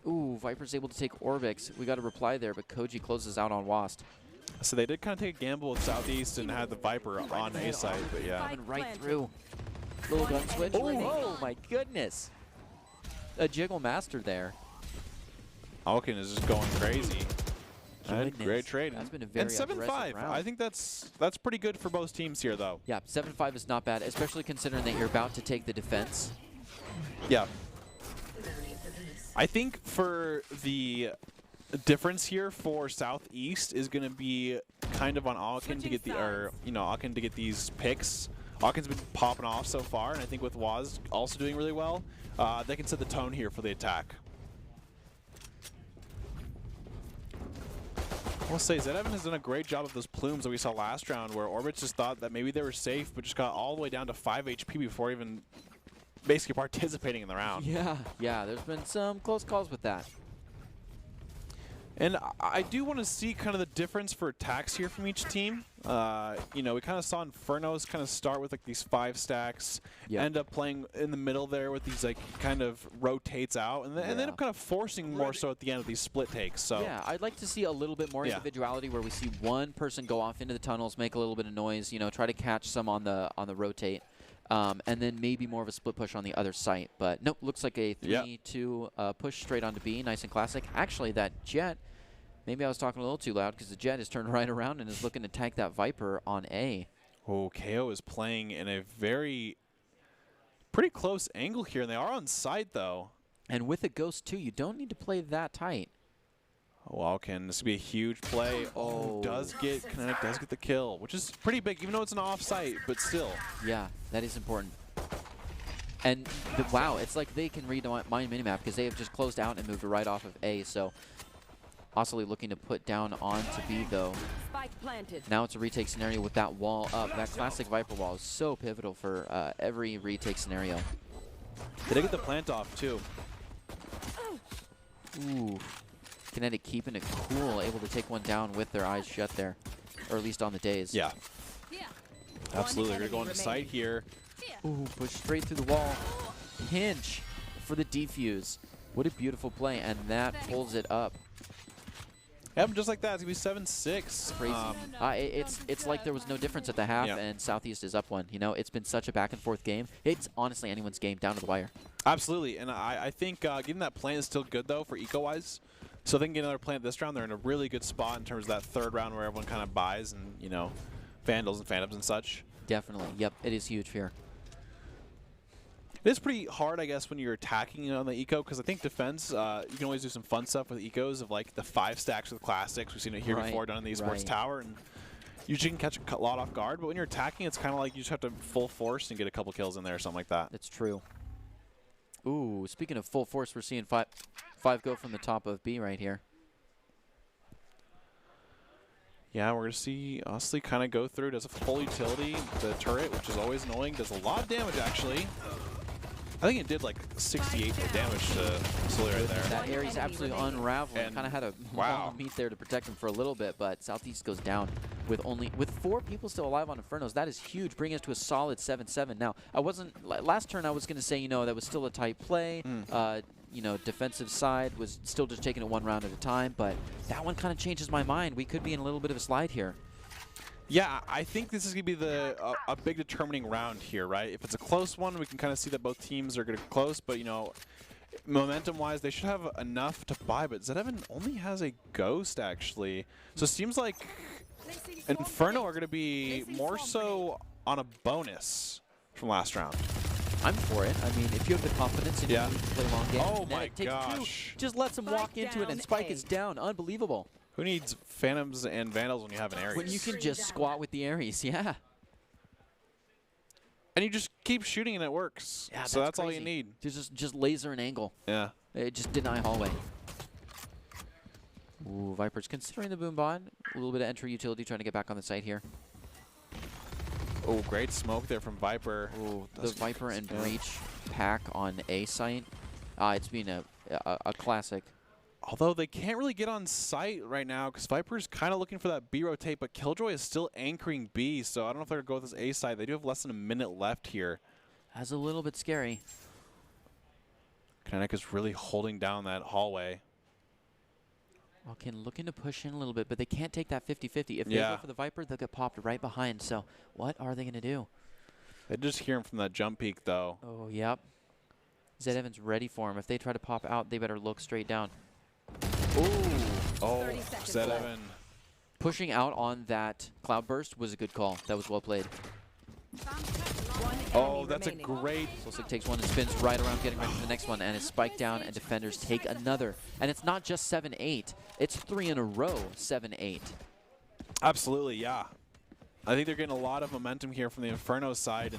Ooh, Viper's able to take Orbix. We got a reply there, but Koji closes out on Wast. So they did kind of take a gamble with Southeast and had the Viper on A side, but yeah. Coming right through. Little gun switch. Oh my goodness. A jiggle master there. Alkin is just going crazy. And Goodness. great trade. That's been a very and 7-5. aggressive round. I think that's pretty good for both teams here, though. Yeah, 7-5 is not bad, especially considering that you're about to take the defense. Yeah. I think for the difference here for Southeast is going to be kind of on Alkin to get Alkin to get these picks. Alkin's been popping off so far, and I think with Waz also doing really well, they can set the tone here for the attack. I will say, Zed Evan has done a great job of those plumes that we saw last round, where Orbit just thought that maybe they were safe, but just got all the way down to 5 HP before even basically participating in the round. Yeah, there's been some close calls with that. And I do want to see kind of the difference for attacks here from each team. You know, we kind of saw Infernos kind of start with like these 5 stacks, end up playing in the middle there with these like kind of rotates out, and then end up kind of forcing more so at the end of these split takes. So yeah, I'd like to see a little bit more individuality where we see one person go off into the tunnels, make a little bit of noise, you know, try to catch some on the rotate. And then maybe more of a split push on the other site. But nope, looks like a 3-2 push straight onto B. Nice and classic. Actually, that Jet, maybe I was talking a little too loud because the Jet is turned right around and is looking to tank that Viper on A. Oh, KO is playing in a pretty close angle here, and they are on site, though. And with a Ghost, too, you don't need to play that tight. Oh, Alkin, this would be a huge play. Oh, Kinetic does get the kill, which is pretty big, even though it's an off-site, but still. Yeah, that is important. And wow, it's like they can read my minimap because they have just closed out and moved right off of A. So Ocelot looking to put down onto B, though. Spike planted. Now it's a retake scenario with that wall up. That classic Viper wall is so pivotal for every retake scenario. They did get the plant off, too. Ooh. Kinetic keeping it cool, able to take one down with their eyes shut there. Or at least on the days. Yeah. Absolutely. They're going to site here. Ooh, push straight through the wall. Hinge for the defuse. What a beautiful play, and that pulls it up. Yep, just like that. It's going to be 7-6. Crazy. It's like there was no difference at the half, Yeah. and Southeast is up one. You know, it's been such a back and forth game. It's honestly anyone's game down to the wire. Absolutely, and I think getting that plant is still good, though, for eco-wise. So if they can get another plant this round, they're in a really good spot in terms of that third round where everyone kind of buys and, you know, Vandals and Phantoms and such. Definitely. Yep, it is huge here. It is pretty hard, I guess, when you're attacking on the eco, because I think defense, you can always do some fun stuff with ecos of like the 5 stacks with classics. We've seen it here before done in the esports tower, and usually you can catch a lot off guard. But when you're attacking, it's kind of like you just have to full force and get a couple kills in there or something like that. That's true. Ooh, speaking of full force, we're seeing five go from the top of B right here. Yeah, we're going to see Osley kind of go through. Does a full utility, the turret, which is always annoying. Does a lot of damage, actually. I think it did like 68 damage to Sully right there. That Ares absolutely unraveling. Kind of had a long meat there to protect him for a little bit, but Southeast goes down with 4 people still alive on Infernos. That is huge, bringing us to a solid 7-7. Now, last turn I was going to say, you know, that was still a tight play. You know, defensive side was still just taking it one round at a time, but that one kind of changes my mind. We could be in a little bit of a slide here. Yeah, I think this is going to be a big determining round here, right? If it's a close one, we can kind of see that both teams are going to close, but, you know, momentum-wise, they should have enough to buy, but Zedevan only has a Ghost, actually. So it seems like Inferno are going to be more so on a bonus from last round. I'm for it. I mean, if you have the confidence and you can play long game, oh my gosh. Just lets them walk into it, and Spike is down. Unbelievable. Who needs Phantoms and Vandals when you have an Ares? When you can just squat with the Ares, yeah. And you just keep shooting and it works. Yeah, so that's all crazy. you need. Just laser and angle. Yeah. It just deny hallway. Ooh, Viper's considering the boom bot. A little bit of entry utility trying to get back on the site here. Oh, great smoke there from Viper. Ooh, the Viper and Breach pack on A site. It's been a classic. Although they can't really get on site right now because Viper's kind of looking for that B rotate, but Killjoy is still anchoring B, so I don't know if they're going to go with this A side. They do have less than a minute left here. That's a little bit scary. Kinetic is really holding down that hallway. Okay, looking to push in a little bit, but they can't take that 50-50. If they go for the Viper, they'll get popped right behind. So what are they going to do? They just hear him from that jump peak, though. Oh, yep. Zed Evans ready for him. If they try to pop out, they better look straight down. Ooh. Oh, Zed Evan. Pushing out on that Cloudburst was a good call. That was well played. Oh, that's a great... Solsic takes one and spins right around, getting ready for the next one, and it's spiked down, and defenders take another. And it's not just 7-8. It's 3 in a row, 7-8. Absolutely, yeah. I think they're getting a lot of momentum here from the Inferno side.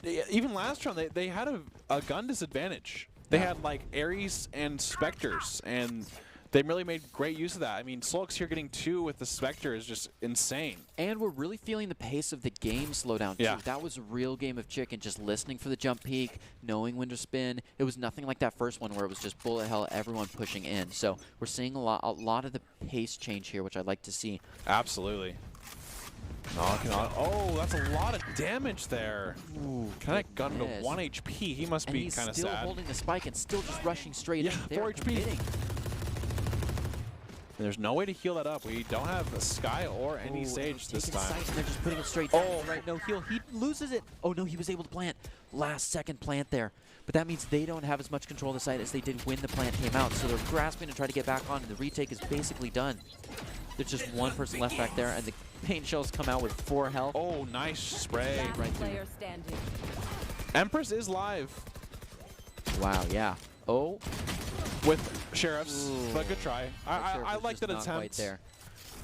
And even last round, they had a gun disadvantage. They had, like, Ares and Spectres, and they really made great use of that. I mean, Solix here getting 2 with the Spectre is just insane. And we're really feeling the pace of the game slow down, too. Yeah. That was a real game of chicken, just listening for the jump peak, knowing when to spin. It was nothing like that first one where it was just bullet hell, everyone pushing in. So we're seeing a lot of the pace change here, which I'd like to see. Absolutely. Knocking on. Oh, that's a lot of damage there. Ooh, kind of got him to 1 HP. He must be kind of sad. He's still holding the spike and still just rushing straight in. 4 HP. And there's no way to heal that up. We don't have a Sky or any Sage this time. Sight, and they're just putting it straight down. Right, no heal. He loses it. Oh, no, he was able to plant. Last second plant there. But that means they don't have as much control of the site as they did when the plant came out. So they're grasping to try to get back on, and the retake is basically done. There's just one person left back there, and the paint shells come out with 4 health. Oh, nice spray. Right Player standing. Empress is live. Wow, yeah. Oh. With Sheriffs, Ooh. but good try. I like that attempt. attempt. There.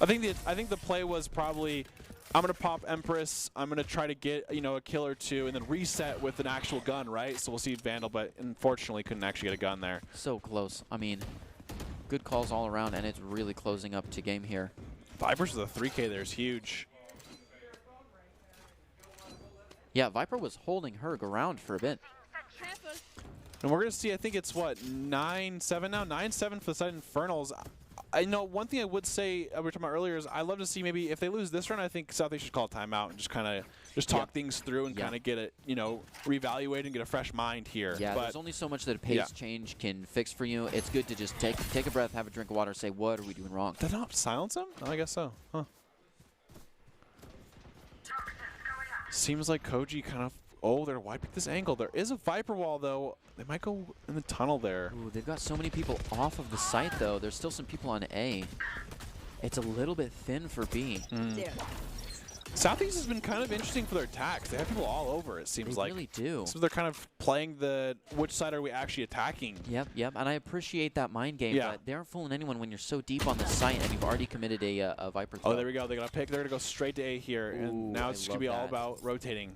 I think the play was probably, I'm gonna pop Empress. I'm gonna try to get a kill or 2, and then reset with an actual gun, right? So we'll see Vandal, but unfortunately couldn't actually get a gun there. So close. I mean, good calls all around, and it's really closing up to game here. Vipers with a 3K there is huge. Yeah, Viper was holding her ground for a bit. And we're going to see, I think it's what, 9-7 now? 9-7 for the side Infernals. I know one thing I would say we were talking about earlier is I love to see maybe if they lose this run, I think Southeast should call a timeout and just kind of talk things through and kind of get it, reevaluate and get a fresh mind here. Yeah, but there's only so much that a pace change can fix for you. It's good to just take a breath, have a drink of water, say, what are we doing wrong? did not silence him? Oh, I guess so. Huh. Seems like Koji kind of. Oh, they're wiping this angle. There is a Viper wall, though. They might go in the tunnel there. Ooh, they've got so many people off of the site, though. There's still some people on A. It's a little bit thin for B. There. Southeast has been kind of interesting for their attacks. They have people all over, it seems They like. really do. So they're kind of playing the which side are we actually attacking. Yep. And I appreciate that mind game, Yeah. but they aren't fooling anyone when you're so deep on the site and you've already committed a Viper throw. Oh, there we go. They're going to pick. They're going to go straight to A here. Ooh, And now it's I going to be love all that. about rotating.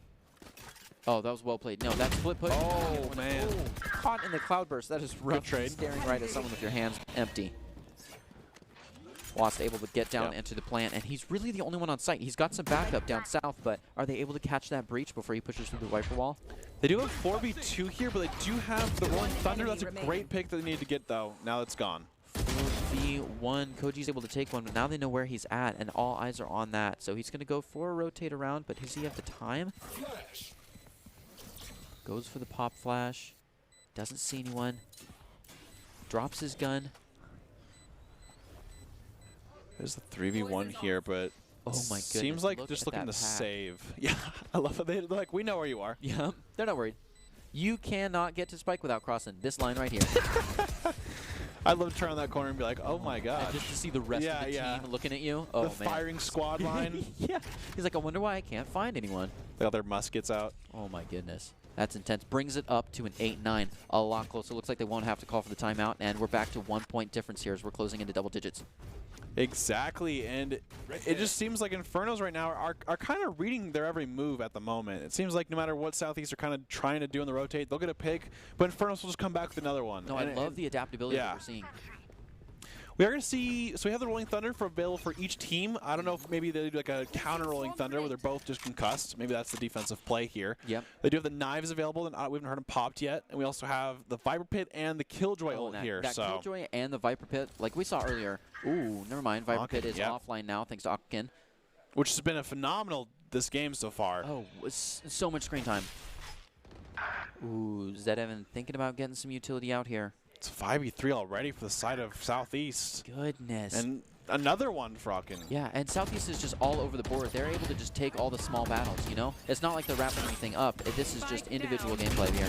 Oh, that was well played. No, that's split push. Oh, man. Caught in the cloudburst. That is rough. trade. Staring right at someone with your hands empty. Wasp able to get down, Yep. enter the plant, and he's really the only one on site. He's got some backup down south, but are they able to catch that breach before he pushes through the Viper wall? They do have 4v2 here, but they do have the Rolling Thunder. That's a great pick that they need to get, though. Now it's gone. 4v1. Koji's able to take one, but now they know where he's at, and all eyes are on that. So he's going to go for a rotate around, but does he have the time? Goes for the pop flash. Doesn't see anyone. Drops his gun. There's the 3v1 here, but Oh my goodness. seems like look just at looking that to pack. save. Yeah, I love it. They're like, we know where you are. Yeah, they're not worried. You cannot get to Spike without crossing this line right here. I'd love to turn on that corner and be like, oh my And god. just to see the rest of the team looking at you. Oh, The man. firing squad line. Yeah. He's like, I wonder why I can't find anyone. They got their muskets out. Oh, my goodness. That's intense. Brings it up to an 8-9. A lot closer. Looks like they won't have to call for the timeout, and we're back to 1 point difference here as we're closing into double digits. Exactly, and it just seems like Infernos right now are kind of reading their every move at the moment. It seems like no matter what Southeast are kind of trying to do in the rotate, they'll get a pick, but Infernos will just come back with another one. No, I love the adaptability that we're seeing. We are going to see, so we have the Rolling Thunder available for each team. I don't know if maybe they do like a counter Rolling Thunder where they're both just concussed. Maybe that's the defensive play here. Yep. They do have the knives available, and we haven't heard them popped yet. And we also have the Viper Pit and the Killjoy ult here. That so Killjoy and the Viper Pit, like we saw earlier. Ooh, never mind. Viper Pit is offline now thanks to Akin. Which has been a phenomenal this game so far. Oh, so much screen time. Ooh, Zed Evan thinking about getting some utility out here. It's 5v3 already for the side of Southeast. Goodness. And another one for Akin. Yeah, and Southeast is just all over the board. They're able to just take all the small battles, you know? It's not like they're wrapping anything up. This is just individual gameplay here.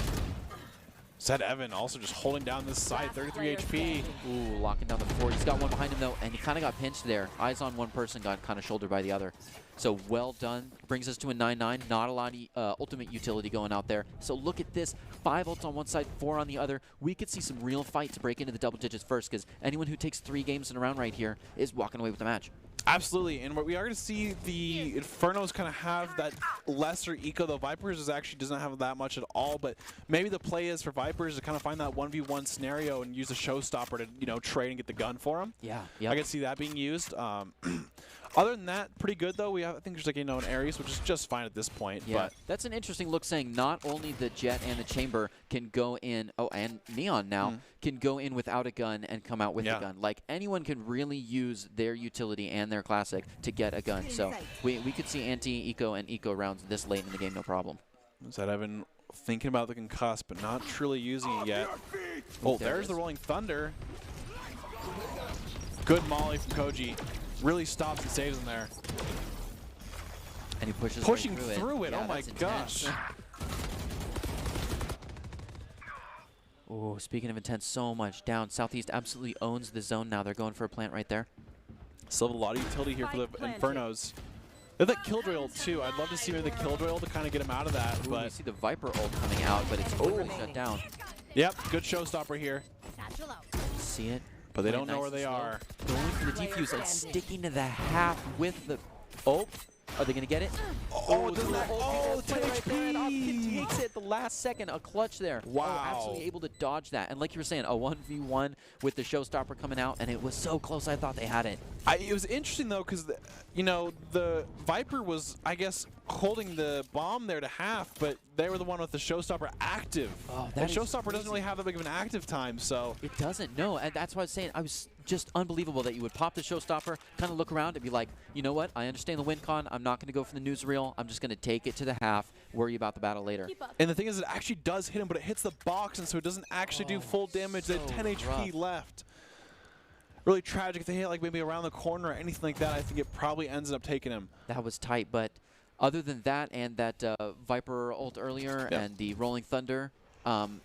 Zed Evan also just holding down this side, 33 HP. Ooh, locking down the fort. He's got one behind him, though, and he kind of got pinched there. Eyes on one person, got kind of shouldered by the other. So well done. Brings us to a 9-9. Not a lot of ultimate utility going out there. So look at this. 5 ults on one side, 4 on the other. We could see some real fight to break into the double digits first, because anyone who takes 3 games in a round right here is walking away with the match. Absolutely, and what we are going to see the Infernos kind of have that lesser eco, though Vipers actually doesn't have that much at all, but maybe the play is for Vipers to kind of find that 1v1 scenario and use a showstopper to, trade and get the gun for them. Yeah, I can see that being used. Other than that, pretty good, though. I think there's an Ares, which is just fine at this point. Yeah, but that's an interesting look, saying not only the Jet and the Chamber can go in, and Neon now, can go in without a gun and come out with a gun. Like, anyone can really use their utility and their classic to get a gun. So we could see anti-eco and eco rounds this late in the game, no problem. Zed Evan thinking about the concuss, but not truly using it yet. Oh, there's the Rolling Thunder. Good molly from Koji. Really stops and saves him there. And he pushes pushing right through it. Yeah, Oh my gosh. Oh, speaking of intense, so much down. Southeast absolutely owns the zone now. They're going for a plant right there. Still have a lot of utility here for the Infernos. They have that Killjoy ult too. I'd love to see maybe the Killjoy ult to kind of get him out of that. Ooh, But you see the Viper ult coming out, but it's already shut down. Yep, good showstopper here. See it? But they Playing don't know nice where they and slow. are. Going for the defuse and sticking to the half with the... Oh, are they going to get it? Oh, doesn't that? Oh, 10 right there, and Opkin HP. takes it at the last second. A clutch there. Wow. Oh, absolutely able to dodge that. And like you were saying, a 1v1 with the showstopper coming out, and it was so close I thought they had it. It was interesting, though, because, the Viper was, I guess, holding the bomb there to half, but they were the one with the showstopper active. Oh, and that is showstopper doesn't crazy. really have that big of an active time, so. It doesn't, no. And that's why I was saying, I was just unbelievable that you would pop the showstopper, kind of look around and be like, you know what, I understand the win con, I'm not going to go for the newsreel, I'm just going to take it to the half, worry about the battle later. And the thing is, it actually does hit him, but it hits the box, and so it doesn't actually do full damage. They had 10 HP left. Really tragic. If they hit like maybe around the corner or anything like that, I think it probably ends up taking him. That was tight, but other than that and that Viper ult earlier and the Rolling Thunder,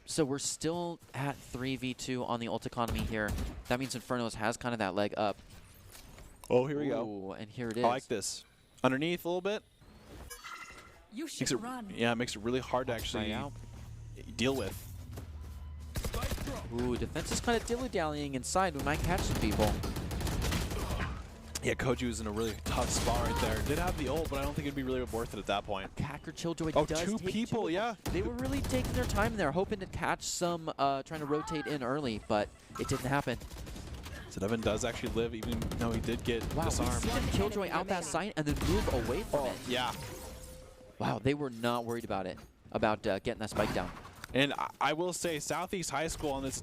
so we're still at 3v2 on the ult economy here. That means Infernos has kind of that leg up. Oh, here we Ooh, go. And here it is. I like this. Underneath a little bit. You should run. Yeah, it makes it really hard to actually deal with. Ooh, defense is kind of dilly-dallying inside. We might catch some people. Yeah, Koji was in a really tough spot right there. Did have the ult, but I don't think it'd be really worth it at that point. Hacker Killjoy Oh, does two take people, two. yeah. They were really taking their time there, hoping to catch some, trying to rotate in early, but it didn't happen. So Devin does actually live, even though he did get disarmed. We see them Killjoy out that site and then move away from it. Yeah. Wow, they were not worried about it, about getting that spike down. And I will say, Southeast High School on this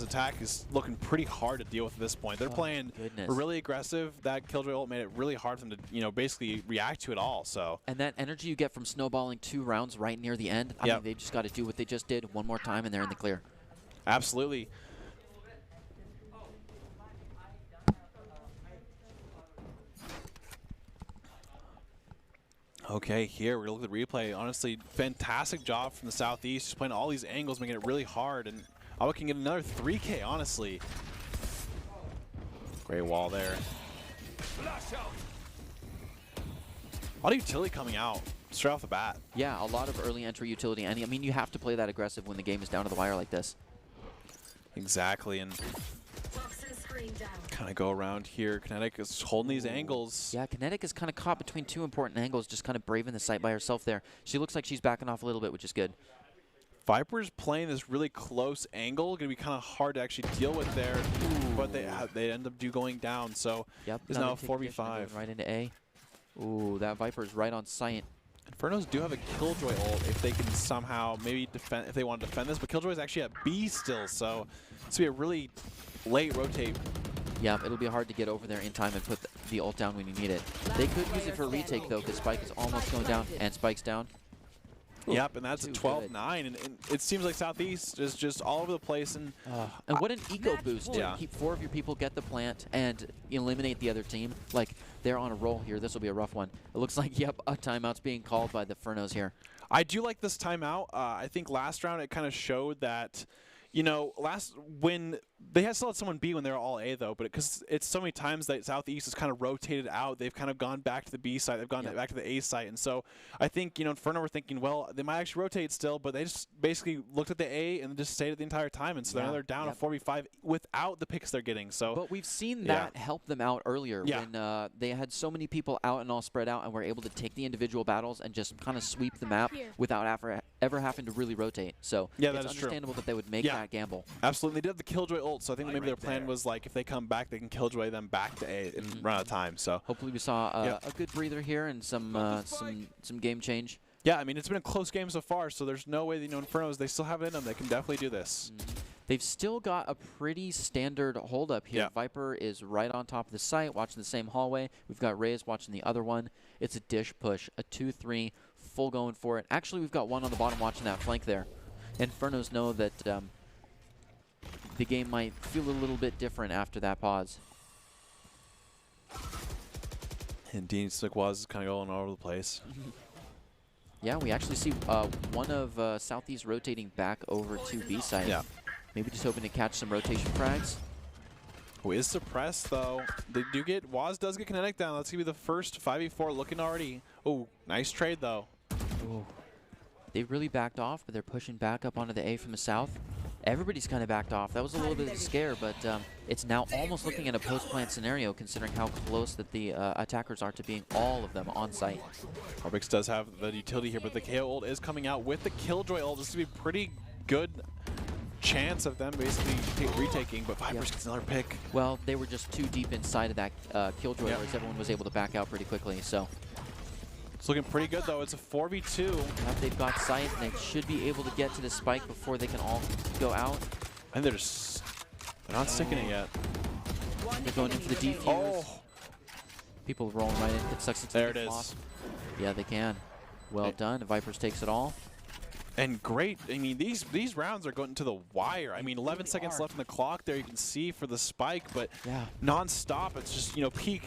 attack is looking pretty hard to deal with at this point. They're playing really aggressive. That Killjoy ult made it really hard for them to, basically react to it all. So. And that energy you get from snowballing 2 rounds right near the end, I mean, they've just got to do what they just did one more time, and they're in the clear. Absolutely. Okay, here we're going to look at the replay. Honestly, fantastic job from the Southeast. Just playing all these angles, making it really hard. And Awa can get another 3K, honestly. Great wall there. A lot of utility coming out straight off the bat. Yeah, a lot of early entry utility. And I mean, you have to play that aggressive when the game is down to the wire like this. Exactly. And kind of go around here. Kinetic is holding these angles. Yeah, Kinetic is kind of caught between 2 important angles, just kind of braving the site by herself there. She looks like she's backing off a little bit, which is good. Viper's playing this really close angle. Going to be kind of hard to actually deal with there. Ooh. But they end up going down. So it's now a 4v5. Right into A. Ooh, that Viper is right on site. Infernos do have a Killjoy ult if they can somehow maybe defend, if they want to defend this. But Killjoy is actually at B still, so it's going to be a really late rotate. Yeah, it'll be hard to get over there in time and put the ult down when you need it. They could use it for a retake, though, because Spike is almost going down, and Spike's down. Ooh, yep, and that's a 12-9, and it seems like Southeast is just all over the place. And what an eco boost to keep 4 of your people, get the plant, and eliminate the other team. Like, they're on a roll here. This will be a rough one. It looks like, yep, a timeout's being called by the Infernos here. I do like this timeout. I think last round it kind of showed that, when they still had someone B when they were all A, though, but because it's so many times that Southeast has kind of rotated out, they've kind of gone back to the B site, they've gone back to the A site, and so I think, Inferno were thinking, well, they might actually rotate still, but they just basically looked at the A and just stayed it the entire time, and so now they're down a 4v5 without the picks they're getting. So, but we've seen that help them out earlier when they had so many people out and all spread out, and were able to take the individual battles and just kind of sweep the map without ever having to really rotate. So it's understandable that they would make that gamble. Absolutely. They did have the Killjoy ult, so I think maybe their plan was like if they come back, they can Killjoy them back to A and run out of time. So hopefully we saw a good breather here and some game change. Yeah, I mean, it's been a close game so far, so there's no way that, Infernos, they still have it in them. They can definitely do this. They've still got a pretty standard hold-up here. Viper is right on top of the site, watching the same hallway. We've got Reyes watching the other one. It's a dish push, a 2-3, full going for it. Actually, we've got one on the bottom watching that flank there. Infernos know that the game might feel a little bit different after that pause. And Dean Slick is kind of going all over the place. Yeah, we actually see one of Southeast rotating back over to B side. Yeah. Maybe just hoping to catch some rotation frags. Who is suppressed, though. They do get, Waz does get Kinetic down. That's going to be the first 5v4 looking already. Oh, nice trade, though. Ooh. They really backed off, but they're pushing back up onto the A from the south. Everybody's kind of backed off. That was a little bit of a scare, but it's now almost looking at a post-plant scenario, considering how close that the attackers are to being all of them on site. Orbix does have the utility here, but the KO ult is coming out with the Killjoy ult. This is going to be a pretty good chance of them basically retaking, but Vipers gets another pick. Well, they were just too deep inside of that Killjoy, whereas everyone was able to back out pretty quickly, so. It's looking pretty good, though. It's a 4v2. They've got sight, and they should be able to get to the spike before they can all go out. And they're not sticking it yet. They're going in for the defuse. Oh, People rolling right in. It sucks to there take it them is. off. Yeah, they can. Well done. Vipers takes it all. And great. I mean, these rounds are going to the wire. I mean, 11 seconds left on the clock there. You can see for the spike, but Yeah. non-stop. It's just,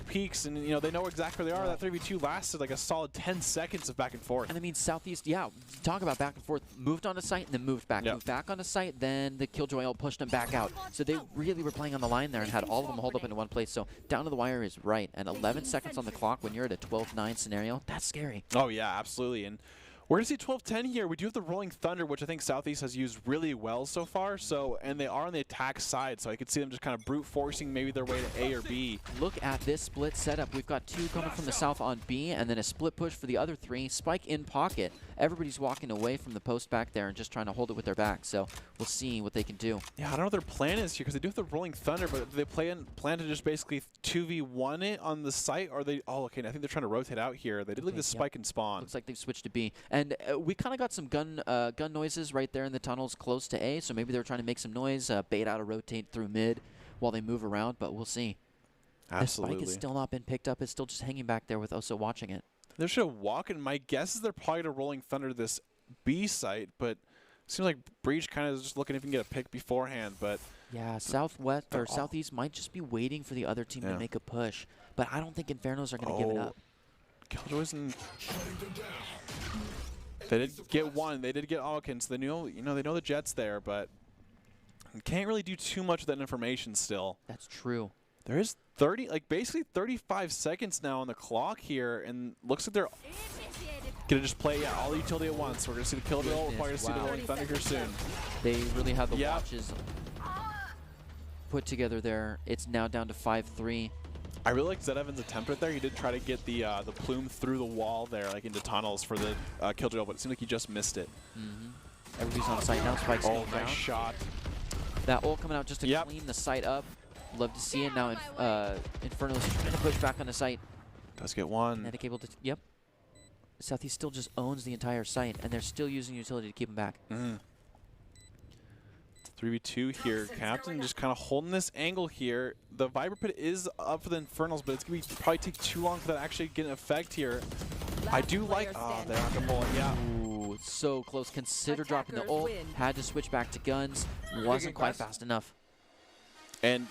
peaks, and, they know exactly where they are. That 3v2 lasted like a solid 10 seconds of back and forth. And I mean, Southeast, yeah, talk about back and forth. Moved on the site and then moved back. Yep. Moved back on the site, then the Killjoy ult pushed them back out. So they really were playing on the line there and had all of them hold up into one place. So down to the wire is right. And 11 seconds on the clock when you're at a 12-9 scenario, that's scary. Oh, yeah, absolutely. And we're going to see 12-10 here. We do have the Rolling Thunder, which I think Southeast has used really well so far. And they are on the attack side, so I could see them just kind of brute forcing maybe their way to A or B. Look at this split setup. We've got 2 coming from the south on B, and then a split push for the other 3. Spike in pocket. Everybody's walking away from the post back there and just trying to hold it with their back. So we'll see what they can do. Yeah, I don't know what their plan is here because they do have the Rolling Thunder, but do they plan to just basically 2v1 it on the site? Or are they? Oh, okay. I think they're trying to rotate out here. They did leave the spike and spawn. Looks like they've switched to B. And we kind of got some gun noises right there in the tunnels close to A, so maybe they're trying to make some noise, bait out a rotate through mid while they move around, but we'll see. Absolutely. The spike has still not been picked up. It's still just hanging back there with Oso watching it. They're just walking. My guess is they're probably to Rolling Thunder this B site, but it seems like Breach kind of is just looking if he can get a pick beforehand. But yeah, southwest or southeast might just be waiting for the other team to make a push, but I don't think Infernos are going to give it up. Killjoys and they did get one. They did get Alkin, so they know they know the Jet's there, but can't really do too much with that information still. That's true. There is basically 35 seconds now on the clock here, and looks like they're gonna just play all the utility at once. We're gonna see the kill drill. We're probably gonna see the Rolling Thunder here soon. They really have the watches put together there. It's now down to 5-3. I really like Zed Evans' attempt right there. He did try to get the plume through the wall there, like into tunnels for the kill drill, but it seemed like he just missed it. Everybody's on site now. Spike's going down. Nice shot. That ult coming out just to clean the site up. Love to see it. Now Inferno's trying to push back on the site. Does get one. Kinetic able to, Southeast still just owns the entire site, and they're still using utility to keep him back. 3v2 here. Captain just kind of holding this angle here. The Viper Pit is up for the Infernals, but it's going to probably take too long for that to actually get an effect here. I do like... Oh, they're not going to pull it. Yeah. Ooh, so close. Consider dropping the ult. Had to switch back to guns. Wasn't quite fast enough. And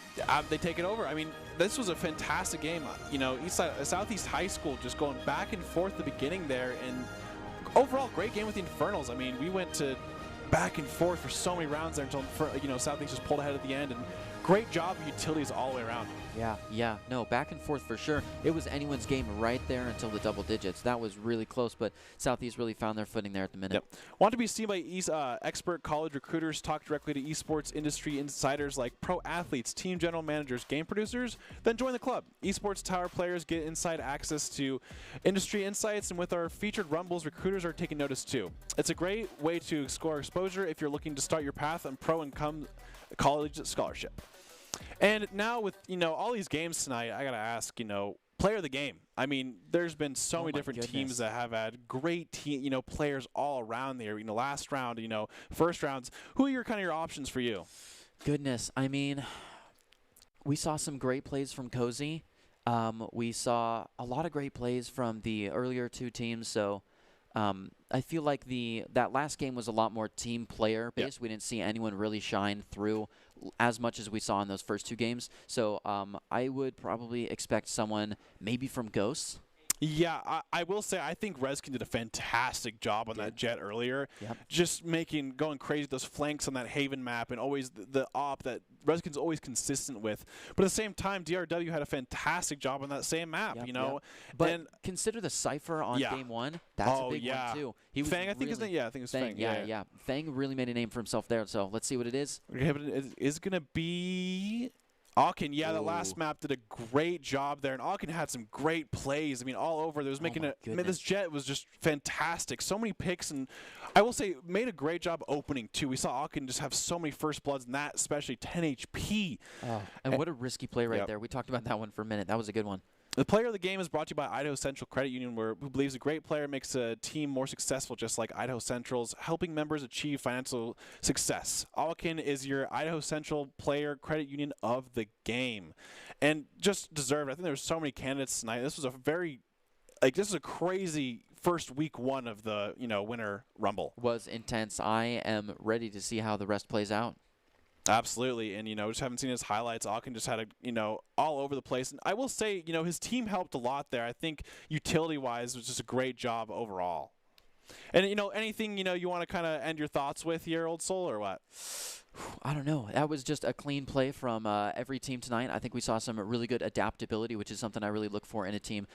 they take it over. I mean, this was a fantastic game. Southeast High School just going back and forth at the beginning there. And overall, great game with the Infernals. I mean, we went to back and forth for so many rounds there until Southeast just pulled ahead at the end. And great job of utilities all the way around. Yeah. No, back and forth for sure. It was anyone's game right there until the double digits. That was really close, but Southeast really found their footing there at the minute. Yep. Want to be seen by expert college recruiters, talk directly to esports industry insiders like pro athletes, team general managers, game producers? Then join the club. Esports Tower players get inside access to industry insights, and with our featured Rumbles, recruiters are taking notice too. It's a great way to explore exposure if you're looking to start your path on pro and college scholarship. And now with, all these games tonight, I got to ask, player of the game. I mean, there's been so many different teams that have had great players all around there. Last round, first rounds. Who are your options for you? Goodness. I mean, we saw some great plays from Cozy. We saw a lot of great plays from the earlier 2 teams. So I feel like that last game was a lot more team player based. We didn't see anyone really shine through as much as we saw in those first 2 games. So I would probably expect someone maybe from Ghosts. Yeah, I will say I think Reskin did a fantastic job on that Jet earlier. Just going crazy, those flanks on that Haven map, and always the op that Reskin's always consistent with. But at the same time, DRW had a fantastic job on that same map, But and consider the Cypher on game 1. That's a big one, too. He was Fang, I think his name. Yeah, I think it was Fang. Yeah. Fang really made a name for himself there, so let's see what it is. It is going to be... Aachen, that last map did a great job there, and Aachen had some great plays. I mean, all over. There was making this Jet was just fantastic. So many picks, and I will say, made a great job opening too. We saw Aachen just have so many first bloods, and that especially 10 HP. And what a risky play right there. We talked about that one for a minute. That was a good one. The player of the game is brought to you by Idaho Central Credit Union, who believes a great player makes a team more successful, just like Idaho Central's, helping members achieve financial success. Alkin is your Idaho Central Player Credit Union of the game, and just deserved. I think there were so many candidates tonight. This was a very, this is a crazy first week one of the Winter Rumble. Was intense. I am ready to see how the rest plays out. Absolutely, and just haven't seen his highlights. Alkin just had all over the place. And I will say, his team helped a lot there. I think utility-wise, it was just a great job overall. And anything you want to kind of end your thoughts with here, Old Soul, or what? I don't know. That was just a clean play from every team tonight. I think we saw some really good adaptability, which is something I really look for in a team,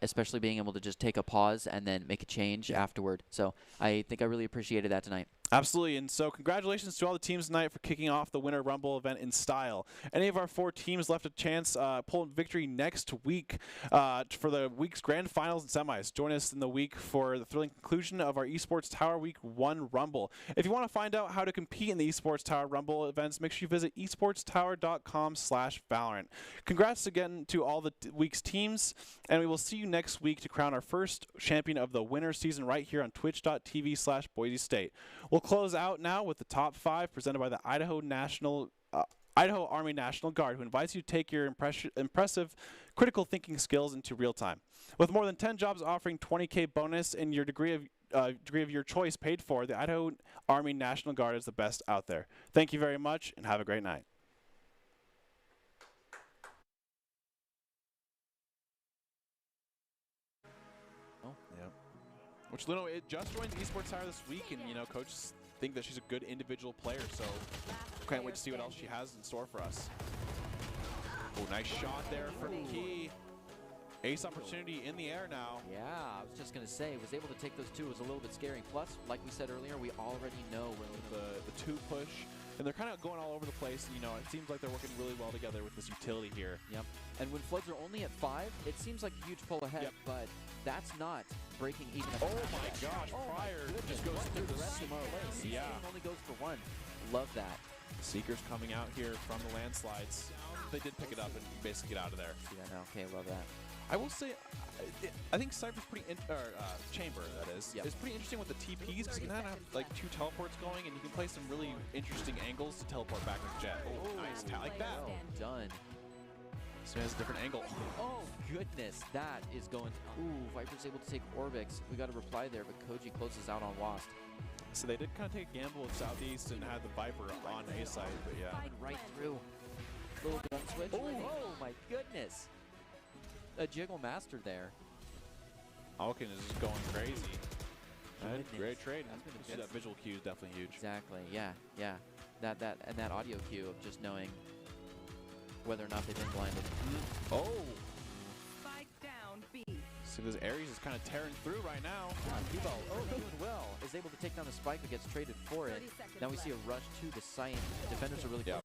especially being able to just take a pause and then make a change afterward. So I think I really appreciated that tonight. Absolutely, and so congratulations to all the teams tonight for kicking off the Winter Rumble event in style. Any of our 4 teams left a chance pull victory next week for the week's grand finals and semis. Join us in the week for the thrilling conclusion of our Esports Tower Week 1 Rumble. If you want to find out how to compete in the Esports Tower Rumble events, make sure you visit esportstower.com/Valorant. Congrats again to all the week's teams, and we will see you next week to crown our first champion of the winter season right here on twitch.tv/Boise State. We'll close out now with the top 5 presented by the Idaho Army National Guard, who invites you to take your impressive critical thinking skills into real time. With more than 10 jobs offering $20K bonus and your degree of your choice paid for, the Idaho Army National Guard is the best out there. Thank you very much, and have a great night. Which Luno, it just joined Esports Tower this week, and coaches think that she's a good individual player, so can't wait to see what else she has in store for us. Oh, nice shot there from Key. Ace opportunity in the air now. Yeah, I was just going to say, was able to take those 2 was a little bit scary. Plus, like we said earlier, we already know where the 2 push, and they're kind of going all over the place. It seems like they're working really well together with this utility here. Yep. And when Floods are only at 5, it seems like a huge pull ahead, but that's not breaking even. Oh my gosh, Pryor just goes through the rest of the place. Yeah. Only goes for 1. Love that. Seekers coming out here from the landslides. They did pick it up and basically get out of there. Yeah, no, okay, love that. I will say, I think Cypher's pretty, Chamber, that is, is pretty interesting with the TPs, because you can have 2 teleports going, and you can play some really interesting angles to teleport back with Jet. Oh, nice, like that. Well done. So he has a different angle. Oh, goodness, that is going to, ooh, Viper's able to take Orbix. We got a reply there, but Koji closes out on Wast. So they did kind of take a gamble with Southeast and had the Viper on A side, but yeah. Right through. Little gun switch. Oh, my goodness. A jiggle master there. Alkin is just going crazy. Great trade. That visual cue is definitely huge. Exactly. Yeah. That audio cue of just knowing whether or not they've been blinded. Oh. Spike down B. So this Ares is kind of tearing through right now. Kibo, doing well, is able to take down the spike, but gets traded for it. Now we see a rush to the site. Defenders are really close.